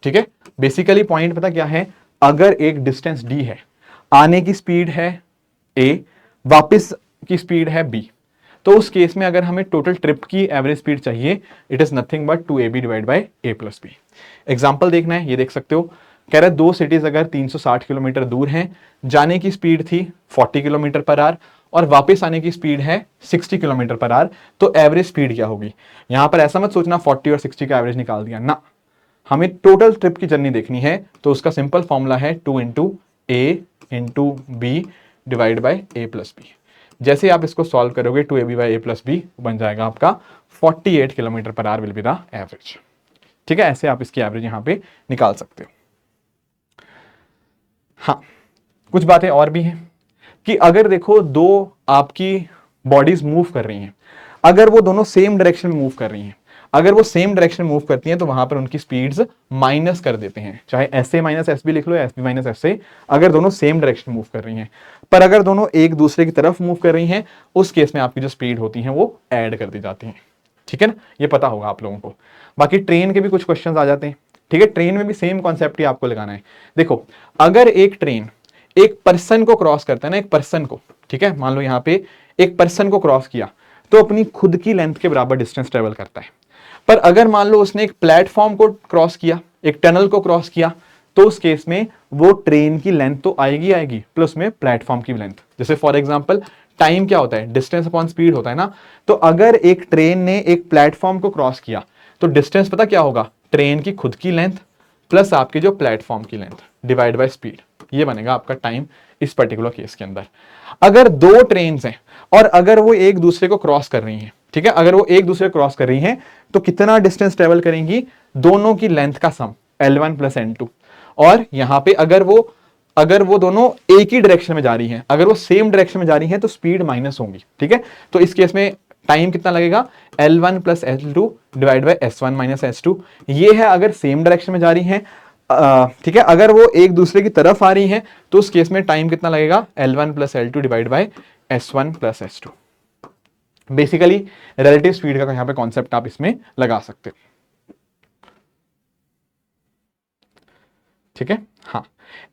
ठीक है, बेसिकली पॉइंट पता क्या है, अगर एक डिस्टेंस डी है, आने की स्पीड है ए, वापस की स्पीड है बी, तो उस केस में अगर हमें टोटल ट्रिप की एवरेज स्पीड चाहिए, it is nothing but 2ab divide by a plus B. Example देखना है, ये देख सकते हो, कह रहा है दो सिटीज अगर 360 किलोमीटर दूर हैं, जाने की स्पीड थी 40 किलोमीटर पर आवर और वापस आने की स्पीड है 60 किलोमीटर पर आवर, तो एवरेज स्पीड क्या होगी। यहां पर ऐसा मत सोचना 40 और 60 का एवरेज निकाल दिया ना, हमें टोटल ट्रिप की जर्नी देखनी है, तो उसका सिंपल फॉर्मूला है 2 into A into B divide by A plus B. जैसे आप इसको सॉल्व करोगे 2ab by A plus B बन जाएगा आपका 48 kilometre per hour will be the average. ठीक है, ऐसे आप इसकी एवरेज यहां पे निकाल सकते हो। हाँ, कुछ बातें और भी हैं कि अगर देखो दो आपकी बॉडीज मूव कर रही हैं, अगर वो दोनों सेम डायरेक्शन में मूव कर रही हैं, अगर वो सेम डायरेक्शन मूव करती हैं, तो वहां पर उनकी स्पीड्स माइनस कर देते हैं, चाहे S A minus S B लिख लो, S B minus S A, अगर दोनों सेम डायरेक्शन मूव कर रही हैं। पर अगर दोनों एक दूसरे की तरफ मूव कर रही हैं, उस केस में आपकी जो स्पीड होती है वो ऐड कर दी जाती है। ठीक है ना, ये पता होगा आप लोगों को। बाकी ट्रेन के भी कुछ क्वेश्चन आ जाते हैं। ठीक है, ट्रेन में भी सेम कॉन्सेप्ट ही आपको लगाना है। देखो, अगर एक ट्रेन एक पर्सन को क्रॉस करता है ना, एक पर्सन को, ठीक है, मान लो यहां पे एक पर्सन को क्रॉस किया, तो अपनी खुद की लेंथ के बराबर डिस्टेंस ट्रेवल करता है। पर अगर मान लो उसने एक प्लेटफॉर्म को क्रॉस किया, एक टनल को क्रॉस किया, तो उस केस में वो ट्रेन की लेंथ तो आएगी प्लस में प्लेटफॉर्म की लेंथ। जैसे फॉर एग्जांपल टाइम क्या होता है, डिस्टेंस अपॉन स्पीड होता है ना, तो अगर एक ट्रेन ने एक प्लेटफॉर्म को क्रॉस किया, तो डिस्टेंस पता क्या होगा, ट्रेन की खुद की लेंथ प्लस आपकी जो प्लेटफॉर्म की लेंथ डिवाइड बाय स्पीड, ये बनेगा आपका टाइम इस पर्टिकुलर केस के अंदर। अगर दो ट्रेन हैं और अगर वो एक दूसरे को क्रॉस कर रही हैं, ठीक है, अगर वो एक दूसरे को क्रॉस कर रही हैं, तो कितना डिस्टेंस ट्रेवल करेंगी, दोनों की लेंथ का सम L1 प्लस N2। और यहां पे अगर वो दोनों एक ही डायरेक्शन में जा रही हैं, अगर वो सेम डायरेक्शन में जा रही हैं, तो स्पीड माइनस होंगी। ठीक है, तो इस केस में टाइम कितना लगेगा, L1 plus L2 divide by S1 minus S2। ये है अगर सेम डायरेक्शन में जा रही हैं। ठीक है, अगर वो एक दूसरे की तरफ आ रही हैं, तो उस केस में टाइम कितना लगेगा, L1 plus L2 divide by S1 plus S2। Basically relative speed का यहां पे कॉन्सेप्ट आप इसमें लगा सकते हो। ठीक है, हाँ,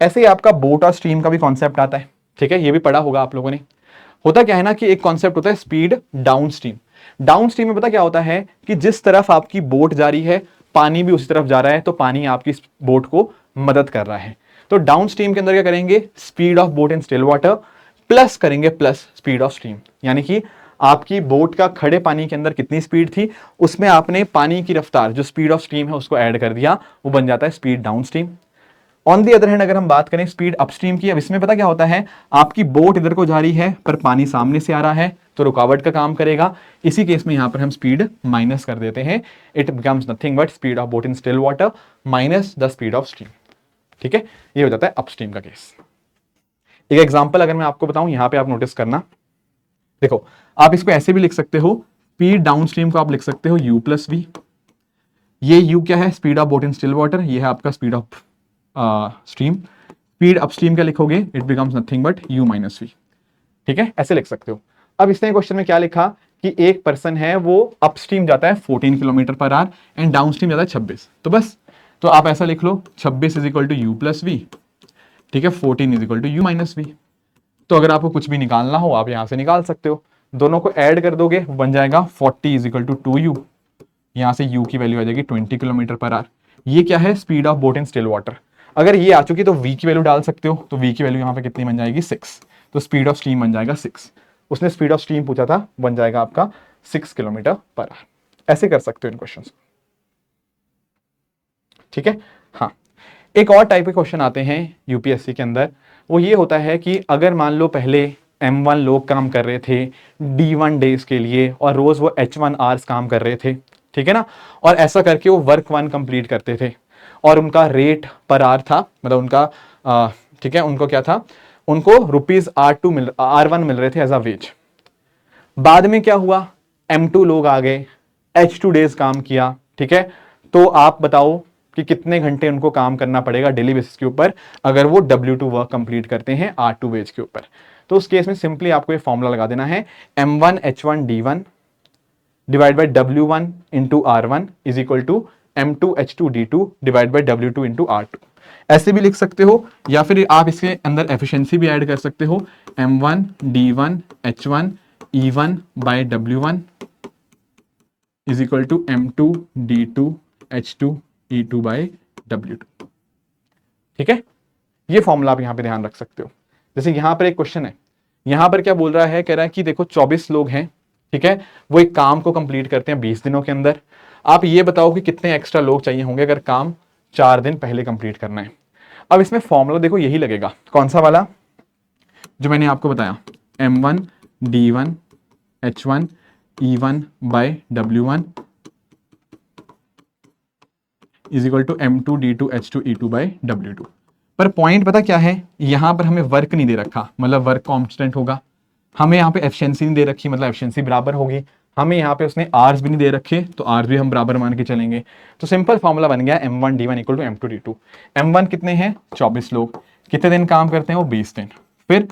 ऐसे ही आपका बोट और स्ट्रीम का भी कॉन्सेप्ट आता है। ठीक है, ये भी पढ़ा होगा आप लोगों ने। होता क्या है ना कि एक कॉन्सेप्ट होता है speed down stream. Down stream में पता क्या होता है कि जिस तरफ आपकी बोट जा रही है, पानी भी उसी तरफ जा रहा है, तो पानी आपकी बोट को मदद कर रहा है। तो डाउन स्ट्रीम के अंदर क्या करेंगे, speed of boat in still water plus करेंगे प्लस स्पीड ऑफ स्ट्रीम, यानी कि आपकी बोट का खड़े पानी के अंदर कितनी स्पीड थी, उसमें आपने पानी की रफ्तार जो स्पीड ऑफ स्ट्रीम है उसको ऐड कर दिया, वो बन जाता है speed down stream. On the other hand अगर हम बात करें स्पीड अपस्ट्रीम की, अब इसमें पता क्या होता है, आपकी बोट इधर को जा रही है पर पानी सामने से आ रहा है, तो रुकावट का काम करेगा। इसी केस में यहां पर हम स्पीड माइनस कर देते हैं, it becomes nothing but speed of boat in still water minus the speed of stream. ठीक है, ये हो जाता है अपस्ट्रीम का केस। एक एग्जांपल अगर मैं आपको बताऊं, यहां पे आप नोटिस करना, देखो आप इसको ऐसे भी लिख सकते हो, स्पीड डाउनस्ट्रीम को आप लिख सकते हो u प्लस वी। ये u क्या है, speed of boat in still water, ये है आपका speed of stream. Speed upstream क्या लिखोगे, it becomes nothing but u minus V. ठीक है, ऐसे लिख सकते हो। अब इसने क्वेश्चन में क्या लिखा कि एक पर्सन है वो अपस्ट्रीम जाता है 14 kilometre per hour and downstream जाता है 26, तो बस, तो आप ऐसा लिख लो 26 is equal to U plus V. ठीक है, 14 is equal to U minus V. तो अगर आपको कुछ भी निकालना हो आप यहां से निकाल सकते हो, दोनों को ऐड कर दोगे बन जाएगा 40 इज इक्वल टू 2u। यहां से u की वैल्यू आ जाएगी 20 किलोमीटर पर आवर। ये क्या है, speed of boat in still water. अगर ये आ चुकी तो v की वैल्यू डाल सकते हो, तो v की वैल्यू यहां पे कितनी बन जाएगी 6, तो स्पीड ऑफ स्ट्रीम बन जाएगा 6। उसने स्पीड ऑफ स्ट्रीम पूछा था, बन जाएगा आपका 6 किलोमीटर पर आवर। ऐसे कर सकते हो इन क्वेश्चन। ठीक है, हाँ, एक और टाइप के क्वेश्चन आते हैं यूपीएससी के अंदर, वो ये होता है कि अगर मान लो पहले M1 लोग काम कर रहे थे D1 डेज के लिए और रोज वो H1 आवर्स काम कर रहे थे, ठीक है ना, और ऐसा करके वो वर्क 1 कंप्लीट करते थे और उनका रेट पर आवर था, मतलब उनका ठीक है, उनको क्या था, उनको R1 मिल रहे थे एज अ वेज। बाद में क्या हुआ, M2 लोग आ गए, H2 डेज काम किया, ठीक है, तो आप बताओ कि कितने घंटे उनको काम करना पड़ेगा डेली बेसिस के ऊपर अगर वो W2 वर्क कंप्लीट करते हैं R2 वेज के ऊपर। तो उस केस में सिंपली आपको ये फॉर्मूला लगा देना है, M1 H1 D1 divide by W1 into R1 is equal to M2H2D2 divide by W2 into R2। ऐसे भी लिख सकते हो, या फिर आप इसके अंदर एफिशिएंसी भी ऐड कर सकते हो, M1D1H1 E1 by W1 is equal to M2D2H2 E2 by W2। ठीक है, ये फॉर्मूला आप यहां पे ध्यान रख सकते हो। जैसे यहां पर एक क्वेश्चन है, यहां पर क्या बोल रहा है, कह रहा है कि देखो 24 लोग हैं, ठीक है, वो एक काम को कंप्लीट करते हैं 20 दिनों के अंदर। आप ये बताओ कि कितने एक्स्ट्रा लोग चाहिए होंगे अगर काम 4 दिन पहले कंप्लीट करना है। अब इसमें फॉर्मूला देखो यही लगेगा, कौन सा वाला जो मैंने आपको बताया, M1D1H1 E1 by W1 is equal to M2D2H2 E2 by W2। पर पॉइंट पता क्या है, यहां पर हमें वर्क नहीं दे रखा, मतलब वर्क कांस्टेंट होगा। हमें यहाँ पे एफिशिएंसी नहीं दे रखी, मतलब एफिशिएंसी बराबर होगी। हमें यहाँ पे उसने आर्स भी नहीं दे रखे, तो आर्स भी हम बराबर मान के चलेंगे। तो सिंपल फॉर्मूला बन गया M1D1 equal to M2D2। M1 कितने हैं, 24 लोग, कितने दिन काम करते हैं वो 20 दिन। फिर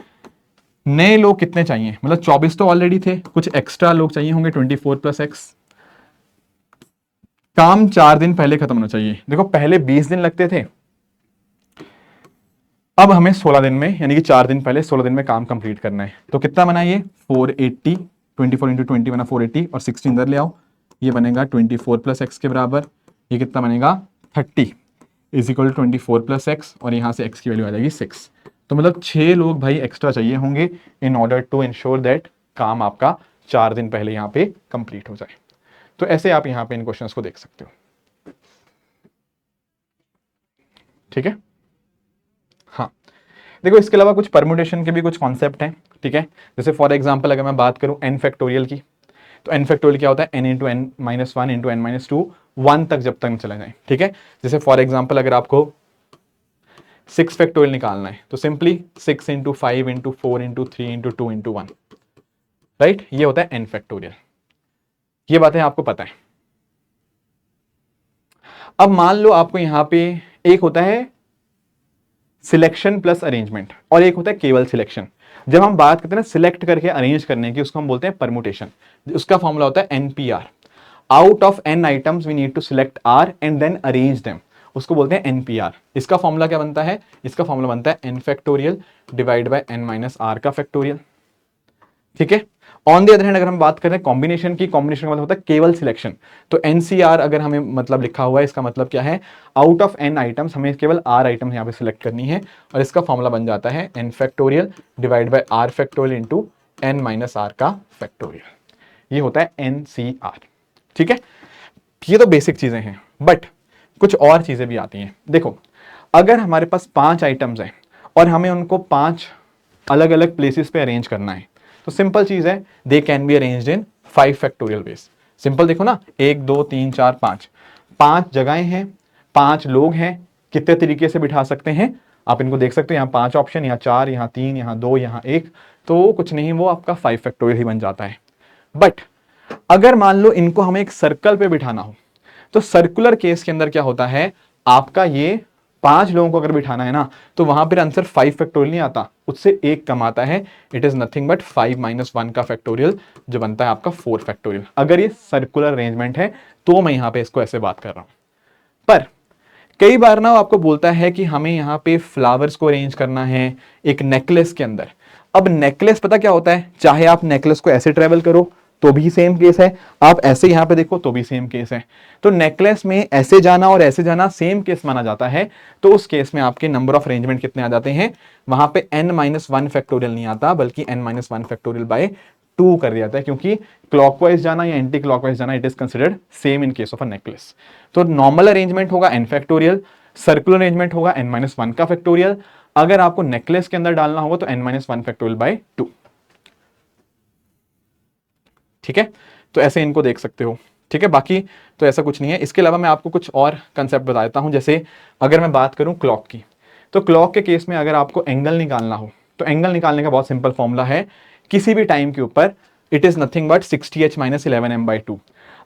नए लोग कितने चाहिए, मतलब 24 तो ऑलरेडी थे, कुछ एक्स्ट्रा लोग चाहिए होंगे 24 + x। काम 4 दिन पहले खत्म होना चाहिए। देखो पहले 20 दिन लगते थे, अब हमें 16 दिन में, यानी कि 4 दिन पहले 16 दिन में काम कंप्लीट करना है। तो कितना बना ये 480, 24 इंटू 20 बना 480, और 16 इधर ले आओ, ये बनेगा 24 + x के बराबर। ये कितना बनेगा 30 इज इक्वल टू 24 + x, और यहां से x की वैल्यू आ जाएगी 6। तो मतलब 6 लोग भाई एक्स्ट्रा चाहिए होंगे in order to ensure that काम आपका 4 दिन पहले यहाँ पे कंप्लीट हो जाए। तो ऐसे आप यहाँ पे इन क्वेश्चंस को देख सकते हो। ठीक है, हाँ देखो इसके अलावा कुछ परमुटेशन के भी कुछ कॉन्सेप्ट हैं। ठीक है, जैसे फॉर एग्जांपल अगर मैं बात करूं n फैक्टोरियल की, तो n फैक्टोरियल क्या होता है, n into n minus 1 into n minus 2 1 तक जब तक चले जाए। ठीक है, जैसे फॉर एग्जांपल अगर आपको 6 फैक्टोरियल निकालना है, तो simply 6 into 5 into 4 into 3 into 2 into 1, right, ये होता है n फैक्टोरियल। ये बातें आपको पता है। अब मान लो आपको यहां पे एक होता है सिलेक्शन प्लस अरेंजमेंट, और एक होता है केवल सिलेक्शन। जब हम बात करते हैं ना सिलेक्ट करके अरेंज करने की, उसको हम बोलते हैं परमुटेशन। उसका फॉर्मूला होता है NPR, out of n items we need to select R and then arrange them, उसको बोलते हैं NPR। इसका फॉर्मूला क्या बनता है, इसका फॉर्मूला बनता है n factorial divide by n minus r का फैक्टोरियल। ठीक है, ऑन द अदर हैंड अगर हम बात करें कॉम्बिनेशन की, कॉम्बिनेशन का मतलब होता है केवल सिलेक्शन। तो NCR अगर हमें मतलब लिखा हुआ है, इसका मतलब क्या है, आउट ऑफ n आइटम्स हमें केवल R आइटम्स यहाँ पे सिलेक्ट करनी है, और इसका फॉर्मूला बन जाता है n factorial divide by r factorial into n minus r का फैक्टोरियल। ये होता है NCR। ठीक है, ये तो बेसिक चीजें हैं, बट कुछ और चीजें भी आती हैं। देखो अगर हमारे पास 5 आइटम्स हैं और हमें उनको 5 अलग अलग प्लेसेस पे अरेंज करना है, तो सिंपल चीज है, they can be arranged in 5 factorial veg. Simple देखो ना, 1 2 3 4 5, 5 जगहें हैं, 5 लोग हैं, कितने तरीके से बिठा सकते हैं आप इनको देख सकते हो। यहाँ 5 ऑप्शन, यहाँ 4, यहाँ 3, यहाँ 2, यहाँ 1, तो कुछ नहीं वो आपका 5 फैक्टोरियल ही बन जाता है। बट अगर मान लो इनको हमें एक सर्कल पे बिठाना हो, तो सर्कुलर केस के अंदर क्या होता है, आपका ये 5 लोगों को अगर बिठाना है ना, तो वहां पर आंसर 5 फैक्टोरियल नहीं आता, उससे एक कम आता है। It is nothing but 5 minus 1 का फैक्टोरियल, जो बनता है आपका 4 फैक्टोरियल। अगर ये सर्कुलर अरेंजमेंट है तो मैं यहां पे इसको ऐसे बात कर रहा हूं। पर कई बार ना आपको बोलता है कि हमें यहाँ पे फ्लावर्स को अरेंज करना है एक नेकलेस के अंदर। अब नेकलेस पता क्या होता है, चाहे आप नेकलेस को ऐसे ट्रेवल करो तो भी सेम केस है, आप ऐसे यहां पे देखो तो भी सेम केस है। तो नेकलेस में ऐसे जाना और ऐसे जाना सेम केस माना जाता है। तो उस केस में आपके नंबर ऑफ अरेंजमेंट कितने आ जाते हैं, वहां पे n-1 फैक्टोरियल नहीं आता, बल्कि n-1 फैक्टोरियल बाय 2 कर दिया जाता है, क्योंकि क्लॉकवाइज जाना या एंटी क्लॉकवाइज जाना it is considered same in case of a necklace. तो नॉर्मल अरेंजमेंट होगा n फैक्टोरियल, सर्कुलर अरेंजमेंट होगा n-1 का फैक्टोरियल, अगर आपको नेकलेस के अंदर डालना होगा तो n-1 फैक्टोरियल बाय 2। ठीक है, तो ऐसे इनको देख सकते हो। ठीक है, बाकी तो ऐसा कुछ नहीं है। इसके अलावा मैं आपको कुछ और कंसेप्ट बता देता हूं। जैसे अगर मैं बात करूं क्लॉक की, तो क्लॉक के केस में अगर आपको एंगल निकालना हो, तो एंगल निकालने का बहुत सिंपल फॉर्मूला है, किसी भी टाइम के ऊपर it is nothing but 60h minus 11m/2।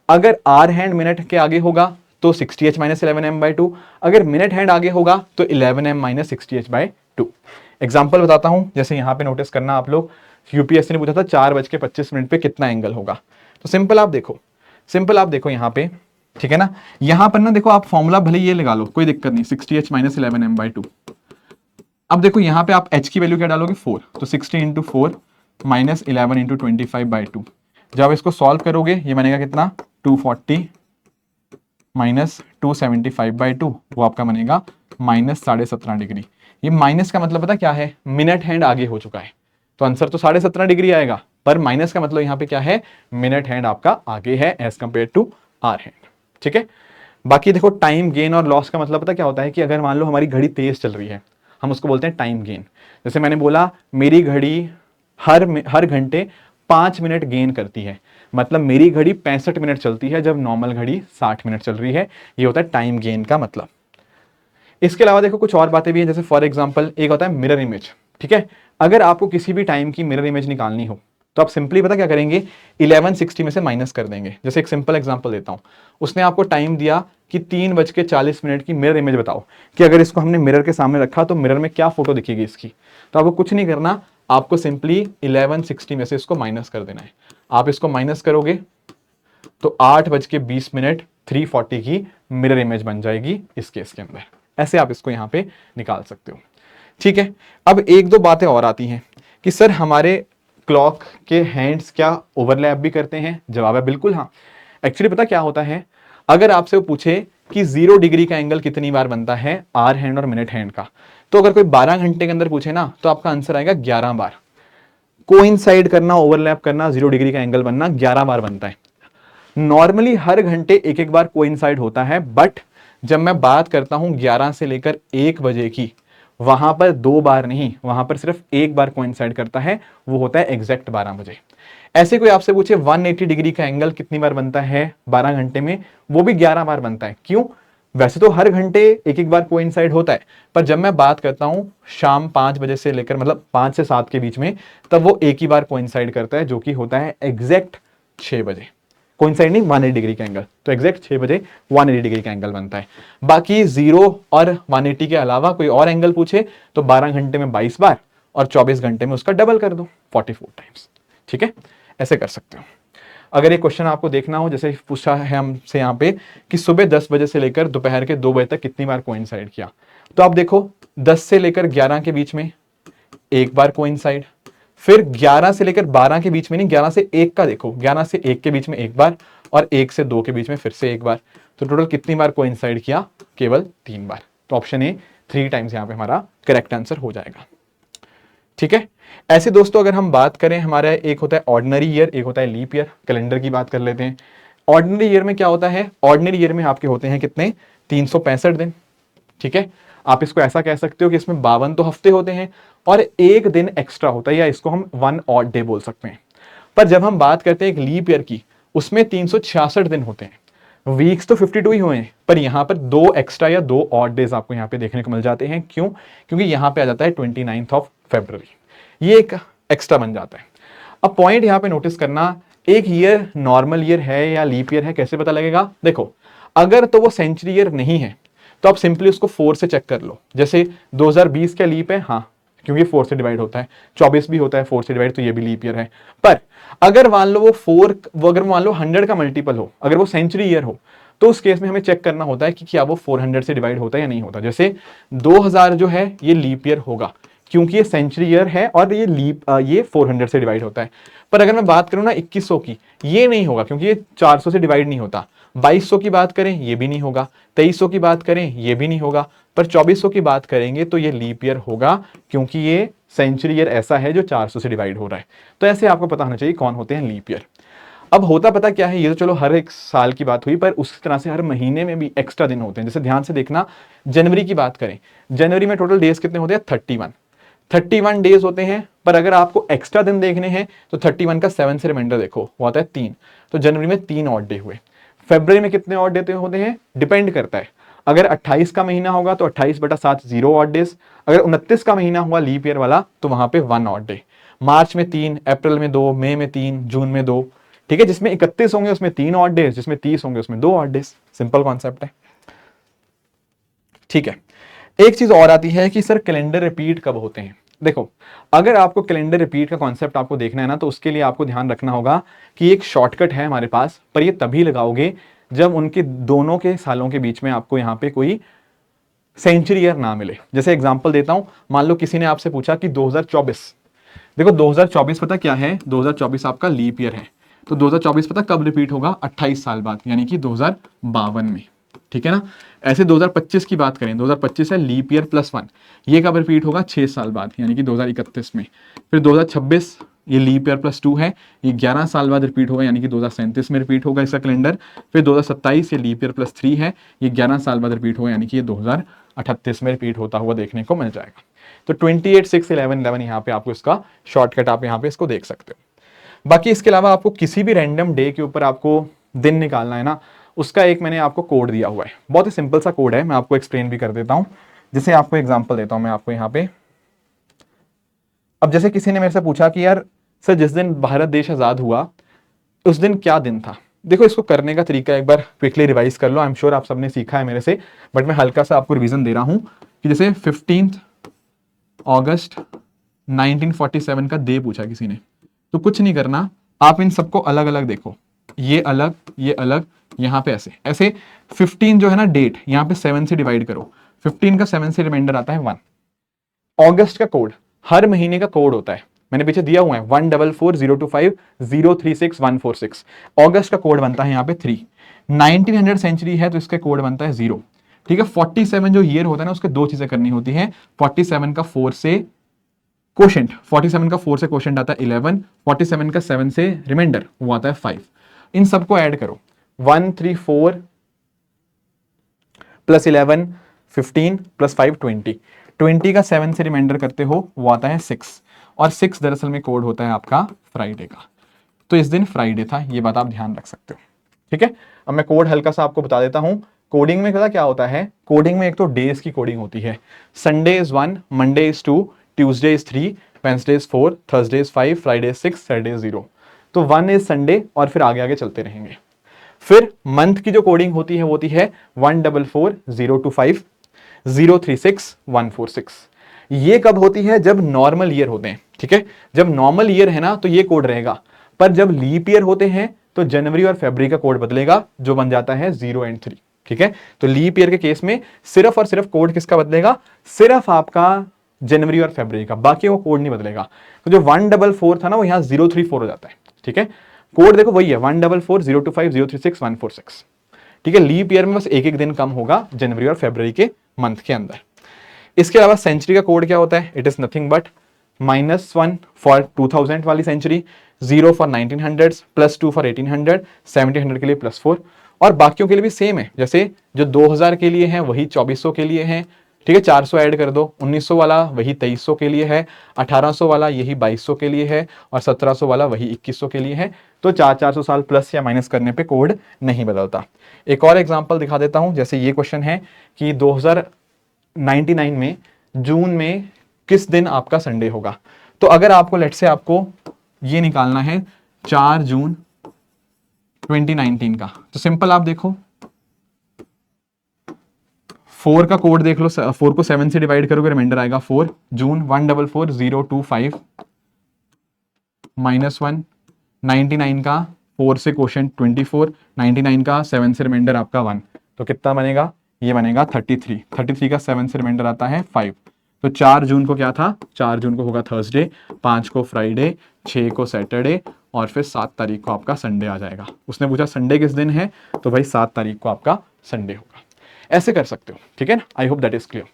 अगर आर हैंड मिनट के आगे होगा तो 60h माइनस 11m/2, अगर मिनट हैंड आगे होगा तो 11m माइनस 60h/2। एग्जाम्पल बताता हूं, जैसे यहां पे नोटिस करना आप लोग, यूपीएससी ने पूछा था 4:25 पे कितना एंगल होगा। तो सिंपल आप देखो, यहां पे ठीक है ना। यहां पर ना देखो आप फॉर्मूला भले ये लगा लो, कोई दिक्कत नहीं, 60h माइनस 11m/2। अब देखो यहाँ पे आप h की वैल्यू क्या डालोगे 4, तो 60 इंटू 4 माइनस 11 इंटू 25/2। जब आप इसको सॉल्व करोगे ये बनेगा कितना 240 माइनस 275/2, वो आपका बनेगा माइनस 17.5 डिग्री। ये माइनस का मतलब पता क्या है, मिनट हैंड आगे हो चुका है, तो आंसर तो 17.5 डिग्री आएगा, पर माइनस का मतलब यहाँ पे क्या है, मिनट हैंड आपका आगे है as compare to our hand. ठीक है। बाकी देखो टाइम गेन और लॉस का मतलब पता क्या होता है कि अगर मान लो हमारी घड़ी तेज चल रही है, हम उसको बोलते हैं टाइम गेन। जैसे मैंने बोला मेरी घड़ी हर घंटे 5 मिनट गेन करती है, मतलब मेरी घड़ी 65 मिनट चलती है जब नॉर्मल घड़ी 60 मिनट चल रही है, ये होता है टाइम गेन का मतलब। इसके अलावा देखो कुछ और बातें भी हैं, जैसे फॉर एग्जांपल एक होता है मिरर इमेज। ठीक है, अगर आपको किसी भी टाइम की मिरर इमेज निकालनी हो तो आप सिंपली पता क्या करेंगे, 1160 में से माइनस कर देंगे। जैसे एक सिंपल एग्जांपल देता हूं, उसने आपको टाइम दिया कि 3:40 की मिरर इमेज बताओ कि अगर इसको हमने मिरर के सामने रखा तो मिरर में क्या फोटो दिखेगी इसकी। तो आपको कुछ नहीं करना, आपको सिंपली 1160 में से इसको माइनस कर देना है। आप इसको माइनस करोगे तो 8:20 340 की मिरर इमेज बन जाएगी इस केस के अंदर। ऐसे आप इसको यहां पे निकाल सकते हो। ठीक है, अब एक दो बातें और आती हैं कि सर हमारे क्लॉक के हैंड्स क्या ओवरलैप भी करते हैं। जवाब है बिल्कुल हाँ। एक्चुअली पता क्या होता है, अगर आपसे वो पूछे कि 0 डिग्री का एंगल कितनी बार बनता है आर हैंड और मिनट हैंड का, तो अगर कोई 12 घंटे के अंदर पूछे ना तो आपका आंसर आएगा 11 बार। कोइंसाइड करना, ओवरलैप करना, 0 डिग्री का एंगल बनना 11 बार बनता है। नॉर्मली हर घंटे एक एक बार कोइंसाइड होता है, बट जब मैं बात करता हूं 11 से लेकर 1 बजे की, वहां पर 2 बार नहीं, वहां पर सिर्फ एक बार कोइंसाइड करता है, वो होता है एग्जैक्ट 12 बजे। ऐसे कोई आपसे पूछे 180 डिग्री का एंगल कितनी बार बनता है 12 घंटे में, वो भी 11 बार बनता है। क्यों? वैसे तो हर घंटे एक एक बार कोइंसाइड होता है, पर जब मैं बात करता हूं शाम 5 बजे से लेकर मतलब 5 से 7 के बीच में, तब वो एक ही बार कोइंसाइड करता है, जो कि होता है एग्जैक्ट 6 बजे। कोइंसाइड नहीं, 180 डिग्री का एंगल, तो एग्जैक्ट 6 बजे 180 डिग्री का एंगल बनता है। बाकी 0 और 180 के अलावा कोई और एंगल पूछे तो 12 घंटे में 22 बार और 24 घंटे में उसका डबल कर दो 44 टाइम्स। ठीक है, ऐसे कर सकते हो। अगर ये क्वेश्चन आपको देखना हो, जैसे पूछा है हमसे यहाँ पे कि सुबह 10 बजे से लेकर दोपहर के 2 बजे तक कितनी बार कोइंसाइड किया, तो आप देखो 10 से लेकर 11 के बीच में एक बार कोइंसाइड, फिर 11 से लेकर 12 के बीच में नहीं, 11 से 1 का देखो, 11 से 1 के बीच में एक बार और 1 से 2 के बीच में फिर से एक बार, तो टोटल कितनी बार कोइंसाइड किया, केवल 3 बार। तो ऑप्शन ए 3 टाइम्स यहाँ पे हमारा करेक्ट आंसर हो जाएगा। ठीक है, ऐसे दोस्तों अगर हम बात करें, हमारा एक होता है ऑर्डिनरी ईयर, एक होता है लीप ईयर। कैलेंडर की बात कर लेते हैं। ऑर्डिनरी ईयर में क्या होता है, ऑर्डिनरी ईयर में आपके होते हैं कितने 365 दिन। ठीक है, आप इसको ऐसा कह सकते हो कि इसमें 52 तो हफ्ते होते हैं और एक दिन एक्स्ट्रा होता है, या इसको हम 1 ऑड डे बोल सकते हैं। पर जब हम बात करते हैं एक लीप ईयर की, उसमें 366 दिन होते हैं। वीक्स तो 52 ही हुए हैं, पर यहां पर 2 एक्स्ट्रा या 2 ऑड डेज आपको यहां पे देखने को मिल जाते हैं। क्यों? क्योंकि यहां पे आ जाता है 29 फरवरी, ये एक एक्स्ट्रा बन जाता है। अब पॉइंट यहां पे नोटिस करना, एक ईयर नॉर्मल ईयर है या लीप ईयर है कैसे पता लगेगा? देखो, अगर तो वो सेंचुरी ईयर नहीं है तो आप सिंपली उसको 4 से चेक कर लो। जैसे 2020 का लीप है, हाँ, क्योंकि 4 से डिवाइड होता है। 24 भी होता है 4 से डिवाइड, तो ये भी लीप ईयर है। पर अगर मान लो अगर मान लो 100 का मल्टीपल हो, अगर वो सेंचुरी ईयर हो, तो उस केस में हमें चेक करना होता है कि क्या वो 400 से डिवाइड होता है या नहीं होता। जैसे 2000 जो है ये लीप ईयर होगा, क्योंकि ये सेंचुरी ईयर है और ये 400 से डिवाइड होता है। पर अगर मैं बात करूं ना 2100 की, ये नहीं होगा क्योंकि ये 400 से डिवाइड नहीं होता। 2200 की बात करें ये भी नहीं होगा, 2300 की बात करें ये भी नहीं होगा, पर 2400 की बात करेंगे तो ये लीप ईयर होगा, क्योंकि ये सेंचुरी ईयर ऐसा है जो 400 से डिवाइड हो रहा है। तो ऐसे आपको पता होना चाहिए कौन होते हैं लीप ईयर। अब होता पता क्या है, ये तो चलो हर एक साल की बात हुई, पर उसी तरह से हर महीने में भी एक्स्ट्रा दिन होते हैं। जैसे ध्यान से देखना, जनवरी की बात करें, जनवरी में टोटल डेज कितने होते हैं 31 डेज होते हैं। पर अगर आपको एक्स्ट्रा दिन देखने हैं तो 31 का 7 से रिमाइंडर देखो, वो आता है 3, तो जनवरी में 3 ऑड डे हुए। फरवरी में कितने ऑड डे होते हैं, डिपेंड करता है। अगर 28 का महीना होगा तो 28/7 0 ऑड डेज। अगर 29 का महीना हुआ लीप ईयर वाला तो वहां पे 1 ऑड डे। मार्च में 3, अप्रैल में 2, मई में 3, जून में 2। ठीक है, जिसमें 31 होंगे उसमें 3 ऑड डेज, जिसमें 30 होंगे उसमें 2 ऑड डेज। सिंपल कॉन्सेप्ट है। ठीक है, एक चीज और आती है कि सर कैलेंडर रिपीट कब होते हैं। देखो, अगर आपको कैलेंडर रिपीट का कॉन्सेप्ट आपको देखना है ना, तो उसके लिए आपको ध्यान रखना होगा कि एक शॉर्टकट है हमारे पास, पर ये तभी लगाओगे जब उनके दोनों के सालों के बीच में आपको यहाँ पे कोई सेंचुरी ईयर ना मिले। जैसे एग्जांपल देता हूं, मान लो किसी ने आपसे पूछा कि 2024, देखो 2024 पता क्या है, 2024 आपका लीप ईयर है, तो 2024 पता कब रिपीट होगा, 28 साल बाद, यानी कि 2052 में, ठीक है ना। ऐसे 2025 की बात करें, 2025 है लीप ईयर +1, ये कब रिपीट होगा, 6 साल बाद, यानी कि 2031 में। फिर 2026 ये लीप ईयर +2 है, ये 11 साल बाद रिपीट होगा, यानी कि 2037 में रिपीट होगा इसका कैलेंडर। फिर 2027 ये लीप ईयर +3 है, ये 11 साल बाद रिपीट होगा, यानी कि ये 2038 में रिपीट होता हुआ देखने को मिल जाएगा। तो 28, 6, 11, 11 यहाँ पे आपको इसका शॉर्टकट आप यहाँ पे इसको देख सकते हो। बाकी इसके अलावा आपको किसी भी रैंडम डे के ऊपर आपको दिन निकालना है ना, उसका एक मैंने आपको कोड दिया हुआ है, बहुत ही सिंपल सा कोड है, मैं आपको एक्सप्लेन भी कर देता हूं। जैसे आपको एग्जांपल देता हूं मैं आपको यहाँ पे। अब जैसे किसी ने मेरे से पूछा कि यार सर जिस दिन भारत देश आजाद हुआ उस दिन क्या दिन था। देखो इसको करने का तरीका एक बार क्विकली रिवाइज कर लो, आई एम श्योर आप सबने सीखा है मेरे से, बट मैं हल्का सा आपको रिवीजन दे रहा हूं कि जैसे 15 अगस्त 1947 का डे पूछा किसी ने, तो कुछ नहीं करना, आप इन सबको अलग अलग देखो, ये अलग, ये अलग, यहां पे ऐसे ऐसे 15 जो है ना डेट, यहां पे 7 से डिवाइड करो, 15 का 7 से रिमाइंडर आता है 1। अगस्त का कोड, हर महीने का कोड होता है, मैंने पीछे दिया हुआ है 144025036146। अगस्त का कोड बनता है यहाँ पे 3। 1900 सेंचुरी है तो इसका कोड बनता है 0, ठीक है। 47 जो ईयर होता है ना, उसके दो चीजें करनी होती है, 47 का 4 से क्वोशेंट, 47 का 4 से क्वोशेंट आता है 11, 47 का 7 से रिमाइंडर वो आता है 5। इन सबको ऐड करो, 134 + 11 15 + 5 20, 20 का 7 से रिमाइंडर करते हो वो आता है 6, और 6 दरअसल में कोड होता है आपका फ्राइडे का। तो इस दिन फ्राइडे था, ये बात आप ध्यान रख सकते हो, ठीक है। अब मैं कोड हल्का सा आपको बता देता हूं। कोडिंग में पता क्या होता है, कोडिंग में एक तो डेज की कोडिंग होती है, Sunday is 1, Monday is 2, Tuesday is 3, Wednesday is 4, Thursday is 5, Friday is 6, Saturday is 0। तो 1 इज संडे और फिर आगे आगे चलते रहेंगे। फिर मंथ की जो कोडिंग होती है वो होती है 144025 036 146। ये कब होती है, जब नॉर्मल ईयर होते हैं, ठीक है। जब नॉर्मल ईयर है ना तो ये कोड रहेगा, पर जब लीप ईयर होते हैं तो जनवरी और फरवरी का कोड बदलेगा, जो बन जाता है 0 और 3, ठीक है। तो लीप ईयर के केस में सिर्फ और सिर्फ कोड किसका बदलेगा, सिर्फ आपका जनवरी और फरवरी का, बाकी वो कोड नहीं बदलेगा। तो जो 144 था ना वो यहाँ 034 हो जाता है, ठीक है। कोड देखो वही है 144025 036 146, ठीक है। लीप ईयर में बस एक एक दिन कम होगा जनवरी और फरवरी के मंथ के अंदर। इसके अलावा सेंचुरी का कोड क्या होता है, it is nothing but -1 for 2000 वाली सेंचुरी, 0 फॉर 1900, +2 फॉर 1800, 1700 के लिए +4, और बाकियों के लिए भी सेम है। जैसे जो 2000 के लिए है वही 2400 के लिए है, ठीक है, 400 ऐड कर दो, 1900 वाला वही 2300 के लिए है, 1800 वाला यही 2200 के लिए है, और 1700 वाला वही 2100 के लिए है। तो 400 साल प्लस या माइनस करने पे कोड नहीं बदलता। एक और एग्जांपल दिखा देता हूं, जैसे ये क्वेश्चन है कि 2099 में जून में किस दिन आपका संडे होगा। तो अगर आपको लेट से आपको ये निकालना है 4 जून 2019 का, तो सिंपल आप देखो 4 का कोड देख लो, 4 को 7 से डिवाइड करोगे रिमाइंडर आएगा 4, जून 144025 -1, 99 का 4 से क्वोशेंट 24, 99 का 7 से रिमाइंडर आपका 1, तो कितना बनेगा, ये बनेगा 33, 33 का 7 से रिमाइंडर आता है 5। तो 4 जून को क्या था, 4 जून को होगा थर्सडे, 5 को फ्राइडे, 6 को सैटरडे, और फिर 7 तारीख को आपका संडे आ जाएगा। उसने पूछा संडे किस दिन है, तो भाई 7 तारीख को आपका संडे होगा। ऐसे कर सकते हो, ठीक है ना। I hope that is clear,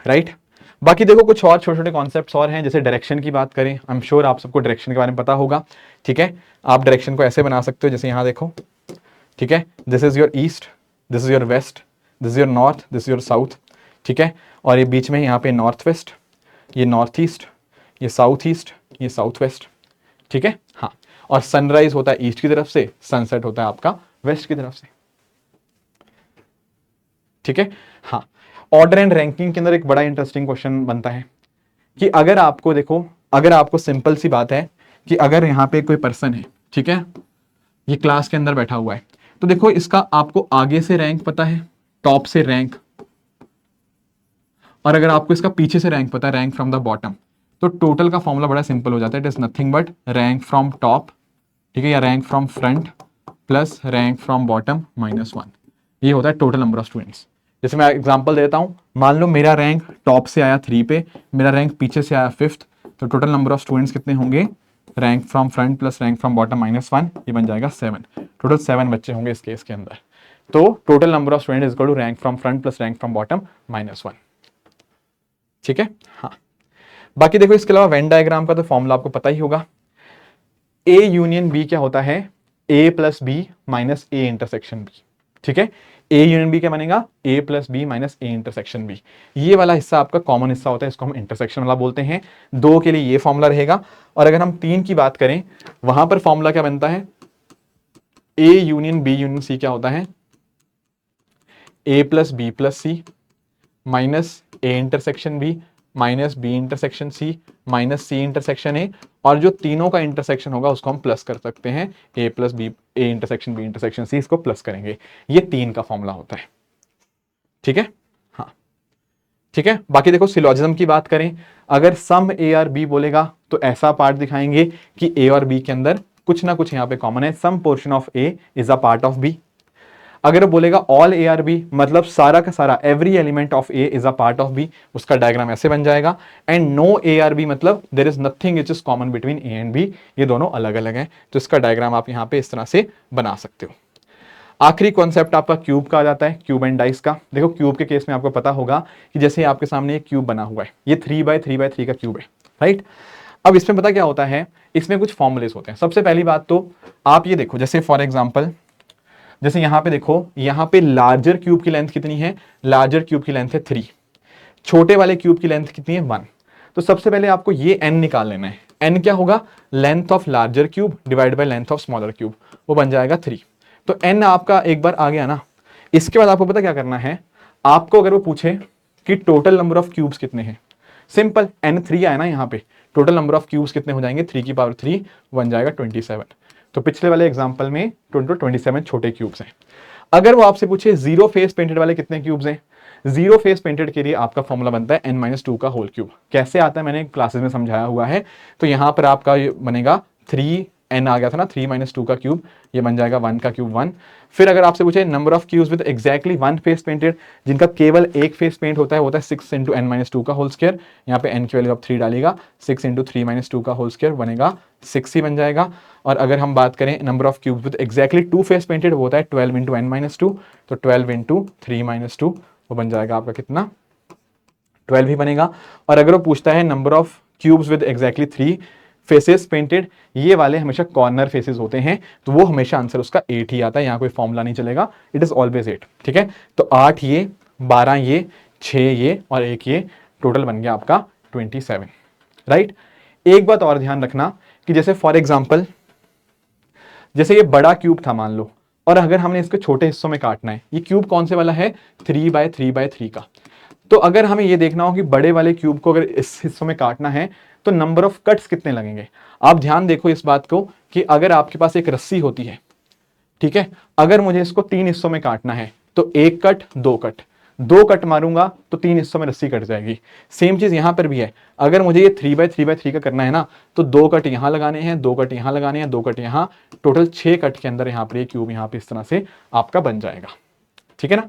right. बाकी देखो कुछ और छोटे छोटे कॉन्सेप्ट्स और हैं, जैसे डायरेक्शन की बात करें, आई एम श्योर आप सबको डायरेक्शन के बारे में पता होगा, ठीक है। आप डायरेक्शन को ऐसे बना सकते हो, जैसे यहां देखो, ठीक है, this is your east, this is your west, this is your north, this is your south, ठीक है। और ये बीच में यहाँ पे नॉर्थ वेस्ट, ये नॉर्थ ईस्ट, ये साउथ ईस्ट, ये साउथ वेस्ट, ठीक है। हाँ, और सनराइज होता है ईस्ट की तरफ से, सनसेट होता है आपका वेस्ट की तरफ से, ठीक है। हाँ, ऑर्डर एंड रैंकिंग के अंदर एक बड़ा इंटरेस्टिंग क्वेश्चन बनता है कि अगर आपको देखो, अगर आपको सिंपल सी बात है कि अगर यहाँ पे कोई पर्सन है, ठीक है, ये क्लास के अंदर बैठा हुआ है, तो देखो इसका आपको आगे से रैंक पता है, टॉप से रैंक, और अगर आपको इसका पीछे से रैंक पता है, रैंक फ्रॉम द बॉटम, तो टोटल का फॉर्मूला बड़ा सिंपल हो जाता है, it is nothing but rank from top, ठीक है, या rank from front plus rank from bottom -1, ये होता है टोटल नंबर ऑफ स्टूडेंट्स। जैसे मैं एग्जांपल देता हूं, मान लो मेरा रैंक टॉप से आया 3 पे, मेरा रैंक पीछे से आया 5th, तो टोटल नंबर ऑफ स्टूडेंट्स कितने होंगे, rank from front plus rank from bottom -1, ये बन जाएगा 7। टोटल 7 बच्चे होंगे इस केस के अंदर। तो total number of student is equal to rank from front plus rank from bottom -1। ठीक है, हाँ। बाकी देखो इसके अलावा वेन डायग्राम का तो फॉर्मूला आपको पता ही होगा। ए यूनियन बी क्या होता है, A plus B minus A intersection B. ठीक है, ए यूनियन बी क्या बनेगा, A plus B minus A intersection B. ये वाला हिस्सा आपका कॉमन हिस्सा होता है, इसको हम इंटरसेक्शन वाला बोलते हैं। 2 के लिए ये फॉर्मूला रहेगा। और अगर हम 3 की बात करें, वहां पर फॉर्मूला क्या बनता है, A union B union C क्या होता है, A plus B plus C minus A intersection B minus B intersection C minus C intersection A, और जो तीनों का इंटरसेक्शन होगा उसको हम प्लस कर सकते हैं, A plus B, A intersection B intersection C, इसको प्लस करेंगे। ये 3 का फॉर्मूला होता है। ठीक है, हाँ ठीक है। बाकी देखो सिलोजिज्म की बात करें, अगर सम ए और बी बोलेगा तो ऐसा पार्ट दिखाएंगे कि ए और बी के अंदर कुछ ना कुछ यहाँ पे कॉमन है, some portion of A is a part of B. अगर बोलेगा ऑल ए आर बी, मतलब सारा का सारा, every element of A is a part of B, उसका डायग्राम ऐसे बन जाएगा। And no A are B मतलब there is nothing which is common between A and B, ये दोनों अलग अलग हैं। तो इसका डायग्राम आप यहाँ पे इस तरह से बना सकते हो। आखिरी कॉन्सेप्ट आपका क्यूब का आ जाता है, क्यूब एंड डाइस का। देखो क्यूब के केस में आपको पता होगा कि जैसे आपके सामने एक क्यूब बना हुआ है, ये 3x3x3 का क्यूब है, राइट। अब इसमें पता क्या होता है, इसमें कुछ फॉर्मूलेस होते हैं। सबसे पहली बात तो आप ये देखो, जैसे फॉर एग्जाम्पल, जैसे यहां पे देखो, यहां पे लार्जर क्यूब की लेंथ कितनी है, लार्जर क्यूब की लेंथ है 3, छोटे वाले क्यूब की लेंथ कितनी है 1। तो सबसे पहले आपको ये n निकाल लेना है। n क्या होगा, length of larger cube divide by length of smaller cube, वो बन जाएगा 3। तो n आपका एक बार आ गया ना। इसके बाद आपको पता क्या करना है, आपको अगर वो पूछे कि टोटल नंबर ऑफ क्यूब्स कितने हैं, सिंपल n3 आया ना यहाँ पे, टोटल नंबर ऑफ क्यूब्स कितने हो जाएंगे, 3 की पावर 3 बन जाएगा 27। तो पिछले वाले एग्जांपल में 27 छोटे क्यूब्स हैं। अगर वो आपसे पूछे जीरो फेस पेंटेड वाले कितने क्यूब्स हैं, जीरो फेस पेंटेड के लिए आपका फॉर्मूला बनता है n-2 का होल क्यूब। कैसे आता है मैंने क्लासेस में समझाया हुआ है। तो यहां पर आपका ये बनेगा 3n आ गया था ना, 3-2 का क्यूब, ये बन जाएगा 1 का क्यूब 1। फिर अगर आपसे पूछे number of cubes with exactly 1 face painted, जिनका केवल एक फेस पेंट होता है 6 इंटू n-2 का होल स्क्वायर। यहाँ पे n की वैल्यू आप 3 डालेगा, 6 इंटू 3-2 का होल स्क्वायर बनेगा 6 ही बन जाएगा। और अगर हम बात करें number of cubes with exactly 2 face painted, वो होता है 12 इंटू n-2, तो 12 इंटू 3-2 वो बन जाएगा आपका कितना, 12 ही बनेगा। और अगर वो पूछता है number of cubes with exactly 3 faces painted, ये वाले हमेशा कॉर्नर फेसेस होते हैं, तो वो हमेशा आंसर उसका 8 ही आता है, यहाँ कोई फॉर्मूला नहीं चलेगा, इट इज ऑलवेज 8। ठीक है, तो 8 ये, 12 ये, 6 ये और 1 ये, टोटल बन गया आपका 27, राइट। एक बात और ध्यान रखना कि जैसे फॉर एग्जाम्पल, जैसे ये बड़ा क्यूब था मान लो, और अगर हमने इसको छोटे हिस्सों में काटना है, ये क्यूब कौन से वाला है, 3x3x3 का। तो अगर हमें ये देखना हो कि बड़े वाले क्यूब को अगर इस हिस्सों में काटना है तो नंबर ऑफ कट्स कितने लगेंगे। आप ध्यान देखो इस बात को कि अगर आपके पास एक रस्सी होती है, ठीक है, अगर मुझे इसको 3 हिस्सों में काटना है तो 1 कट 2 कट, 2 कट मारूंगा तो 3 हिस्सों में रस्सी कट जाएगी। सेम चीज यहां पर भी है, अगर मुझे ये 3x3x3 का करना है ना, तो 2 कट यहां लगाने हैं, 2 कट यहां लगाने हैं, 2 कट यहां, टोटल 6 कट के अंदर यहां पर ये क्यूब यहां पे इस तरह से आपका बन जाएगा। ठीक है ना,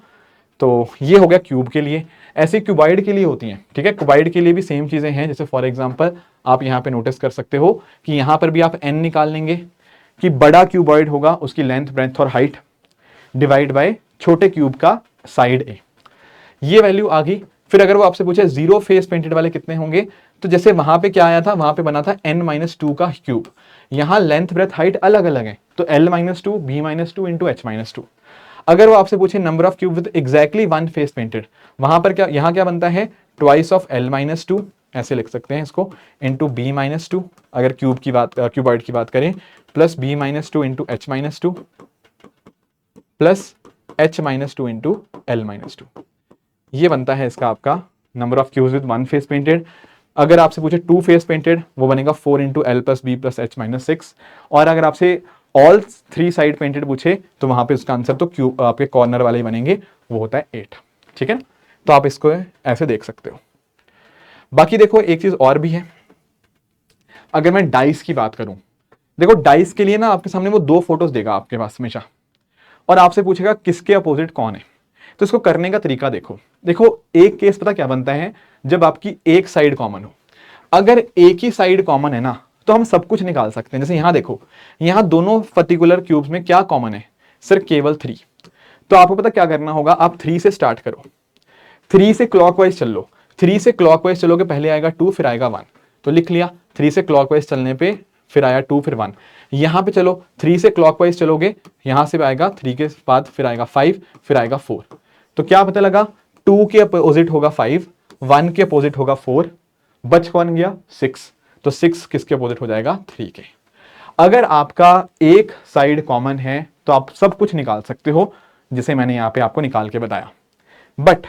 तो ये हो गया क्यूब के लिए। ऐसे क्यूबाइड के लिए होती हैं, ठीक है, क्यूबाइड के लिए भी सेम चीजें हैं। जैसे फॉर एग्जांपल आप यहाँ पे नोटिस कर सकते हो कि यहाँ पर भी आप n निकाल लेंगे कि बड़ा क्यूबॉइड होगा उसकी लेंथ ब्रेड्थ और हाइट डिवाइड बाय छोटे क्यूब का साइड ए, ये वैल्यू आ गई। फिर अगर वो आपसे पूछे जीरो फेस पेंटेड वाले कितने होंगे, तो जैसे वहां पे क्या आया था, वहां पे बना था n-2 का क्यूब, यहाँ लेंथ ब्रेथ हाइट अलग अलग है, तो l-2 b-2 इंटू h-2। अगर वो आपसे पूछे number of cube with exactly 1 face painted, वहां पर क्या, यहाँ क्या बनता है, ट्वाइस ऑफ l-2, ऐसे लिख सकते हैं इसको, इंटू b-2 अगर क्यूब की बात, क्यूबॉइड की बात करें, plus b-2 into h-2 plus h-2 into l-2, ये बनता है इसका आपका number of cubes with 1 face painted. अगर आपसे पूछे 2 फेस पेंटेड, वो बनेगा 4 into l plus B plus h-6। और अगर आपसे ऑल 3 साइड पेंटेड पूछे तो वहां पे उसका आंसर तो क्यूब आपके कॉर्नर वाले ही बनेंगे, वो होता है 8। ठीक है ना, तो आप इसको ऐसे देख सकते हो। बाकी देखो एक चीज और भी है, अगर मैं डाइस की बात करूं, देखो डाइस के लिए ना आपके सामने वो दो फोटोज देगा आपके पास हमेशा, और आपसे पूछेगा किसके अपोजिट कौन है। तो इसको करने का तरीका देखो। देखो एक केस पता क्या बनता है, जब आपकी एक साइड कॉमन हो। अगर एक ही साइड कॉमन है ना, तो हम सब कुछ निकाल सकते हैं। जैसे यहां देखो, यहां दोनों पर्टिकुलर क्यूब्स में क्या कॉमन है, सिर्फ केवल 3। तो आपको पता क्या करना होगा, आप 3 से स्टार्ट करो, 3 से क्लॉकवाइज चल लो। 3 से क्लॉकवाइज चलोगे, पहले आएगा 2 फिर आएगा 1, तो लिख लिया 3 से क्लॉकवाइज चलने पे फिर आया 2 फिर 1। यहां पे चलो 3 से क्लॉकवाइज चलोगे, यहां से आएगा 3 के बाद फिर आएगा 5 फिर आएगा 4। तो क्या पता लगा, 2 के अपोजिट होगा 5, 1 के अपोजिट होगा 4, बच कौन गया 6। तो 6 किसके अपोजिट हो जाएगा 3 के। अगर आपका एक साइड कॉमन है तो आप सब कुछ निकाल सकते हो, जिसे मैंने यहां पे आपको निकाल के बताया। बट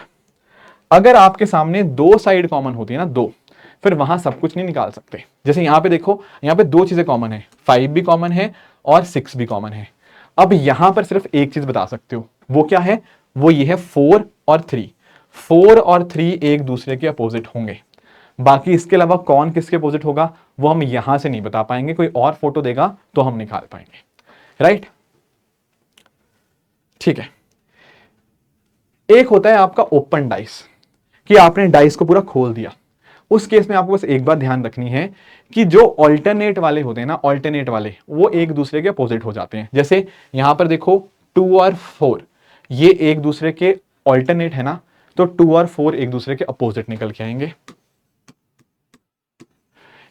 अगर आपके सामने दो साइड कॉमन होती है ना, दो, फिर वहां सब कुछ नहीं निकाल सकते। जैसे यहां पे देखो, यहां पे दो चीजें कॉमन है, 5 भी कॉमन है और 6 भी कॉमन है। अब यहां पर सिर्फ एक चीज बता सकते हो, वो क्या है, वो ये है 4 और 3। 4 और 3 एक दूसरे के अपोजिट होंगे। बाकी इसके अलावा कौन किसके अपोजिट होगा वो हम यहां से नहीं बता पाएंगे, कोई और फोटो देगा तो हम निकाल पाएंगे। राइट, ठीक है। एक होता है आपका ओपन डाइस, कि आपने डाइस को पूरा खोल दिया। उस केस में आपको बस एक बात ध्यान रखनी है कि जो ऑल्टरनेट वाले होते हैं ना, ऑल्टरनेट वाले वो एक दूसरे के अपोजिट हो जाते हैं। जैसे यहां पर देखो 2 और 4 ये एक दूसरे के ऑल्टरनेट है ना, तो 2 और 4 एक दूसरे के अपोजिट निकल के आएंगे।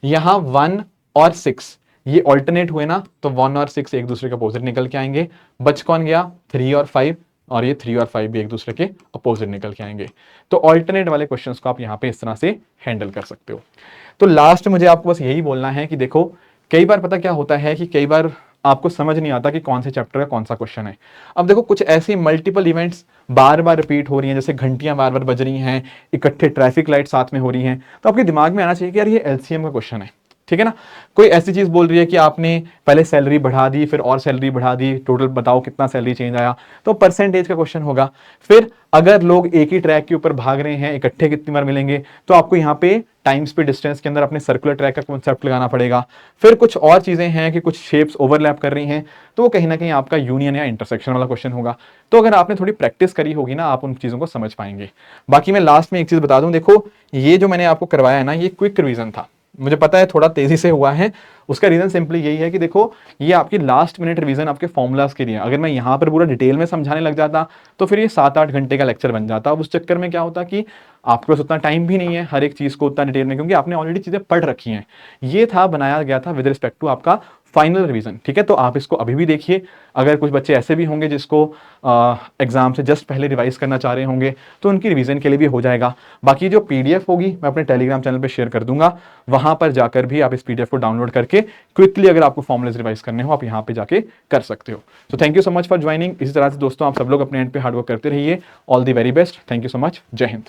यहां 1 और 6 ये ऑल्टरनेट हुए ना, तो 1 और 6 एक दूसरे के अपोजिट निकल के आएंगे। बच कौन गया 3 और 5, और ये 3 और 5 भी एक दूसरे के अपोजिट निकल के आएंगे। तो ऑल्टरनेट वाले क्वेश्चंस को आप यहां पे इस तरह से हैंडल कर सकते हो। तो लास्ट मुझे आपको बस यही बोलना है कि देखो, कई बार पता क्या होता है कि कई बार आपको समझ नहीं आता कि कौन से चैप्टर का कौन सा क्वेश्चन है। अब देखो कुछ ऐसी मल्टीपल इवेंट्स बार बार रिपीट हो रही हैं, जैसे घंटियां बार बार बज रही हैं, इकट्ठे ट्रैफिक लाइट साथ में हो रही हैं, तो आपके दिमाग में आना चाहिए कि यार ये एलसीएम का क्वेश्चन है। ठीक है ना, कोई ऐसी चीज बोल रही है कि आपने पहले सैलरी बढ़ा दी फिर और सैलरी बढ़ा दी, टोटल बताओ कितना सैलरी चेंज आया, तो परसेंटेज का क्वेश्चन होगा। फिर अगर लोग एक ही ट्रैक के ऊपर भाग रहे हैं, इकट्ठे कितनी बार मिलेंगे, तो आपको यहाँ पे टाइम स्पीड डिस्टेंस के अंदर अपने सर्कुलर ट्रैक का कॉन्सेप्ट लगाना पड़ेगा। फिर कुछ और चीजें हैं कि कुछ शेप्स ओवरलैप कर रही हैं, तो वो कहीं ना कहीं आपका यूनियन या इंटरसेक्शन वाला क्वेश्चन होगा। तो अगर आपने थोड़ी प्रैक्टिस करी होगी ना, आप उन चीजों को समझ पाएंगे। बाकी मैं लास्ट में एक चीज बता दूं, देखो ये जो मैंने आपको करवाया है ना, ये क्विक रिवीजन था। मुझे पता है थोड़ा तेजी से हुआ है, उसका रीजन सिंपली यही है कि देखो ये आपकी लास्ट मिनट रिवीजन आपके फॉर्मूलाज के लिए। अगर मैं यहाँ पर पूरा डिटेल में समझाने लग जाता तो फिर ये 7-8 घंटे का लेक्चर बन जाता। अब उस चक्कर में क्या होता कि आपके पास उतना टाइम भी नहीं है हर एक चीज को उतना डिटेल में, क्योंकि आपने ऑलरेडी चीजें पढ़ रखी हैं। ये था, बनाया गया था विद रिस्पेक्ट टू आपका फाइनल रिवीजन। ठीक है, तो आप इसको अभी भी देखिए। अगर कुछ बच्चे ऐसे भी होंगे जिसको एग्जाम से जस्ट पहले रिवाइज करना चाह रहे होंगे, तो उनकी रिवीजन के लिए भी हो जाएगा। बाकी जो पीडीएफ होगी मैं अपने टेलीग्राम चैनल पे शेयर कर दूंगा, वहां पर जाकर भी आप इस पीडीएफ को डाउनलोड करके क्विकली अगर आपको फॉर्मुलेज रिवाइज करने हो आप यहाँ पे जाके कर सकते हो। तो thank you so much for joining. इसी तरह से दोस्तों आप सब लोग अपने एंड पे हार्डवर्क करते रहिए। All the very best, thank you so much, जय हिंद।